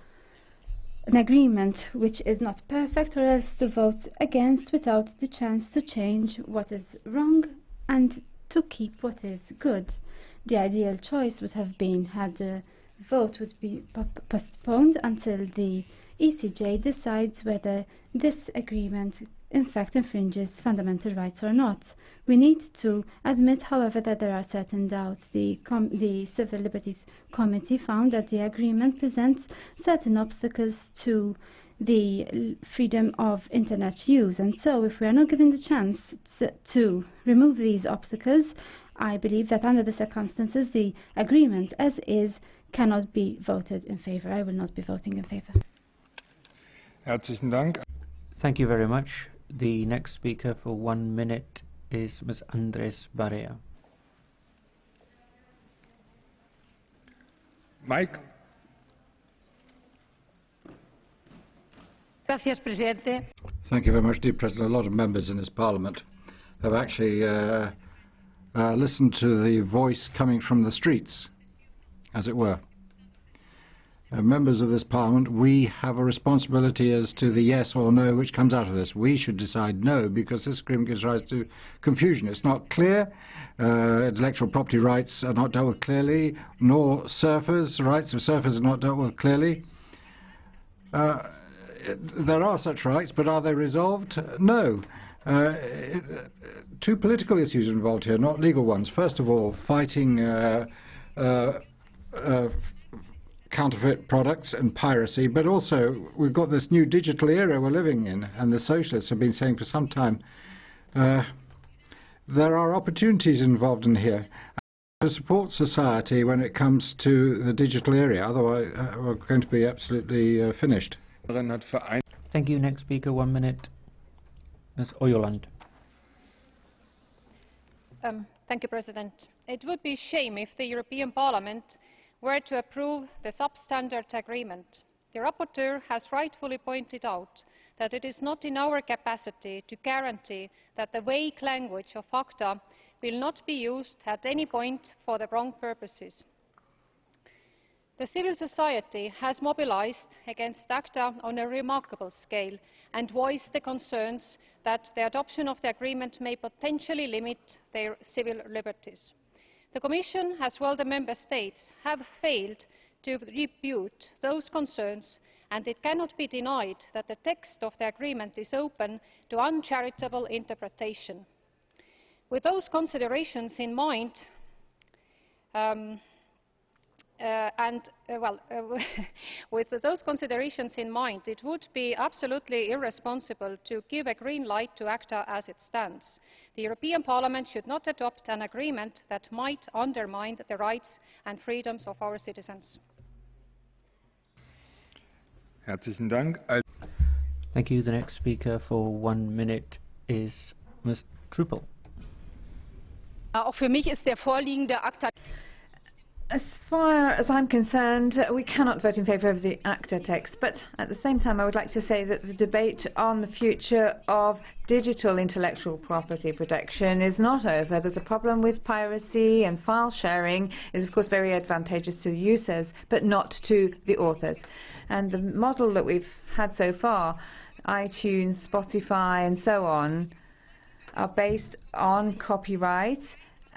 agreement which is not perfect, or else to vote against without the chance to change what is wrong and to keep what is good. The ideal choice would have been had the vote would be postponed until the ECJ decides whether this agreement in fact infringes fundamental rights or not. We need to admit, however, that there are certain doubts. The Civil Liberties Committee found that the agreement presents certain obstacles to the freedom of internet use, and so if we are not given the chance to remove these obstacles, I believe that under the circumstances the agreement as is cannot be voted in favor. I will not be voting in favor. Herzlichen Dank. Thank you very much. The next speaker for 1 minute is Ms. Andres Barea. Mike? Gracias, Presidente. Thank you very much, dear President. A lot of members in this Parliament have actually listened to the voice coming from the streets, as it were. Members of this Parliament, we have a responsibility as to the yes or no which comes out of this. We should decide no, because this agreement gives rise to confusion. It's not clear. Intellectual property rights are not dealt with clearly, nor surfers' rights of surfers are not dealt with clearly. There are such rights, but are they resolved? No. Two political issues involved here, not legal ones. First of all, fighting counterfeit products and piracy, but also we've got this new digital era we're living in, and the socialists have been saying for some time there are opportunities involved in here to support society when it comes to the digital area. Otherwise, we're going to be absolutely finished. Thank you. Next speaker, 1 minute. Ms. Ojoland. Thank you, President. It would be a shame if the European Parliament were to approve the substandard agreement. The rapporteur has rightfully pointed out that it is not in our capacity to guarantee that the vague language of ACTA will not be used at any point for the wrong purposes. The civil society has mobilised against ACTA on a remarkable scale and voiced the concerns that the adoption of the agreement may potentially limit their civil liberties. The Commission, as well as the Member States, have failed to rebut those concerns, and it cannot be denied that the text of the agreement is open to uncharitable interpretation. With those considerations in mind, with those considerations in mind, it would be absolutely irresponsible to give a green light to ACTA as it stands. The European Parliament should not adopt an agreement that might undermine the rights and freedoms of our citizens. Herzlichen Dank. Thank you. The next speaker for 1 minute is Ms. Truppel. Auch für mich ist der vorliegende ACTA. As far as I'm concerned, we cannot vote in favour of the ACTA text, but at the same time I would like to say that the debate on the future of digital intellectual property protection is not over. There's a problem with piracy, and file sharing is of course very advantageous to the users, but not to the authors. And the model that we've had so far, iTunes, Spotify and so on, are based on copyright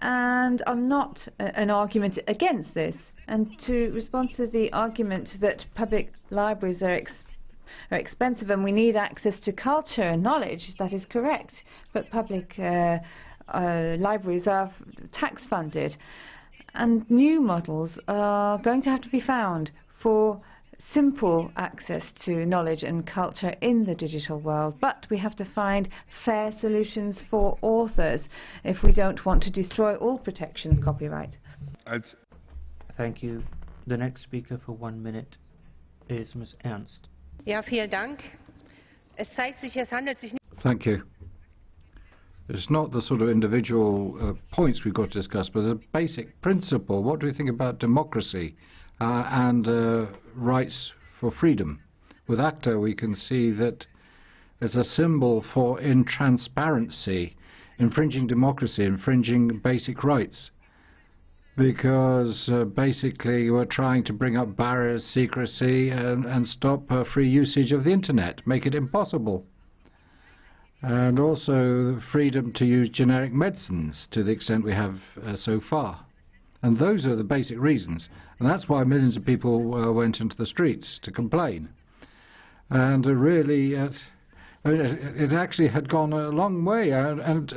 and are not an argument against this. And to respond to the argument that public libraries are expensive and we need access to culture and knowledge, that is correct. But public libraries are tax funded. And new models are going to have to be found for simple access to knowledge and culture in the digital world, but we have to find fair solutions for authors if we don't want to destroy all protection of copyright. Thank you. The next speaker for 1 minute is Ms. Ernst. Ja, vielen Dank. Es zeigt sich, es handelt sich nicht. Thank you. It's not the sort of individual points we've got to discuss, but the basic principle. What do we think about democracy and rights for freedom? With ACTA we can see that it's a symbol for intransparency, infringing democracy, infringing basic rights, because basically we're trying to bring up barriers, secrecy and stop free usage of the internet, make it impossible. And also freedom to use generic medicines to the extent we have so far. And those are the basic reasons. And that's why millions of people went into the streets to complain. And really, it actually had gone a long way. And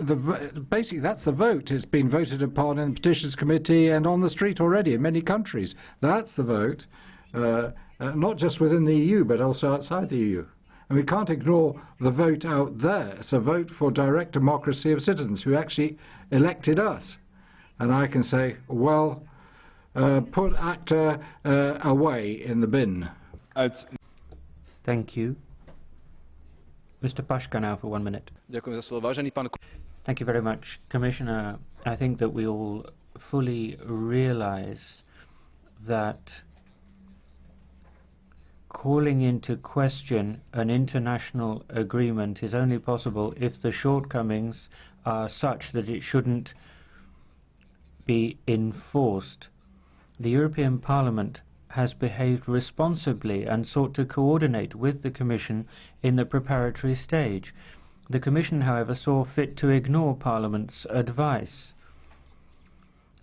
basically, that's the vote. It's been voted upon in the Petitions Committee and on the street already in many countries. That's the vote, not just within the EU, but also outside the EU. And we can't ignore the vote out there. It's a vote for direct democracy of citizens who actually elected us. And I can say, well, put ACTA away in the bin. Thank you. Mr. Pashka now for 1 minute. Thank you very much. Commissioner, I think that we all fully realize that calling into question an international agreement is only possible if the shortcomings are such that it shouldn't be enforced. The European Parliament has behaved responsibly and sought to coordinate with the Commission in the preparatory stage. The Commission, however, saw fit to ignore Parliament's advice,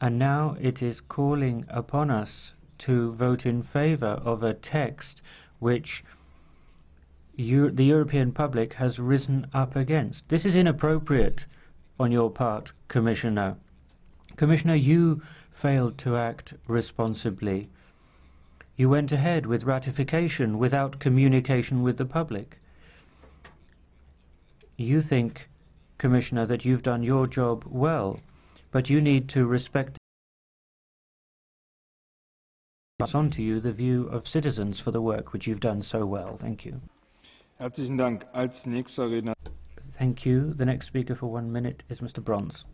and now it is calling upon us to vote in favour of a text which the European public has risen up against. This is inappropriate on your part, Commissioner. Commissioner, you failed to act responsibly. You went ahead with ratification without communication with the public. You think, Commissioner, that you've done your job well, but you need to respect pass on to you the view of citizens for the work which you've done so well. Thank you. Herzlichen Dank. Als nächster Redner. Thank you. The next speaker for 1 minute is Mr. Bronze.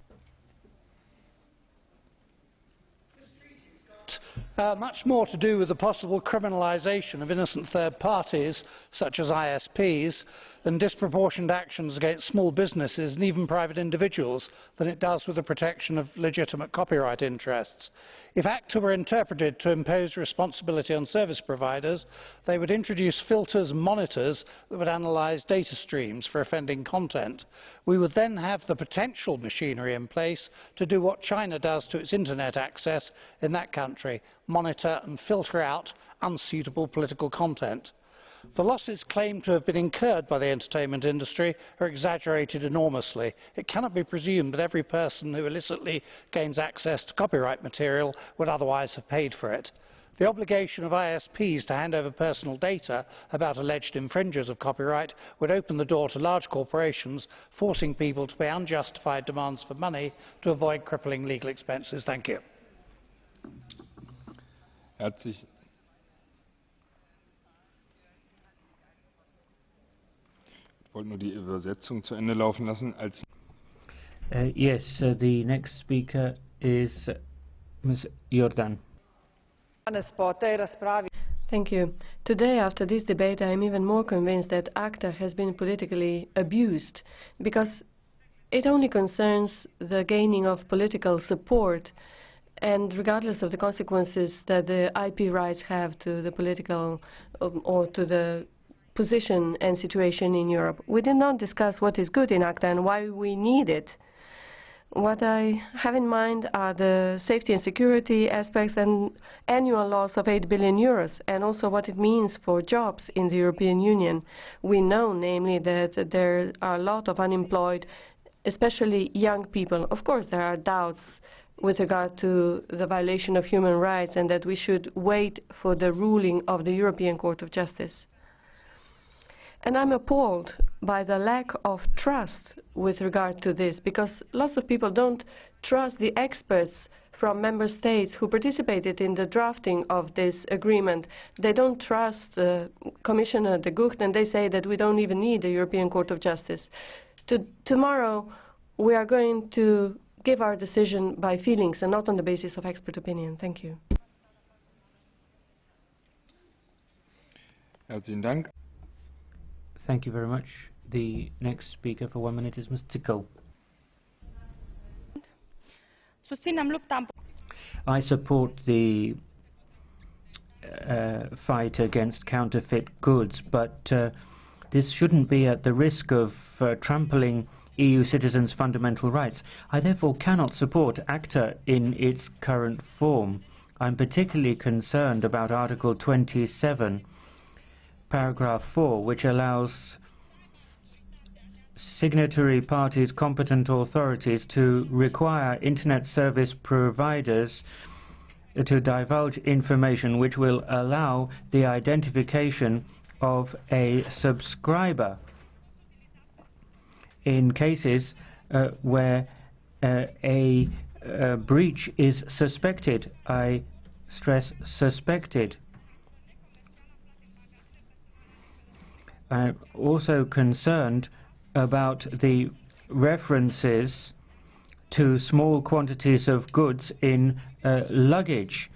Much more to do with the possible criminalisation of innocent third parties, such as ISPs, and disproportionate actions against small businesses and even private individuals than it does with the protection of legitimate copyright interests. If ACTA were interpreted to impose responsibility on service providers, they would introduce filters and monitors that would analyse data streams for offending content. We would then have the potential machinery in place to do what China does to its internet access in that country, monitor and filter out unsuitable political content. The losses claimed to have been incurred by the entertainment industry are exaggerated enormously. It cannot be presumed that every person who illicitly gains access to copyright material would otherwise have paid for it. The obligation of ISPs to hand over personal data about alleged infringers of copyright would open the door to large corporations forcing people to pay unjustified demands for money to avoid crippling legal expenses. Thank you. Herzlich. Ich wollte nur die Übersetzung zu Ende laufen lassen. Yes, the next speaker is Ms. Jordan. Thank you. Today, after this debate, I am even more convinced that ACTA has been politically abused because it only concerns the gaining of political support, and regardless of the consequences that the IP rights have to the political or to the position and situation in Europe. We did not discuss what is good in ACTA and why we need it. What I have in mind are the safety and security aspects and annual loss of 8 billion euros, and also what it means for jobs in the European Union. We know, namely, that there are a lot of unemployed, especially young people. Of course, there are doubts with regard to the violation of human rights and that we should wait for the ruling of the European Court of Justice. And I'm appalled by the lack of trust with regard to this, because lots of people don't trust the experts from member states who participated in the drafting of this agreement. They don't trust Commissioner de Gucht, and they say that we don't even need the European Court of Justice. Tomorrow we are going to give our decision by feelings and not on the basis of expert opinion. Thank you. Herzlichen Dank. Thank you very much. The next speaker for 1 minute is Ms. Țicău. I support the fight against counterfeit goods, but this shouldn't be at the risk of trampling EU citizens' fundamental rights. I therefore cannot support ACTA in its current form. I'm particularly concerned about Article 27, paragraph 4, which allows signatory parties' competent authorities to require internet service providers to divulge information which will allow the identification of a subscriber in cases where a breach is suspected. I stress suspected. I'm also concerned about the references to small quantities of goods in luggage,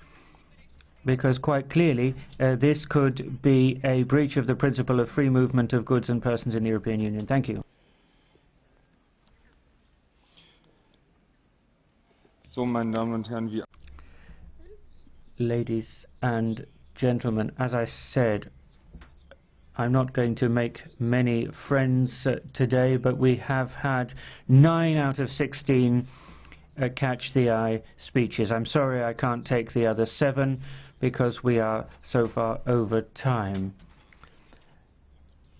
because quite clearly this could be a breach of the principle of free movement of goods and persons in the European Union. Thank you. So, meine Damen und Herren, wir Ladies and gentlemen, as I said, I'm not going to make many friends today, but we have had 9 out of 16 catch the eye speeches. I'm sorry I can't take the other 7 because we are so far over time.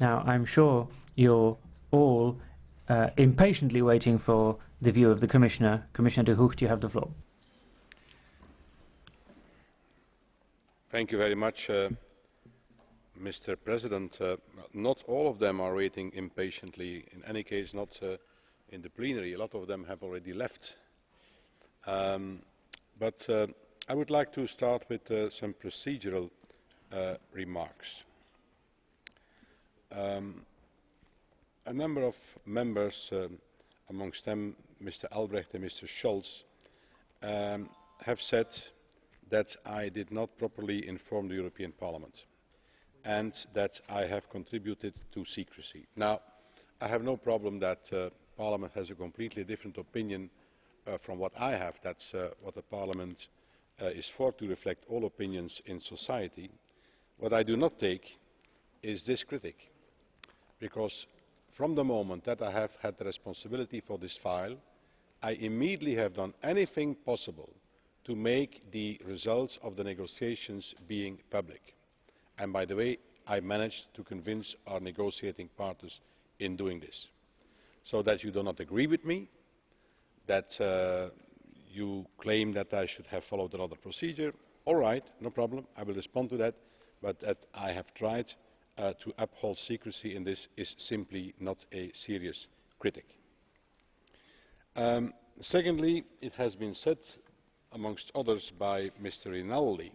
Now, I'm sure you're all impatiently waiting for the view of the Commissioner. Commissioner de Gucht, you have the floor. Thank you very much, Mr. President. Not all of them are waiting impatiently. In any case, not in the plenary. A lot of them have already left. But I would like to start with some procedural remarks. A number of members, amongst them Mr. Albrecht and Mr. Scholz, have said that I did not properly inform the European Parliament and that I have contributed to secrecy. Now, I have no problem that Parliament has a completely different opinion from what I have. That's what the Parliament is for, to reflect all opinions in society. What I do not take is this critic, because from the moment that I have had the responsibility for this file, I immediately have done anything possible to make the results of the negotiations being public. And by the way, I managed to convince our negotiating partners in doing this. So that you do not agree with me, that you claim that I should have followed another procedure, all right, no problem, I will respond to that, but that I have tried to uphold secrecy in this is simply not a serious critic. Secondly, it has been said, amongst others by Mr. Rinaldi,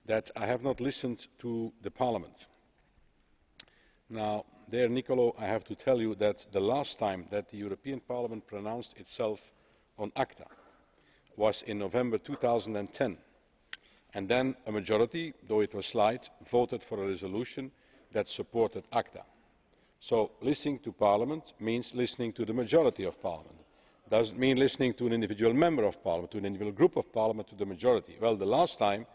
that I have not listened to the Parliament. Now, there, Nicolo, I have to tell you that the last time that the European Parliament pronounced itself on ACTA was in November 2010. And then a majority, though it was slight, voted for a resolution that supported ACTA. So listening to Parliament means listening to the majority of Parliament. Doesn't mean listening to an individual member of Parliament, to an individual group of Parliament, to the majority. Well, the last time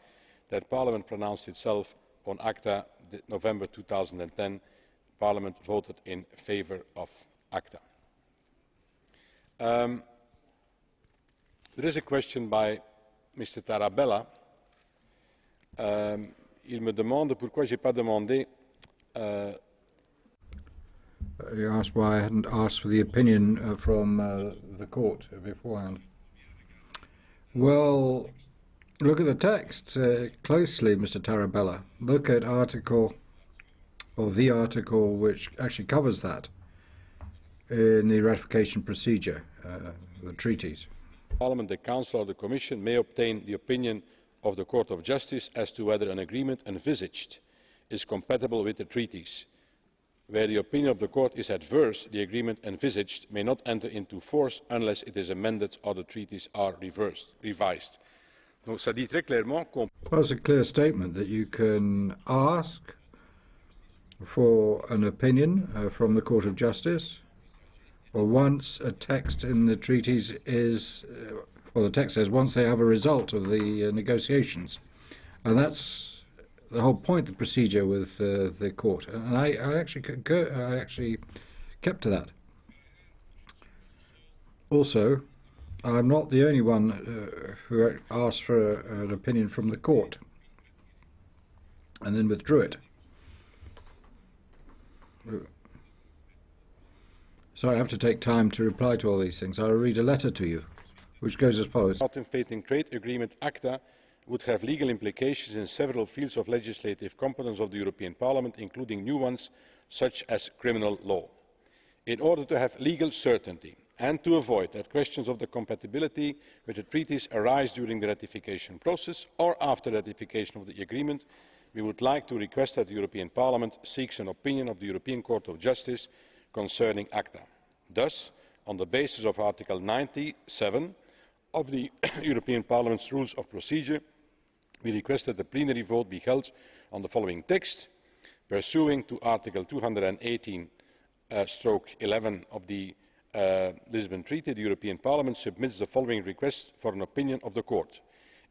that Parliament pronounced itself on ACTA, November 2010, Parliament voted in favour of ACTA. There is a question by Mr. Tarabella. Il me demande pourquoi je n'ai pas demandé. You asked why I hadn't asked for the opinion from the court beforehand. Well, look at the text closely, Mr. Tarabella. Look at article, or the article which actually covers that in the ratification procedure, the treaties. Parliament, the Council or the Commission may obtain the opinion of the Court of Justice as to whether an agreement envisaged is compatible with the treaties. Where the opinion of the Court is adverse, the agreement envisaged may not enter into force unless it is amended or the treaties are revised. Donc, ça dit très clairement qu'on... Well, it's a clear statement that you can ask for an opinion from the Court of Justice, or once a text in the treaties is, well, the text says once they have a result of the negotiations. And that's the whole point of the procedure with the court. And I actually kept to that. Also, I'm not the only one who asked for an opinion from the court and then withdrew it. So I have to take time to reply to all these things. I'll read a letter to you, which goes as follows. Contemplating trade agreement ACTA would have legal implications in several fields of legislative competence of the European Parliament, including new ones such as criminal law. In order to have legal certainty and to avoid that questions of the compatibility with the treaties arise during the ratification process or after ratification of the agreement, we would like to request that the European Parliament seeks an opinion of the European Court of Justice concerning ACTA. Thus, on the basis of Article 97 of the European Parliament's Rules of Procedure, we request that the plenary vote be held on the following text. Pursuant to Article 218/11 of the Lisbon Treaty, the European Parliament submits the following request for an opinion of the Court.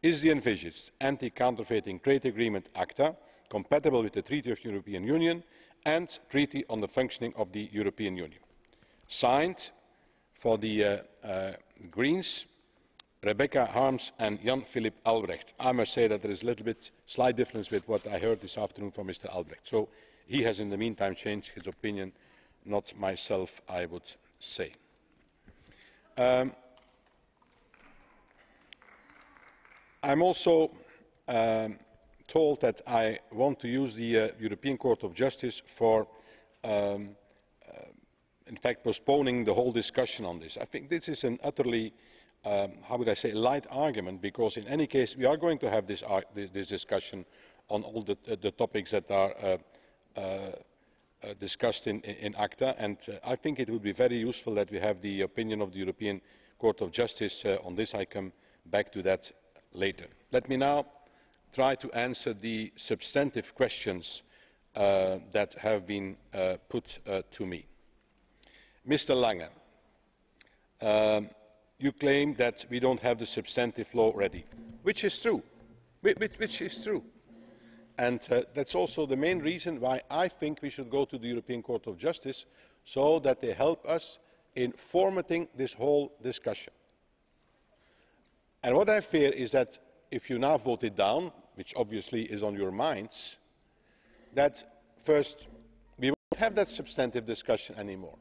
Is the envisaged anti-counterfeiting trade agreement ACTA compatible with the Treaty of European Union and Treaty on the Functioning of the European Union? Signed for the Greens, Rebecca Harms and Jan-Philipp Albrecht. I must say that there is a little bit slight difference with what I heard this afternoon from Mr. Albrecht. So he has in the meantime changed his opinion, not myself, I would say. I am also told that I want to use the European Court of Justice for in fact postponing the whole discussion on this. I think this is an utterly how would I say, light argument, because in any case we are going to have this discussion on all the topics that are discussed in ACTA, and I think it would be very useful that we have the opinion of the European Court of Justice on this. I come back to that later. Let me now try to answer the substantive questions that have been put to me. Mr. Lange, you claim that we don't have the substantive law ready, which is true. And that's also the main reason why I think we should go to the European Court of Justice, so that they help us in formatting this whole discussion. And what I fear is that if you now vote it down, which obviously is on your minds, that first we won't have that substantive discussion anymore.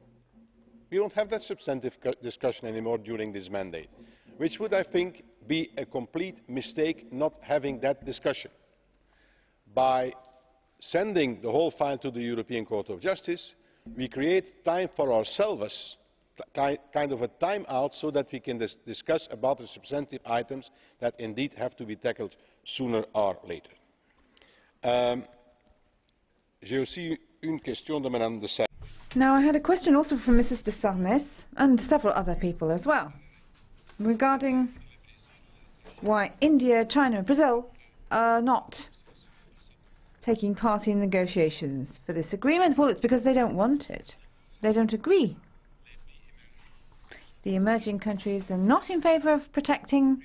We won't have that substantive discussion anymore during this mandate, which would, I think, be a complete mistake not having that discussion. By sending the whole file to the European Court of Justice, we create time for ourselves, kind of a time out, so that we can discuss about the substantive items that indeed have to be tackled sooner or later. J'ai aussi une question de Madame de Sarnez. Now, I had a question also from Mrs. de Sarnez and several other people as well, regarding why India, China and Brazil are not taking part in negotiations for this agreement. Well, it's because they don't want it. They don't agree. The emerging countries are not in favour of protecting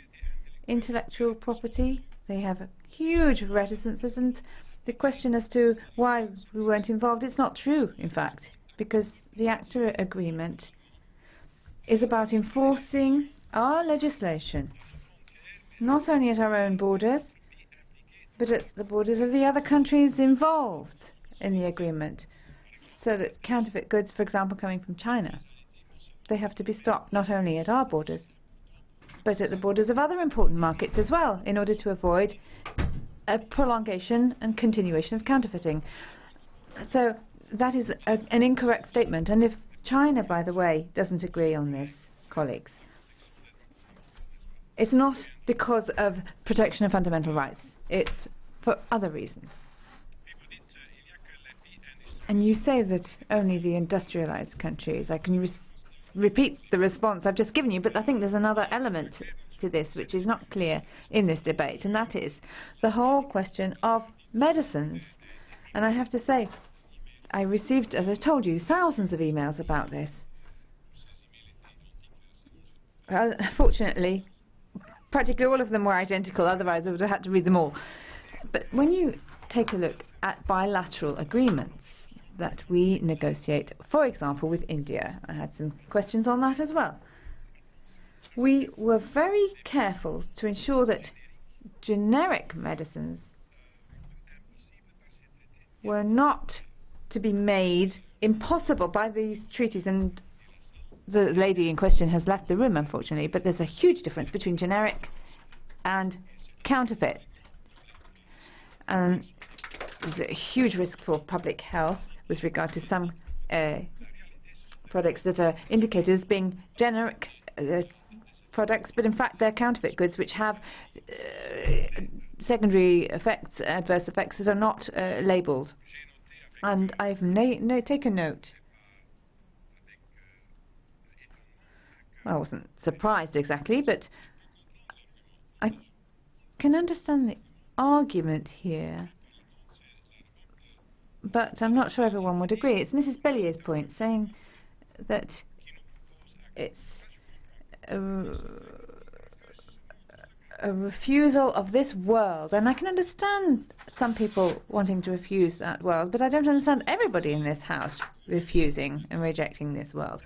intellectual property. They have huge reticences, and the question as to why we weren't involved, it's not true, in fact, because the ACTA agreement is about enforcing our legislation, not only at our own borders, but at the borders of the other countries involved in the agreement, so that counterfeit goods, for example, coming from China, they have to be stopped not only at our borders, but at the borders of other important markets as well, in order to avoid a prolongation and continuation of counterfeiting. So that is an incorrect statement, and if China, by the way, doesn't agree on this, colleagues, it's not because of protection of fundamental rights. It's for other reasons. And you say that only the industrialized countries, I can repeat the response I've just given you, but I think there's another element to this which is not clear in this debate, and that is the whole question of medicines. And I have to say, I received, as I told you, thousands of emails about this. Fortunately, practically all of them were identical, otherwise I would have had to read them all. But when you take a look at bilateral agreements that we negotiate, for example with India, I had some questions on that as well. We were very careful to ensure that generic medicines were not to be made impossible by these treaties, and the lady in question has left the room, unfortunately, but there's a huge difference between generic and counterfeit. There's a huge risk for public health with regard to some products that are indicated as being generic products, but in fact they're counterfeit goods which have secondary effects, adverse effects that are not labelled. And I've taken note. I wasn't surprised exactly, but I can understand the argument here. But I'm not sure everyone would agree. It's Mrs. Bellier's point, saying that it's a refusal of this world. And I can understand some people wanting to refuse that world, but I don't understand everybody in this House refusing and rejecting this world.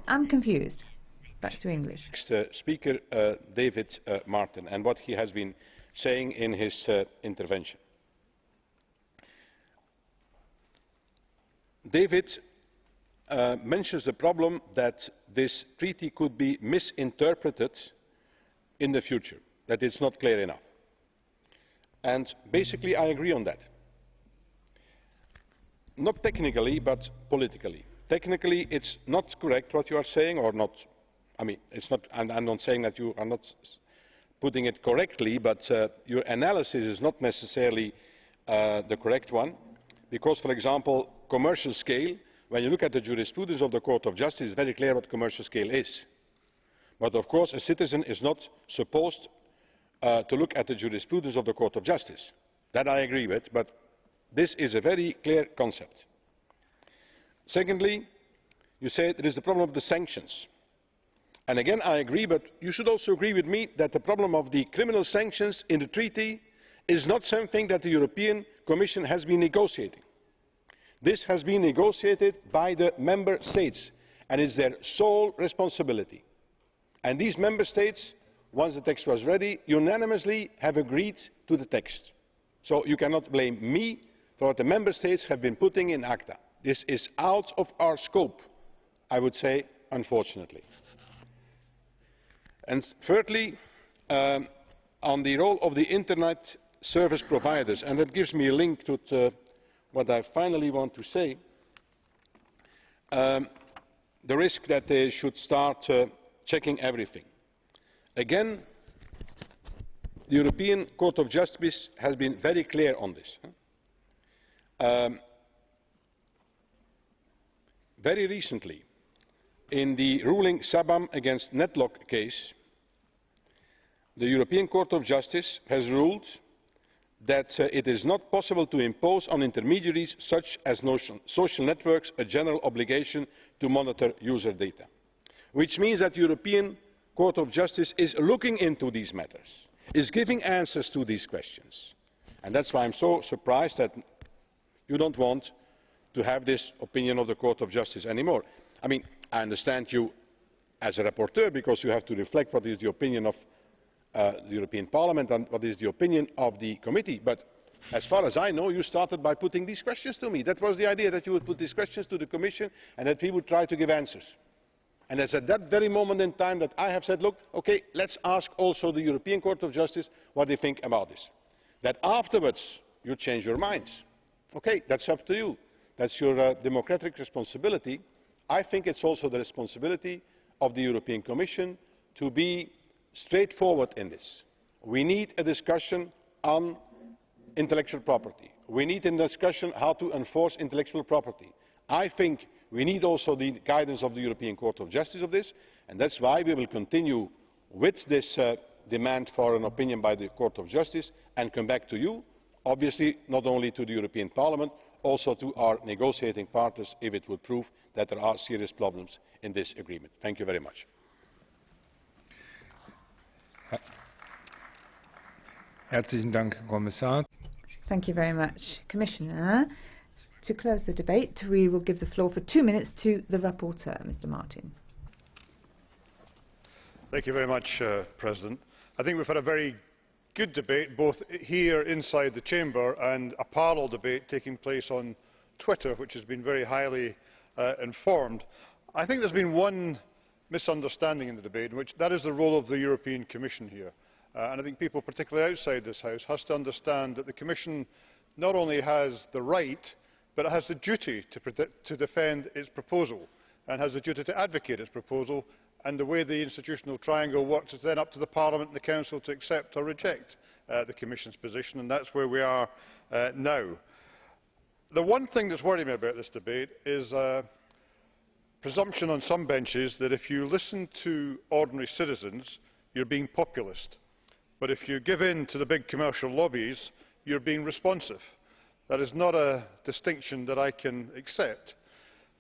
I'm confused. Back to English. Next speaker, David Martin, and what he has been saying in his intervention. David mentions the problem that this treaty could be misinterpreted in the future, that it's not clear enough. And basically I agree on that. Not technically, but politically. Technically it's not correct what you are saying, or not. I mean, I'm not saying that you are not putting it correctly, but your analysis is not necessarily the correct one, because, for example, commercial scale, when you look at the jurisprudence of the Court of Justice, it is very clear what commercial scale is. But of course a citizen is not supposed to look at the jurisprudence of the Court of Justice. That I agree with, but this is a very clear concept. Secondly, you say there is the problem of the sanctions. And again I agree, but you should also agree with me that the problem of the criminal sanctions in the treaty is not something that the European Commission has been negotiating. This has been negotiated by the Member States, and it is their sole responsibility. And these Member States, once the text was ready, unanimously have agreed to the text. So you cannot blame me for what the Member States have been putting in ACTA. This is out of our scope, I would say, unfortunately. And thirdly, on the role of the Internet service providers, and that gives me a link to what I finally want to say, the risk that they should start checking everything. Again, the European Court of Justice has been very clear on this. Very recently, in the ruling Sabam against Netlock case, the European Court of Justice has ruled that it is not possible to impose on intermediaries such as social networks a general obligation to monitor user data, which means that the European Court of Justice is looking into these matters, is giving answers to these questions. And that's why I'm so surprised that you don't want to have this opinion of the Court of Justice anymore. I mean, I understand you as a rapporteur, because you have to reflect what is the opinion of the European Parliament and what is the opinion of the committee, but as far as I know you started by putting these questions to me. That was the idea, that you would put these questions to the Commission and that we would try to give answers. And it's at that very moment in time that I have said, look, okay, let's ask also the European Court of Justice what they think about this. That afterwards you change your minds, okay, that's up to you. That's your democratic responsibility. I think it's also the responsibility of the European Commission to be straightforward in this. We need a discussion on intellectual property. We need a discussion on how to enforce intellectual property. I think we need also the guidance of the European Court of Justice on this, and that's why we will continue with this demand for an opinion by the Court of Justice and come back to you, obviously not only to the European Parliament, also to our negotiating partners if it would prove that there are serious problems in this agreement. Thank you very much. Herzlichen Dank, Herr Kommissar. Thank you very much, Commissioner. To close the debate, we will give the floor for 2 minutes to the rapporteur, Mr. Martin. Thank you very much, President. I think we've had a very good debate, both here inside the chamber and a parallel debate taking place on Twitter, which has been very highly informed. I think there's been one misunderstanding in the debate, that is the role of the European Commission here. And I think people, particularly outside this House, have to understand that the Commission not only has the right, but it has the duty to defend its proposal, and has the duty to advocate its proposal, and the way the institutional triangle works is then up to the Parliament and the Council to accept or reject the Commission's position, and that's where we are now. The one thing that's worrying me about this debate is presumption on some benches that if you listen to ordinary citizens, you're being populist. But if you give in to the big commercial lobbies, you're being responsive. That is not a distinction that I can accept.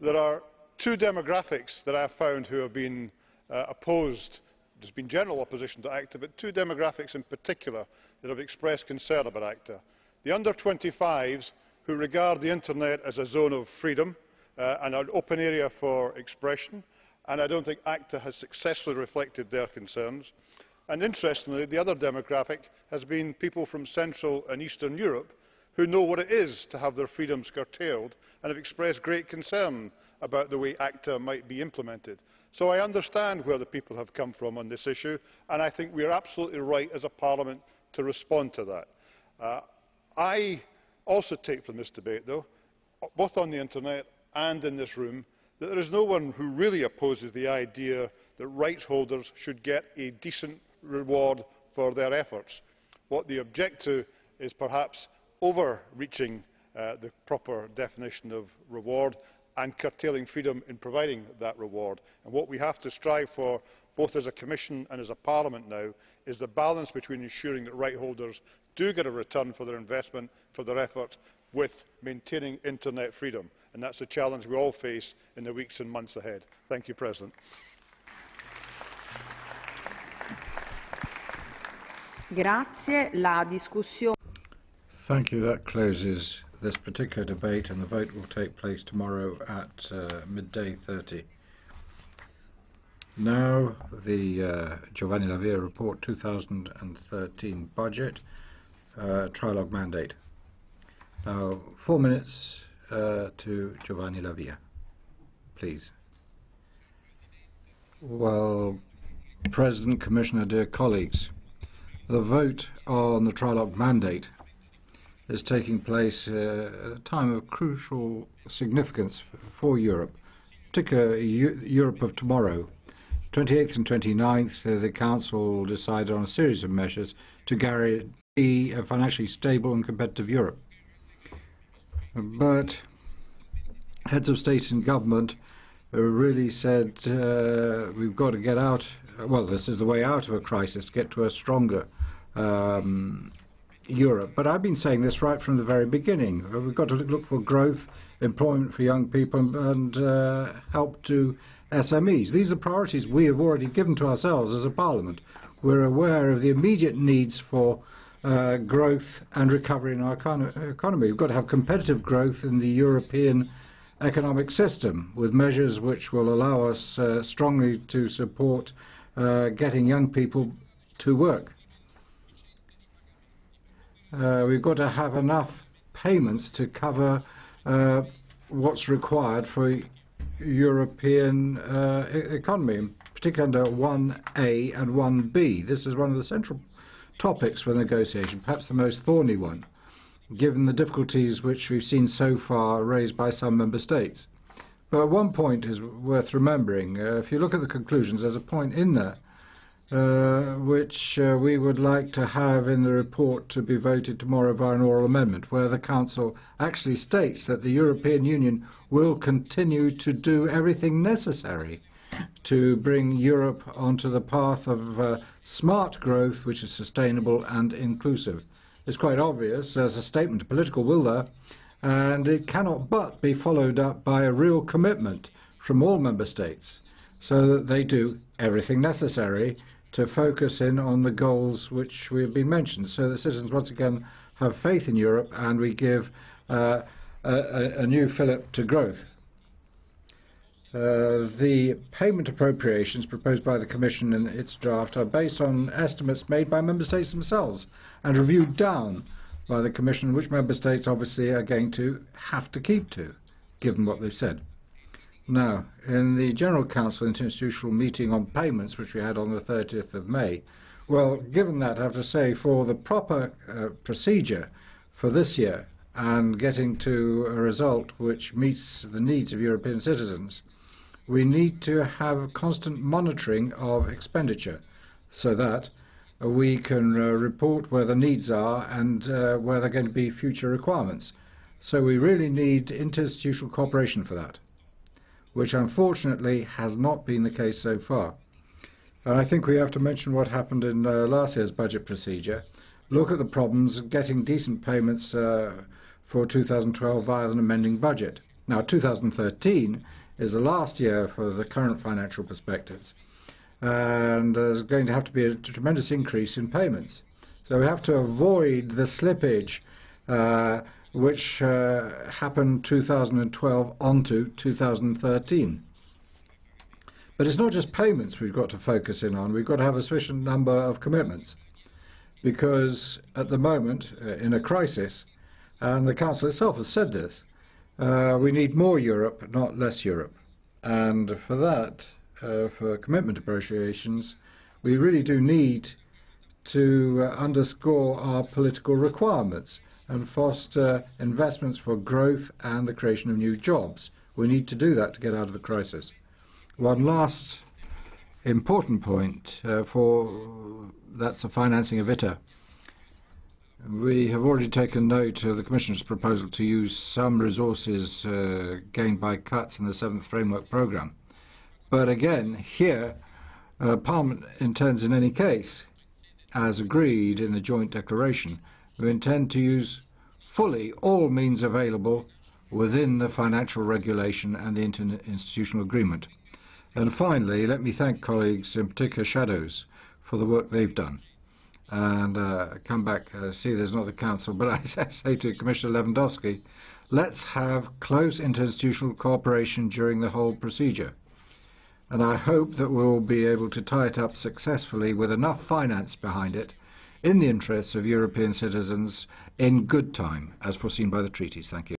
There are two demographics that I have found who have been opposed. There's been general opposition to ACTA, but two demographics in particular that have expressed concern about ACTA. The under-25s, who regard the internet as a zone of freedom and an open area for expression, and I don't think ACTA has successfully reflected their concerns. And interestingly, the other demographic has been people from Central and Eastern Europe who know what it is to have their freedoms curtailed and have expressed great concern about the way ACTA might be implemented. So I understand where the people have come from on this issue, and I think we are absolutely right as a Parliament to respond to that. I also take from this debate, though, both on the internet and in this room, that there is no one who really opposes the idea that rights holders should get a decent reward for their efforts. What they object to is perhaps overreaching the proper definition of reward and curtailing freedom in providing that reward. And what we have to strive for, both as a Commission and as a Parliament now, is the balance between ensuring that right holders do get a return for their investment, for their effort, with maintaining internet freedom. And that's a challenge we all face in the weeks and months ahead. Thank you, President. Thank you. That closes this particular debate, and the vote will take place tomorrow at midday 30. Now, the Giovanni La Via report 2013 budget, trilogue mandate. Now, 4 minutes to Giovanni La Via, please. Well, President, Commissioner, dear colleagues, the vote on the trilogue mandate is taking place at a time of crucial significance for Europe, particularly Europe of tomorrow. 28th and 29th, the Council decided on a series of measures to guarantee a financially stable and competitive Europe. But heads of state and government really said we've got to get out, well, this is the way out of a crisis, to get to a stronger Europe. But I've been saying this right from the very beginning. We've got to look for growth, employment for young people, and help to SMEs. These are priorities we have already given to ourselves as a Parliament. We're aware of the immediate needs for growth and recovery in our economy. We've got to have competitive growth in the European economic system, with measures which will allow us strongly to support getting young people to work. We've got to have enough payments to cover what's required for European economy, particularly under 1A and 1B. This is one of the central topics for negotiation, perhaps the most thorny one, given the difficulties which we've seen so far raised by some member states. But one point is worth remembering. If you look at the conclusions, there's a point in there which we would like to have in the report to be voted tomorrow by an oral amendment, where the Council actually states that the European Union will continue to do everything necessary to bring Europe onto the path of smart growth which is sustainable and inclusive. It's quite obvious there's a statement of political will there, and it cannot but be followed up by a real commitment from all member states so that they do everything necessary to focus in on the goals which we have been mentioned, so that citizens once again have faith in Europe and we give a new fillip to growth. The payment appropriations proposed by the Commission in its draft are based on estimates made by member states themselves and reviewed down by the Commission, which member states obviously are going to have to keep to, given what they've said. Now, in the General Council interinstitutional meeting on payments, which we had on the 30th of May, well, given that, I have to say, for the proper procedure for this year and getting to a result which meets the needs of European citizens, we need to have constant monitoring of expenditure so that we can report where the needs are and where there are going to be future requirements. So we really need interinstitutional cooperation for that, which unfortunately has not been the case so far. And I think we have to mention what happened in last year's budget procedure. Look at the problems of getting decent payments for 2012 via an amending budget. Now, 2013 is the last year for the current financial perspectives, and there's going to have to be a tremendous increase in payments. So we have to avoid the slippage which happened 2012 onto 2013. But it's not just payments we've got to focus in on, we've got to have a sufficient number of commitments. Because at the moment, in a crisis, and the Council itself has said this, we need more Europe, not less Europe. And for that, for commitment appropriations, we really do need to underscore our political requirements and foster investments for growth and the creation of new jobs. We need to do that to get out of the crisis. One last important point that's the financing of ITER. We have already taken note of the Commission's proposal to use some resources gained by cuts in the 7th Framework Programme. But again, here, Parliament intends in any case, as agreed in the joint declaration, we intend to use fully all means available within the financial regulation and the interinstitutional agreement. And finally, let me thank colleagues, in particular shadows, for the work they've done. And come back, see there's not the Council, but I say to Commissioner Lewandowski, let's have close interinstitutional cooperation during the whole procedure. And I hope that we'll be able to tie it up successfully with enough finance behind it in the interests of European citizens in good time, as foreseen by the treaties. Thank you.